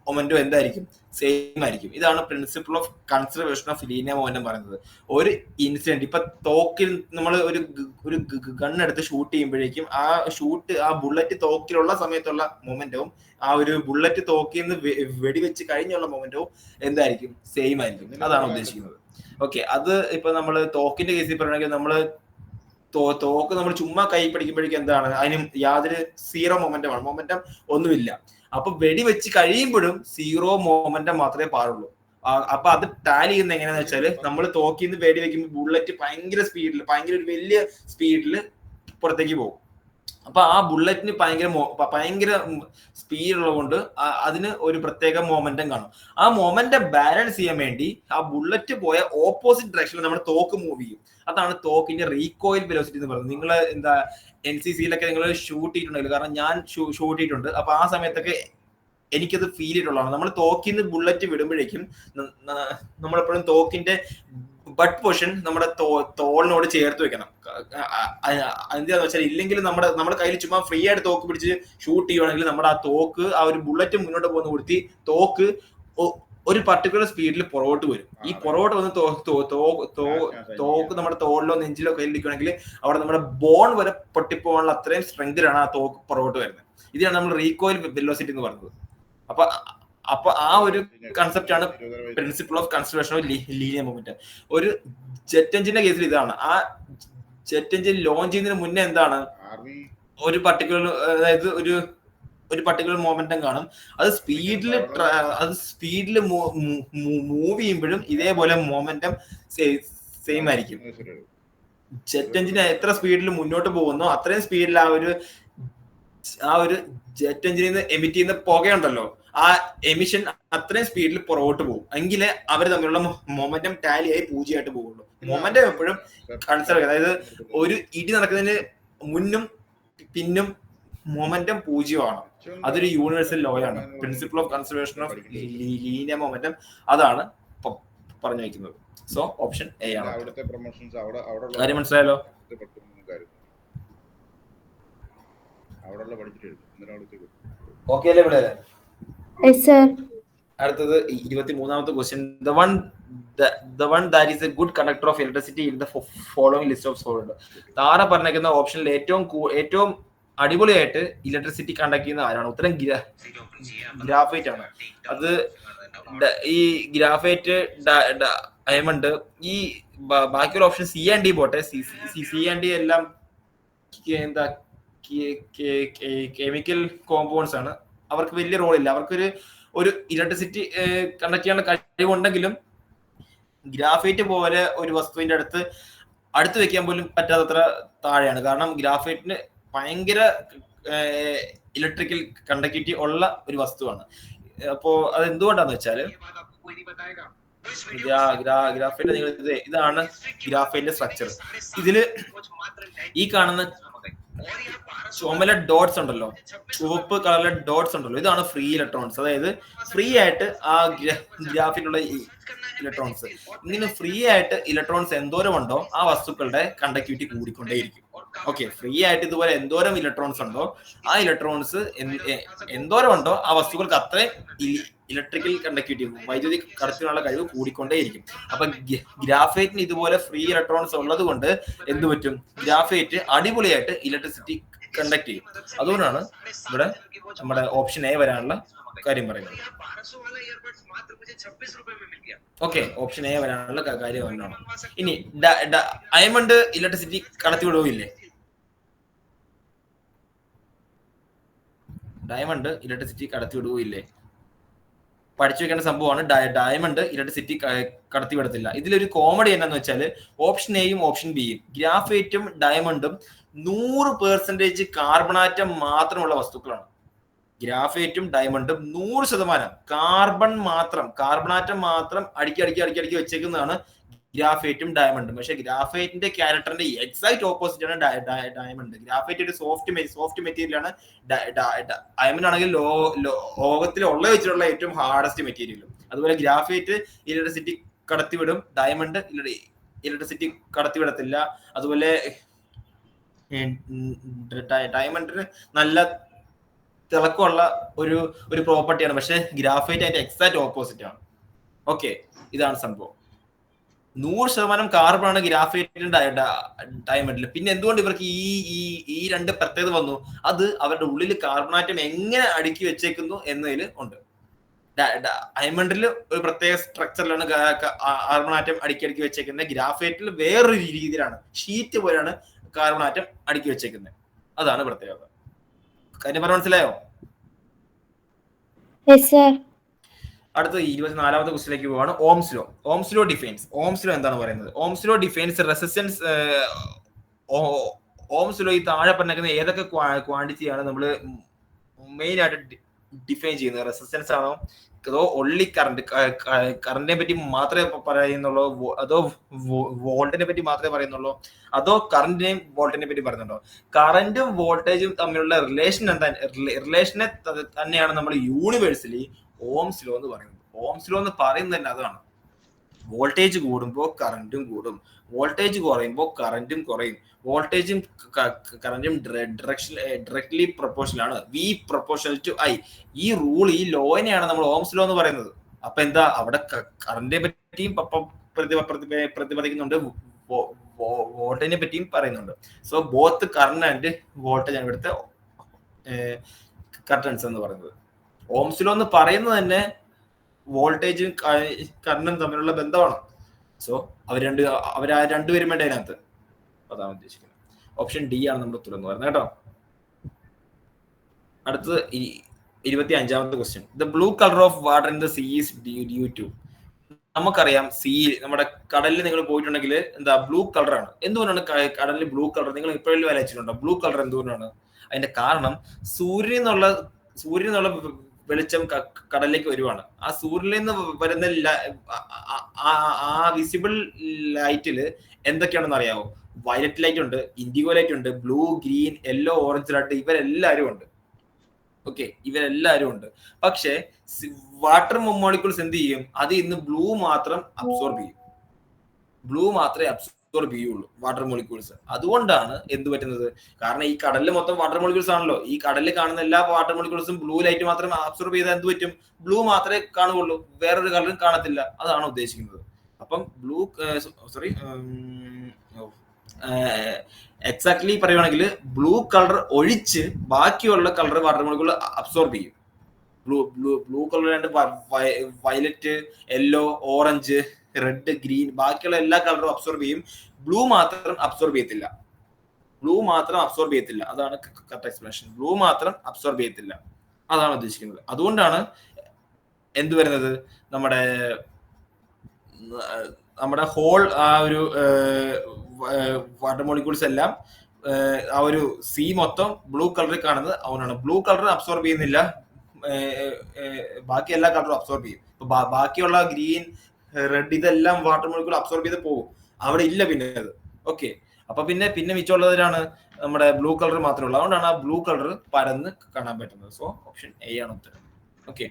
മൊമെന്റവും എന്തായിരിക്കും? സെയിം ആയിരിക്കും. ഇതാണ് principle of conservation of linear momentum പറയുന്നത്. ഒരു ഇൻസിഡന്റ് ഇപ്പൊ തോക്കിൽ നമ്മൾ ഒരു ഗൺ എടുത്ത് ഷൂട്ട് ചെയ്യുമ്പോഴേക്കും ആ ബുള്ളറ്റ് തോക്കിലുള്ള സമയത്തുള്ള മൊമെന്റവും ആ ഒരു ബുള്ളറ്റ് തോക്കിൽ നിന്ന് വെടിവെച്ച് കഴിഞ്ഞുള്ള മൊമെന്റവും എന്തായിരിക്കും? സെയിം ആയിരിക്കും. അതാണ് ഉദ്ദേശിക്കുന്നത്. ഓക്കെ, അത് ഇപ്പൊ നമ്മൾ തോക്കിന്റെ കേസിൽ പറയണമെങ്കിൽ നമ്മള് തോക്ക് നമ്മൾ ചുമ്മാ കൈ പിടിക്കുമ്പോഴേക്കും എന്താണ്? അതിനും യാതൊരു സീറോ മൊമെന്റമാണ്, മൊമെന്റം ഒന്നുമില്ല. അപ്പൊ വെടിവെച്ച് കഴിയുമ്പോഴും സീറോ മൊമെന്റം മാത്രമേ പാടുള്ളൂ. അപ്പൊ അത് ടാലി ചെയ്യുന്ന എങ്ങനെയാന്ന് വെച്ചാല് നമ്മൾ തോക്കിന്ന് വെടി വെക്കുമ്പോൾ ബുള്ളറ്റ് ഭയങ്കര ഒരു വലിയ സ്പീഡിൽ പുറത്തേക്ക് പോകും. അപ്പൊ ആ ബുള്ളറ്റിന് ഭയങ്കര സ്പീഡ് ഉള്ളതുകൊണ്ട് അതിന് ഒരു പ്രത്യേക മൊമെന്റം കാണും. ആ മൊമെന്റം ബാലൻസ് ചെയ്യാൻ വേണ്ടി ആ ബുള്ളറ്റ് പോയ ഓപ്പോസിറ്റ് ഡയറക്ഷനിൽ നമ്മുടെ തോക്ക് മൂവ് ചെയ്യും. അതാണ് തോക്കിന്റെ റീകോയിൽ വെലോസിറ്റി എന്ന് പറയുന്നത്. നിങ്ങൾ എന്താ NCCയിലൊക്കെ നിങ്ങൾ ഷൂട്ട് ചെയ്തിട്ടുണ്ടെങ്കിൽ, കാരണം ഞാൻ ഷൂട്ട് ചെയ്തിട്ടുണ്ട്, അപ്പൊ ആ സമയത്തൊക്കെ എനിക്കത് ഫീൽ ചെയ്തിട്ടുള്ളതാണ്. നമ്മൾ തോക്കിന്ന് ബുള്ളറ്റ് വിടുമ്പോഴേക്കും നമ്മളെപ്പോഴും തോക്കിന്റെ ബട്ട് പൊസിഷൻ നമ്മുടെ തോളിനോട് ചേർത്ത് വെക്കണം. എന്താന്ന് വെച്ചാൽ ഇല്ലെങ്കിൽ നമ്മുടെ കയ്യിൽ ചുമ്മാ ഫ്രീ ആയിട്ട് തോക്ക് പിടിച്ച് ഷൂട്ട് ചെയ്യുവാണെങ്കിൽ നമ്മുടെ ആ തോക്ക് ആ ഒരു ബുള്ളറ്റ് മുന്നോട്ട് പോകുന്ന കൊടുത്തി തോക്ക് ഒരു പർട്ടിക്കുലർ സ്പീഡിൽ പുറകോട്ട് വരും. ഈ പുറകോട്ട് വന്ന് തോക്ക് നമ്മുടെ തോളിലോ നെഞ്ചിലോ കയ്യിലിരിക്കുകയാണെങ്കിൽ അവിടെ നമ്മുടെ ബോൺ വരെ പൊട്ടിപ്പോകാനുള്ള അത്രയും സ്ട്രെങ്തിലാണ് ആ തോക്ക് പുറകോട്ട് വരുന്നത്. ഇതാണ് നമ്മൾ റീകോയിൽ വെലോസിറ്റി എന്ന് പറയുന്നത്. അപ്പൊ ആ ഒരു കൺസെപ്റ്റ് ആണ് principle of conservation of linear momentum. ഒരു ജെറ്റ് എഞ്ചിന്റെ കേസിൽ ഇതാണ്. ആ ജെറ്റ് എഞ്ചിൻ ലോഞ്ച് ചെയ്യുന്നതിന് മുന്നേ എന്താണ്? ഒരു പർട്ടിക്കുലർ മൊമെന്റം കാണും. അത് സ്പീഡിൽ മൂവ് ചെയ്യുമ്പോഴും ഇതേപോലെ മൊമെന്റം സെയിം ആയിരിക്കും. ജെറ്റ് എഞ്ചിൻ എത്ര സ്പീഡിൽ മുന്നോട്ട് പോകുന്നോ അത്രയും സ്പീഡിൽ ആ ഒരു ജെറ്റ് എഞ്ചിനിൽ നിന്ന് എമിറ്റ് ചെയ്യുന്ന പുകയുണ്ടല്ലോ, ആ എമിഷൻ അത്രയും സ്പീഡിൽ പുറകോട്ട് പോകും. എങ്കിലേ അവർ തമ്മിലുള്ള മൊമെന്റം ടാലിയായി 0 ആയിട്ട് പോകുള്ളൂ. മൊമെന്റം എപ്പോഴും കൺസർവ്, അതായത് ഒരു ഇടി നടക്കുന്നതിന് മുന്നും പിന്നും മൊമെന്റം 0 ആണ്. അതൊരു യൂണിവേഴ്സൽ ലോ ആണ്, principle of conservation of linear momentum. അതാണ് പറഞ്ഞു വയ്ക്കുന്നത്. സോ ഓപ്ഷൻ എ ആണ്. കാര്യം മനസ്സിലായല്ലോ? ഓക്കെ അല്ലേ ഇവിടെ? അടുത്തത് 23ാമത്തെ question. The one that is a good conductor of electricity in the following list of solvent. താഴെ പറഞ്ഞിരിക്കുന്ന ഓപ്ഷനിൽ ഏറ്റവും അടിപൊളിയായിട്ട് ഇലക്ട്രിസിറ്റി കണ്ടക്ട് ചെയ്യുന്ന ആരാണ്? ഉത്തരം ഗ്രാഫൈറ്റ് ആണ്. അത് ഈ ഗ്രാഫൈറ്റ്, ഡയമണ്ട്, ഈ ബാക്കിയുള്ള ഓപ്ഷൻ സി ആൻഡ് ഡി പോട്ടെ. സി ആൻഡ് ഡി എല്ലാം എന്താ കെമിക്കൽ കോമ്പൗണ്ട്സ് ആണ്. അവർക്ക് വലിയ റോളില്ല. അവർക്കൊരു ഇലക്ട്രിസിറ്റി കണ്ടക്ട് ചെയ്യാനുള്ള കഴിവുണ്ടെങ്കിലും ഗ്രാഫൈറ്റ് പോലെ ഒരു വസ്തുവിന്റെ അടുത്ത് വെക്കാൻ പോലും പറ്റാത്തത്ര താഴെയാണ്. കാരണം ഗ്രാഫൈറ്റിന് ഭയങ്കര ഇലക്ട്രിക്കൽ കണ്ടക്ടിവിറ്റി ഉള്ള ഒരു വസ്തുവാണ്. അപ്പോ അത് എന്തുകൊണ്ടാന്ന് വെച്ചാല് ഗ്രാഫൈറ്റ് ഇതാണ് ഗ്രാഫൈറ്റിന്റെ സ്ട്രക്ചർ. ഇതില് ഈ കാണുന്ന ചുമല ഡോട്ട്സ് ഉണ്ടല്ലോ, ചുവപ്പ് കളറിലെ ഡോട്ട്സ് ഉണ്ടല്ലോ, ഇതാണ് ഫ്രീ ഇലക്ട്രോൺസ്. അതായത് ഫ്രീ ആയിട്ട് ആ ഗ്രാഫിലുള്ള ഇലക്ട്രോൺസ്, ഇങ്ങനെ ഫ്രീ ആയിട്ട് ഇലക്ട്രോൺസ് എന്തോരം ഉണ്ടോ ആ വസ്തുക്കളുടെ കണ്ടക്ടിവിറ്റി കൂടിക്കൊണ്ടേയിരിക്കും. ഓക്കെ, ഫ്രീ ആയിട്ട് ഇതുപോലെ എന്തോരം ഇലക്ട്രോൺസ് ഉണ്ടോ ആ ഇലക്ട്രോൺസ് എന്തോരം ഉണ്ടോ ആ വസ്തുക്കൾക്ക് അത്രയും ഇലക്ട്രിക്കൽ കണ്ടക്ടിവിറ്റി, വൈദ്യുതി കടത്തിനുള്ള കഴിവ് കൂടിക്കൊണ്ടേയിരിക്കും. അപ്പൊ ഗ്രാഫൈറ്റിന് ഇതുപോലെ ഫ്രീ ഇലക്ട്രോൺസ് ഉള്ളത് കൊണ്ട് എന്ത് പറ്റും? ഗ്രാഫൈറ്റ് അടിപൊളിയായിട്ട് ഇലക്ട്രിസിറ്റി കണ്ടക്ട് ചെയ്യും. അതുകൊണ്ടാണ് ഇവിടെ നമ്മുടെ ഓപ്ഷൻ എ വരാനുള്ള കാര്യം പറയുന്നത്. ഓക്കെ, ഓപ്ഷൻ എ വരാനുള്ള കാര്യം എന്നാണ്. ഇനി ഡയമണ്ട് ഇലക്ട്രിസിറ്റി കടത്തി വിടുകയില്ലേ? ഡയമണ്ട് ഇലക്ട്രിസിറ്റി കടത്തി വിടുകയില്ലേ? പഠിച്ചു വെക്കേണ്ട സംഭവമാണ്. ഡയമണ്ട് ഇലക്ട്രിസിറ്റി കടത്തി വിടത്തില്ല. ഇതിലൊരു കോമഡി എന്നാന്ന് വെച്ചാൽ ഓപ്ഷൻ എയും ഓപ്ഷൻ ബിയും, ഗ്രാഫൈറ്റും ഡയമണ്ടും 100% കാർബണാറ്റം മാത്രമുള്ള വസ്തുക്കളാണ്. ഗ്രാഫൈറ്റും ഡയമണ്ടും 100% കാർബണാറ്റം മാത്രം അടുക്കി വെച്ചേക്കുന്നതാണ് ഗ്രാഫൈറ്റും ഡയമണ്ടും. പക്ഷെ ഗ്രാഫൈറ്റിന്റെ ക്യാരക്ടറിന്റെ എക്സാക്ട് ഓപ്പോസിറ്റ് ആണ് ഡയമണ്ട്. ഗ്രാഫൈറ്റ് ഒരു സോഫ്റ്റ് മെറ്റീരിയൽ ആണ്. ഡയമണ്ട് ആണെങ്കിൽ ലോകത്തിൽ ഉള്ള വെച്ചിട്ടുള്ള ഏറ്റവും ഹാർഡസ്റ്റ് മെറ്റീരിയലും. അതുപോലെ ഗ്രാഫൈറ്റ് ഇലക്ട്രിസിറ്റി കടത്തിവിടും, ഡയമണ്ട് ഇലക്ട്രിസിറ്റി കടത്തിവിടത്തില്ല. അതുപോലെ ഡയമണ്ടിന് നല്ല തിളക്കമുള്ള ഒരു ഒരു പ്രോപ്പർട്ടിയാണ്. പക്ഷെ ഗ്രാഫൈറ്റ് അതിന്റെ എക്സാക്ട് ഓപ്പോസിറ്റ് ആണ്. ഓക്കെ, ഇതാണ് സംഭവം. 100% കാർബൺ ആണ് ഗ്രാഫൈറ്റിന്റെ ഡയമണ്ടിൽ. പിന്നെ എന്തുകൊണ്ട് ഇവർക്ക് ഈ രണ്ട് പ്രത്യേകത വന്നു? അത് അവരുടെ ഉള്ളിൽ കാർബൺ ആറ്റം എങ്ങനെ അടുക്കി വെച്ചേക്കുന്നു എന്നതിൽ ഉണ്ട്. ഡയമണ്ടിൽ ഒരു പ്രത്യേക സ്ട്രക്ചറിലാണ് കാർബൺ ആറ്റം അടുക്കി വെച്ചേക്കുന്നത്. ഗ്രാഫൈറ്റിൽ വേറൊരു രീതിയിലാണ്, ഷീറ്റ് പോലെയാണ് കാർബൺ ആറ്റം അടുക്കി വെച്ചേക്കുന്നത്. അതാണ് പ്രത്യേകത. കാര്യം പറഞ്ഞ മനസ്സിലായോ? അടുത്ത 24ാമത്തെ ക്വസ്റ്റിലേക്ക് പോവാണ്. Ohm's law. Ohm's law defines. Ohm's law എന്താണ് പറയുന്നത്? Ohm's law defines resistance. Ohm's law ഈ താഴെ പറഞ്ഞിരിക്കുന്ന ഏതൊക്കെ ക്വാണ്ടിറ്റിയാണ് നമ്മൾ മെയിൻ ആയിട്ട് ഡിഫൈൻ ചെയ്യുന്നത്? റെസിസ്റ്റൻസ് ആണോ, അതോ ഒൺലി കറണ്ടിനെ പറ്റി മാത്രമേ പറയുന്നുള്ളൂ, അതോ വോൾട്ടിനെ പറ്റി മാത്രമേ പറയുന്നുള്ളൂ, അതോ കറണ്ടിനെയും വോൾട്ടിനെ പറ്റി പറയുന്നുണ്ടോ? കറന്റും വോൾട്ടേജും തമ്മിലുള്ള റിലേഷനെ തന്നെയാണ് നമ്മൾ യൂണിവേഴ്സലി ഓംസ് ലോ എന്ന് പറയുന്നത്. ഓംസ് ലോ എന്ന് പറയുന്നത് തന്നെ അതാണ്. വോൾട്ടേജ് കൂടുമ്പോൾ കറന്റും കൂടും, വോൾട്ടേജ് കുറയുമ്പോൾ കറന്റും കുറയും. വോൾട്ടേജും കറന്റും ഡയറക്ട്ലി പ്രൊപ്പോർഷണൽ ആണ്, വി പ്രൊപ്പോർഷണൽ ടു ഐ. ഈ റൂൾ, ഈ ലോനെയാണ് നമ്മൾ ഓംസ് ലോ എന്ന് പറയുന്നത്. അപ്പൊ എന്താ, അവിടെ കറന്റിനെ പറ്റിയും പ്രതിപാദിക്കുന്നുണ്ട്, വോൾട്ടേജിനെ പറ്റിയും പറയുന്നുണ്ട്. So both current and voltage ആണ് ഇവിടുത്തെ കറന്റ്സ് എന്ന് പറയുന്നത്. ഓംസ് ലോ എന്ന് പറയുന്നത് തന്നെ വോൾട്ടേജും കറന്റും തമ്മിലുള്ള ബന്ധമാണ്. സോ അവർ രണ്ടുപേരും വേണ്ട അതിനകത്ത്. അതാണ് ഉദ്ദേശിക്കുന്നത്. ഓപ്ഷൻ ഡി ആണ് നമ്മുടെ ഉത്തരം എന്ന് പറയുന്നത് കേട്ടോ. അടുത്തത് 25ാമത്തെ question. The blue colour of water in the sea is due to. നമുക്കറിയാം, സീ, നമ്മുടെ കടലിൽ നിങ്ങൾ പോയിട്ടുണ്ടെങ്കിൽ എന്താ ബ്ലൂ കളറാണ്. എന്തുകൊണ്ടാണ് കടലിൽ ബ്ലൂ കളർ? നിങ്ങൾ ഇപ്പോഴും വരച്ചിട്ടുണ്ടോ ബ്ലൂ കളർ എന്തുകൊണ്ടാണ്? അതിന്റെ കാരണം സൂര്യനിൽ നിന്നുള്ള വെളിച്ചം കടലിലേക്ക് വരുവാണ്. ആ സൂര്യനിൽ നിന്ന് വരുന്ന ആ വിസിബിൾ ലൈറ്റില് എന്തൊക്കെയാണെന്ന് അറിയാമോ? വയലറ്റ് ലൈറ്റ് ഉണ്ട്, ഇൻഡിഗോ ലൈറ്റ് ഉണ്ട്, blue, green, yellow, orange light, ഇവരെല്ലാവരും ഉണ്ട്. ഓക്കെ, ഇവരെല്ലാവരും ഉണ്ട്. പക്ഷെ വാട്ടർ മോളിക്യൂൾസ് എന്ത് ചെയ്യും? അത് ഇന്ന് ബ്ലൂ മാത്രം അബ്സോർബ് ചെയ്യും. ബ്ലൂ മാത്രമേ അബ്സോർബ് ചെയ്യുള്ളൂ വാട്ടർ മോളിക്യൂൾസ്. അതുകൊണ്ടാണ് എന്ത് പറ്റുന്നത്? കാരണം ഈ കടലിൽ മൊത്തം വാട്ടർ മോളിക്യൂൾസ് ആണല്ലോ. ഈ കടലിൽ കാണുന്ന എല്ലാ വാട്ടർ മോളിക്യൂൾസും ബ്ലൂ ലൈറ്റ് മാത്രം അബ്സോർബ് ചെയ്താൽ എന്ത് പറ്റും? ബ്ലൂ മാത്രമേ കാണുകയുള്ളൂ, വേറൊരു കളറും കാണത്തില്ല. അതാണ് ഉദ്ദേശിക്കുന്നത്. അപ്പം എക്സാക്ട്ലി പറയുവാണെങ്കിൽ ബ്ലൂ കളർ ഒഴിച്ച് ബാക്കിയുള്ള കളർ വാട്ടർ മോളിക്യൂൾ അബ്സോർബ് ചെയ്യും. ബ്ലൂ കളർ രണ്ട് violet, yellow, orange, red, green, ബാക്കിയുള്ള എല്ലാ കളറും അബ്സോർബ് ചെയ്യും. ബ്ലൂ മാത്രം അബ്സോർബ് ചെയ്യത്തില്ല. അതാണ് കറക്റ്റ് എക്സ്പ്ലനേഷൻ. ബ്ലൂ മാത്രം അബ്സോർബ് ചെയ്യത്തില്ല, അതാണ് ഉദ്ദേശിക്കുന്നത്. അതുകൊണ്ടാണ് എന്ത് വരുന്നത്, നമ്മുടെ ഹോൾ ആ ഒരു വാട്ടർ മോളിക്യൂൾസ് എല്ലാം ആ ഒരു സീ മൊത്തം ബ്ലൂ കളറിൽ കാണുന്നത് അതുകൊണ്ടാണ്. ബ്ലൂ കളർ അബ്സോർബ് ചെയ്യുന്നില്ല, ബാക്കി എല്ലാ കളറും അബ്സോർബ് ചെയ്യും. ബാക്കിയുള്ള ഗ്രീൻ, റെഡ്, ഇതെല്ലാം വാട്ടർ മോളിക്യൂൾ അബ്സോർബ് ചെയ്ത് പോകും, അവിടെ ഇല്ല പിന്നെ അത്. ഓക്കെ, അപ്പൊ പിന്നെ മിച്ചമുള്ളവരാണ് നമ്മുടെ ബ്ലൂ കളർ മാത്രമേ ഉള്ളൂ. അതുകൊണ്ടാണ് ആ ബ്ലൂ കളർ പരന്ന് കാണാൻ പറ്റുന്നത്. സോ ഓപ്ഷൻ എ ആണ് ഉത്തരം. ഓക്കെ,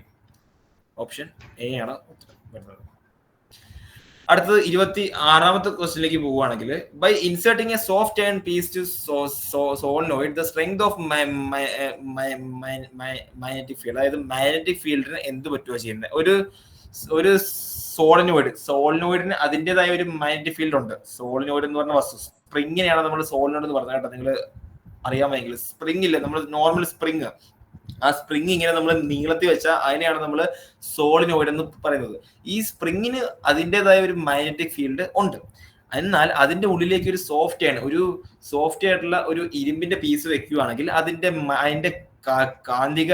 ഓപ്ഷൻ എ ആണ് ഉത്തരം വരുന്നത്. അടുത്തത് 26ാമത്തെ ക്വസ്റ്റിലേക്ക് പോവുകയാണെങ്കിൽ, by inserting a soft iron piece to solenoid the strength of magnetic field. അതായത് മാഗ്നറ്റിക് ഫീൽഡിന് എന്ത് പറ്റുക ചെയ്യുന്നത്? ഒരു സോളിനോയിഡിന് അതിൻ്റെതായ ഒരു മാഗ്നറ്റിക് ഫീൽഡ് ഉണ്ട്. സോളിനോയിഡ് എന്ന് പറഞ്ഞ വസ്തു, സ്പ്രിങ്ങിനെയാണ് നമ്മൾ സോളിനോയിഡ് എന്ന് പറഞ്ഞത് കേട്ടോ. നിങ്ങൾ അറിയാമെങ്കിൽ സ്പ്രിങ് ഇല്ലേ, നമ്മൾ നോർമൽ സ്പ്രിങ്, ആ സ്പ്രിങ് ഇങ്ങനെ നമ്മൾ നീളത്തിൽ വെച്ചാൽ അതിനെയാണ് നമ്മൾ സോളിനോയിഡ് എന്ന് പറയുന്നത്. ഈ സ്പ്രിങ്ങിന് അതിൻ്റെതായ ഒരു മാഗ്നറ്റിക് ഫീൽഡ് ഉണ്ട്. എന്നാൽ അതിന്റെ ഉള്ളിലേക്ക് ഒരു സോഫ്റ്റ് ആയിട്ടുള്ള ഒരു ഇരുമ്പിന്റെ പീസ് വെക്കുകയാണെങ്കിൽ അതിന്റെ കാന്തിക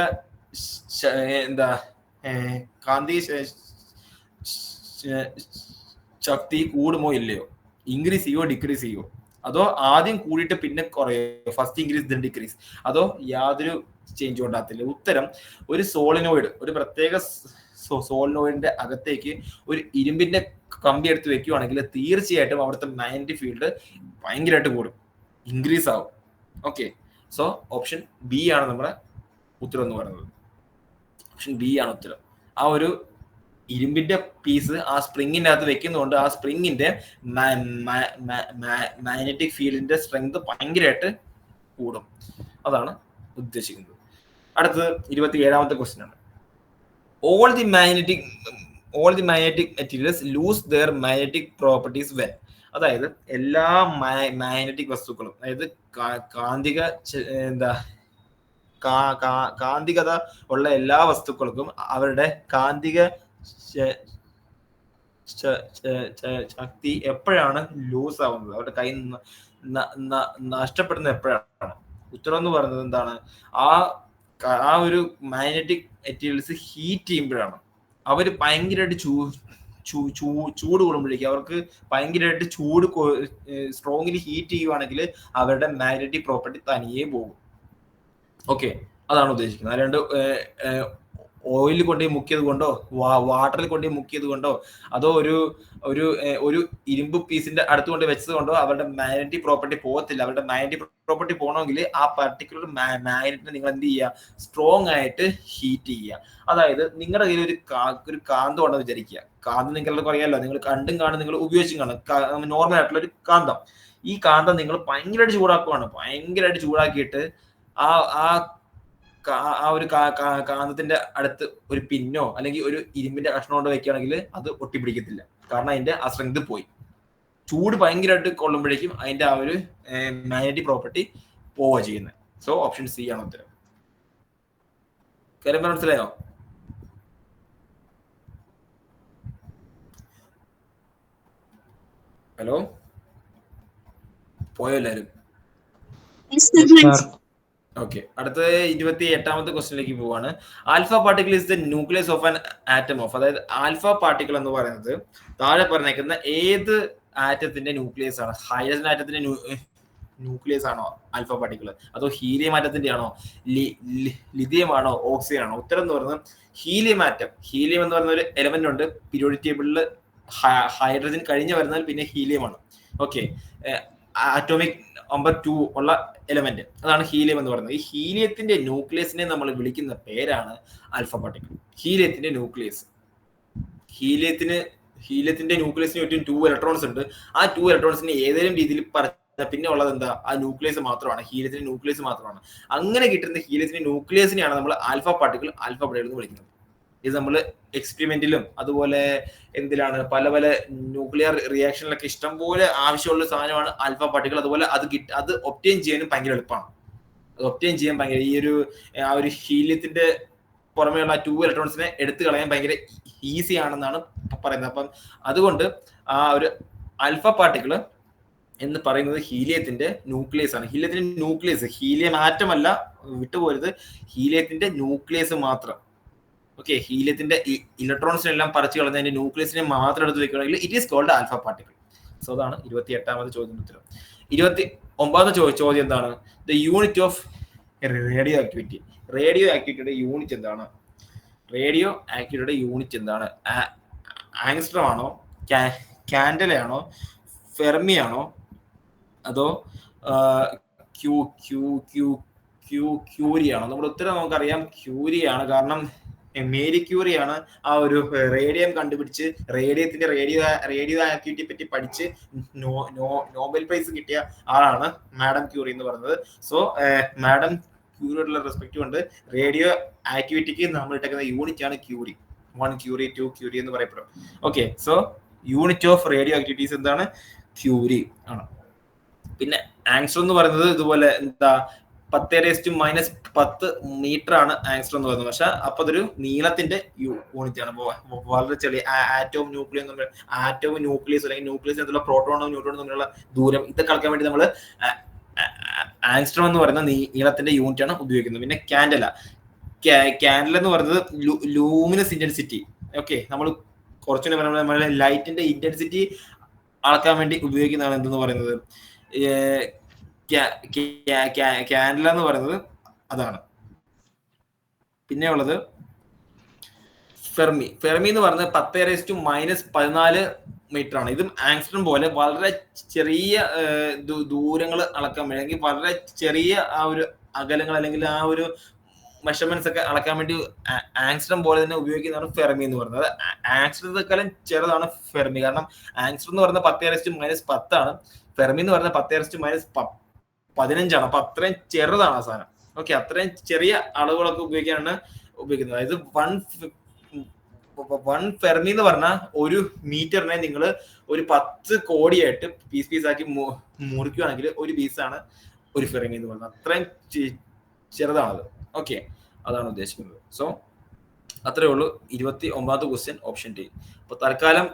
ശക്തി കൂടുമോ ഇല്ലയോ, ഇൻക്രീസ് ചെയ്യോ ഡിക്രീസ് ചെയ്യോ, അതോ ആദ്യം കൂടിയിട്ട് പിന്നെ കുറയോ, ഫസ്റ്റ് ഇൻക്രീസ് ദെൻ ഡിക്രീസ്, അതോ യാതൊരു ചേഞ്ച് ഉണ്ടാകത്തില്ല? ഉത്തരം, ഒരു സോളിനോയിഡ്, ഒരു പ്രത്യേക സോളിനോയിഡിന്റെ അകത്തേക്ക് ഒരു ഇരുമ്പിന്റെ കമ്പി എടുത്ത് വെക്കുകയാണെങ്കിൽ തീർച്ചയായിട്ടും അവിടുത്തെ മാഗ്നറ്റിക് ഫീൽഡ് ഭയങ്കരമായിട്ട് കൂടും, ഇൻക്രീസ് ആവും. ഓക്കെ, സോ ഓപ്ഷൻ ബി ആണ് നമ്മുടെ ഉത്തരം എന്ന് പറയുന്നത്. ഓപ്ഷൻ ബി ആണ് ഉത്തരം. ആ ഒരു ഇരുമ്പിന്റെ പീസ് ആ സ്പ്രിങ്ങിന്റെ അകത്ത് വെക്കുന്നതുകൊണ്ട് ആ സ്പ്രിങ്ങിന്റെ മാഗ്നറ്റിക് ഫീൽഡിന്റെ സ്ട്രെങ്ത് ഭയങ്കരമായിട്ട് കൂടും, അതാണ് ഉദ്ദേശിക്കുന്നത്. അടുത്തത് 27ാമത്തെ ക്വസ്റ്റ്യൻ ആണ്. all the magnetic materials lose their magnetic properties when. അതായത് എല്ലാ മാഗ്നറ്റിക് വസ്തുക്കളും, അതായത് കാന്തിക കാന്തികത ഉള്ള എല്ലാ വസ്തുക്കൾക്കും അവരുടെ കാന്തിക ശക്തി എപ്പോഴാണ് ലൂസ് ആവുന്നത്, അവരുടെ കയ്യിൽ നിന്ന് നഷ്ടപ്പെടുന്നത് എപ്പോഴാണ്? ഉത്തരം എന്ന് പറയുന്നത് എന്താണ്? ആ ഒരു മാഗ്നറ്റിക് മെറ്റീരിയൽസ് ഹീറ്റ് ചെയ്യുമ്പോഴാണ്. അവര് ഭയങ്കരമായിട്ട് ചൂട് കൂടുമ്പോഴേക്കും, അവർക്ക് ഭയങ്കരമായിട്ട് ചൂട് സ്ട്രോങ്ലി ഹീറ്റ് ചെയ്യുവാണെങ്കിൽ അവരുടെ മാഗ്നറ്റിക് പ്രോപ്പർട്ടി തനിയെ പോകും. ഓക്കെ, അതാണ് ഉദ്ദേശിക്കുന്നത്. അല്ലാണ്ട് ഓയിൽ കൊണ്ടുപോയി മുക്കിയത് കൊണ്ടോ വാട്ടറിൽ കൊണ്ടുപോയി മുക്കിയത് കൊണ്ടോ അതോ ഒരു ഇരുമ്പ് പീസിന്റെ അടുത്ത് കൊണ്ട് വെച്ചത് കൊണ്ടോ അവരുടെ മാഗ്നറ്റിക് പ്രോപ്പർട്ടി പോകത്തില്ല. അവരുടെ മാഗ്നറ്റിക് പ്രോപ്പർട്ടി പോകണമെങ്കിൽ ആ പർട്ടിക്കുലർ മാഗ്നറ്റിനെ നിങ്ങൾ എന്ത് ചെയ്യുക? സ്ട്രോങ് ആയിട്ട് ഹീറ്റ് ചെയ്യുക. അതായത് നിങ്ങളുടെ കയ്യിൽ ഒരു കാന്തം ഉണ്ടെന്ന് വിചാരിക്കുക. കാന്തം നിങ്ങൾക്ക് അറിയാമല്ലോ, നിങ്ങൾ കണ്ടും കാണും, നിങ്ങൾ ഉപയോഗിച്ചും കാണും. നോർമൽ ആയിട്ടുള്ള ഒരു കാന്തം. ഈ കാന്തം നിങ്ങൾ ഭയങ്കരമായിട്ട് ചൂടാക്കുവാണ്. ഭയങ്കരമായിട്ട് ചൂടാക്കിയിട്ട് ആ ഒരു കാന്തത്തിന്റെ അടുത്ത് ഒരു പിന്നോ അല്ലെങ്കിൽ ഒരു ഇരുമ്പിന്റെ കഷ്ണം കൊണ്ട് വെക്കുകയാണെങ്കിൽ അത് ഒട്ടിപ്പിടിക്കത്തില്ല. കാരണം അതിന്റെ ആ സ്ട്രെങ്ത് പോയി. ചൂട് ഭയങ്കരമായിട്ട് കൊള്ളുമ്പോഴേക്കും അതിന്റെ ആ ഒരു മാഗ്നറ്റിക് പ്രോപ്പർട്ടി പോവുക ചെയ്യുന്നത്. സോ ഓപ്ഷൻ സി ആണ് ഉത്തരം. കാര്യം മനസ്സിലായോ? ഹലോ, പോയോ എല്ലാവരും? ഓക്കെ, അടുത്ത 28ാമത്തെ ക്വസ്റ്റ്യനിലേക്ക് പോവാണ്. Alpha particle is the nucleus of an atom of. അതായത് ആൽഫ പാർട്ടിക്കിൾ എന്ന് പറയുന്നത് താഴെ പറഞ്ഞേക്കുന്ന ഏത് ആറ്റത്തിന്റെ ന്യൂക്ലിയസ് ആണ്? ഹൈഡ്രജൻ ആറ്റത്തിന്റെ ന്യൂക്ലിയസ് ആണോ ആൽഫ പാർട്ടിക്കിൾ? അതോ ഹീലിയം ആറ്റത്തിന്റെ ആണോ? ലിഥിയം ആണോ? ഓക്സിജൻ ആണോ? ഉത്തരം എന്ന് പറയുന്നത് ഹീലിയം ആറ്റം. ഹീലിയം എന്ന് പറയുന്ന ഒരു എലമെന്റ് ഉണ്ട് പീരിയോഡിക് ടേബിളിൽ. ഹൈഡ്രജൻ കഴിഞ്ഞ് വരുന്നാൽ പിന്നെ ഹീലിയം ആണ്. ഓക്കെ, ആറ്റോമിക് നമ്പർ 2 ഉള്ള എലമെന്റ്, അതാണ് ഹീലിയം എന്ന് പറയുന്നത്. ഈ ഹീലിയത്തിന്റെ ന്യൂക്ലിയസിനെ നമ്മൾ വിളിക്കുന്ന പേരാണ് ആൽഫ പാർട്ടിക്കിൾ. ഹീലിയത്തിന്റെ ന്യൂക്ലിയസ്, ഹീലിയത്തിന്റെ ന്യൂക്ലിയസിന് ചുറ്റും 2 ഇലക്ട്രോൺസ് ഉണ്ട്. ആ 2 ഇലക്ട്രോൺസിന് ഏതെങ്കിലും രീതിയിൽ പിന്നെ ഉള്ളത് എന്താ? ആ ന്യൂക്ലിയസ് മാത്രമാണ്. ഹീലിയത്തിന്റെ ന്യൂക്ലിയസ് മാത്രമാണ്. അങ്ങനെ കിട്ടുന്ന ഹീലിയത്തിന്റെ ന്യൂക്ലിയസിനെയാണ് നമ്മൾ ആൽഫ പാർട്ടിക്കിൾ എന്ന് വിളിക്കുന്നത്. ഇത് നമ്മൾ എക്സ്പെരിമെന്റിലും അതുപോലെ എന്തിലാണ് പല ന്യൂക്ലിയർ റിയാക്ഷനിലൊക്കെ ഇഷ്ടംപോലെ ആവശ്യമുള്ള സാധനമാണ് ആൽഫ പാർട്ടിക്കിൾ. അതുപോലെ അത് ഒബ്റ്റെയിൻ ചെയ്യാനും ഭയങ്കര എളുപ്പമാണ്. അത് ഒബ്റ്റെയിൻ ചെയ്യാൻ ഭയങ്കര ആ ഒരു ഹീലിയത്തിന്റെ പുറമെയുള്ള 2 ഇലക്ട്രോൺസിനെ എടുത്തു കളയാൻ ഭയങ്കര ഈസി ആണെന്നാണ് പറയുന്നത്. അപ്പം അതുകൊണ്ട് ആ ഒരു ആൽഫ പാർട്ടിക്കിൾ എന്ന് പറയുന്നത് ഹീലിയത്തിന്റെ ന്യൂക്ലിയസ് ആണ്. ഹീലിയത്തിന്റെ ന്യൂക്ലിയസ്, ഹീലിയം ആറ്റം അല്ല, വിട്ടുപോരുത്, ഹീലിയത്തിന്റെ ന്യൂക്ലിയസ് മാത്രം. ഓക്കെ, ഹീലിയത്തിന്റെ ഇലക്ട്രോൺസിനെല്ലാം പറിച്ചു കളഞ്ഞതിന്റെ ന്യൂക്ലിയസിനെ മാത്രം എടുത്ത് വെക്കുകയാണെങ്കിൽ it is called alpha particle. So അതാണ് 28ാമത്തെ ചോദ്യത്തിന്റെ ഉത്തരം. 29ാമത്തെ ചോദ്യം എന്താണ്? The unit of radioactivity. റേഡിയോ ആക്ടിവിറ്റിയുടെ യൂണിറ്റ് എന്താണ്? റേഡിയോ ആക്ടിവിറ്റിയുടെ യൂണിറ്റ് എന്താണ്? ആങ്സ്ട്രോം ആണോ? കാൻഡലയാണോ? ഫെർമി ആണോ? അതോ ക്യൂരിയാണോ? നമ്മുടെ ഉത്തരം നമുക്കറിയാം, ക്യൂരിയാണ്. കാരണം മേരി ക്യൂറിയാണ് ആ ഒരു റേഡിയം കണ്ടുപിടിച്ച് റേഡിയത്തിന്റെ റേഡിയോ ആക്ടിവിറ്റിയെ പറ്റി പഠിച്ച് നോബൽ പ്രൈസ് കിട്ടിയ ആളാണ് മാഡം ക്യൂറി എന്ന് പറയുന്നത്. സോ മാഡം ക്യൂരിയോടുള്ള റെസ്പെക്ട് കൊണ്ട് റേഡിയോ ആക്ടിവിറ്റിക്ക് നമ്മൾ ഇട്ടേക്കുന്ന യൂണിറ്റ് ആണ് ക്യൂറി. 1 ക്യൂറി 2 ക്യൂറി എന്ന് പറയപ്പെടും. Okay, so unit of radioactivities എന്താണ്? ക്യൂരി ആണ്. പിന്നെ ആങ്സ്ട്രോം എന്ന് പറയുന്നത് ഇതുപോലെ എന്താ 10⁻⁻10 മീറ്റർ ആണ് ആങ്സ്ട്രോം എന്ന് പറയുന്നത്. പക്ഷെ അപ്പൊ അതൊരു നീളത്തിന്റെ യൂണിറ്റ് ആണ്. വളരെ ചെറിയ ആറ്റവും ന്യൂക്ലിയസ് അല്ലെങ്കിൽ ന്യൂക്ലിയസ് എന്നുള്ള പ്രോട്ടോണും ന്യൂട്രോണും തമ്മിലുള്ള ദൂരം ഇതൊക്കെ അളക്കാൻ വേണ്ടി നമ്മൾ ആങ്സ്ട്രോം എന്ന് പറയുന്ന നീളത്തിന്റെ യൂണിറ്റ് ആണ് ഉപയോഗിക്കുന്നത്. പിന്നെ കാൻഡല എന്ന് പറയുന്നത് ലൂമിനസ് ഇന്റൻസിറ്റി. ഓക്കെ, നമ്മൾ കുറച്ചുകൂടി നമ്മുടെ ലൈറ്റിന്റെ ഇന്റൻസിറ്റി അളക്കാൻ വേണ്ടി ഉപയോഗിക്കുന്നതാണ് എന്തെന്ന് പറയുന്നത് കാൻഡല എന്ന് പറയുന്നത് അതാണ്. പിന്നെ ഉള്ളത് ഫെർമി എന്ന് പറയുന്നത് 10⁻⁻14 മീറ്റർ ആണ്. ഇതും ആങ്സ്ട്രോം പോലെ വളരെ ചെറിയ ദൂരങ്ങൾ അളക്കാൻ വേണ്ടി, അല്ലെങ്കിൽ വളരെ ചെറിയ ആ ഒരു അകലങ്ങൾ അല്ലെങ്കിൽ ആ ഒരു മെഷർമെന്റ്സ് ഒക്കെ അളക്കാൻ വേണ്ടി ആങ്സ്ട്രോം പോലെ തന്നെ ഉപയോഗിക്കുന്നതാണ് ഫെർമി എന്ന് പറയുന്നത്. ആങ്സ്ട്രോത്തെക്കാളും ചെറുതാണ് ഫെർമി. കാരണം ആങ്സ്ട്രോം എന്ന് പറയുന്നത് 10⁻⁻10 ആണ്. ഫെർമി എന്ന് പറയുന്നത് 10⁻⁻15 ആണ്. അപ്പൊ അത്രയും ചെറുതാണ് ആ സാധനം. ഓക്കെ, അത്രയും ചെറിയ അളവുകളൊക്കെ ഉപയോഗിക്കാനാണ് ഉപയോഗിക്കുന്നത്. അതായത് 1 ഫെർമി എന്ന് പറഞ്ഞാൽ ഒരു മീറ്ററിനെ നിങ്ങൾ ഒരു 10 കോടിയായിട്ട് പീസാക്കി മുറിക്കുകയാണെങ്കിൽ ഒരു പീസാണ് ഒരു ഫെർമി എന്ന് പറയുന്നത്. അത്രയും ചെറുതാണത്. ഓക്കെ, അതാണ് ഉദ്ദേശിക്കുന്നത്. സോ അത്രേ ഉള്ളൂ. 29ാമത്തെ ക്വസ്റ്റ്യൻ ഓപ്ഷൻ ഡി. അപ്പൊ തൽക്കാലം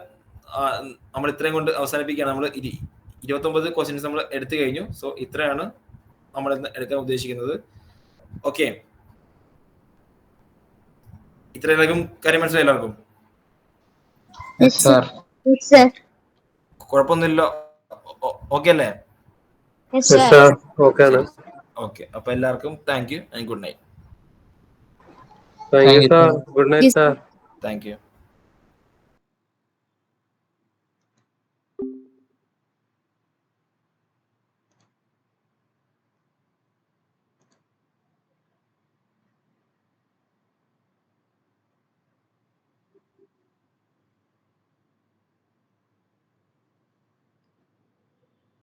നമ്മൾ ഇത്രയും കൊണ്ട് അവസാനിപ്പിക്കുകയാണ്. നമ്മൾ 29 ക്വസ്റ്റ്യൻസ് നമ്മൾ എടുത്തു കഴിഞ്ഞു. സോ ഇത്രയാണ് നമ്മൾ എടുക്കാൻ ഉദ്ദേശിക്കുന്നത്. ഓക്കെ, ഇത്രയും കാര്യം മനസ്സിലായി എല്ലാവർക്കും? കുഴപ്പമൊന്നുമില്ല. ഓക്കെ അല്ലേ? ഓക്കെ, അപ്പൊ എല്ലാവർക്കും thank you and good night. Thank you, sir. Good night, sir. Thank you.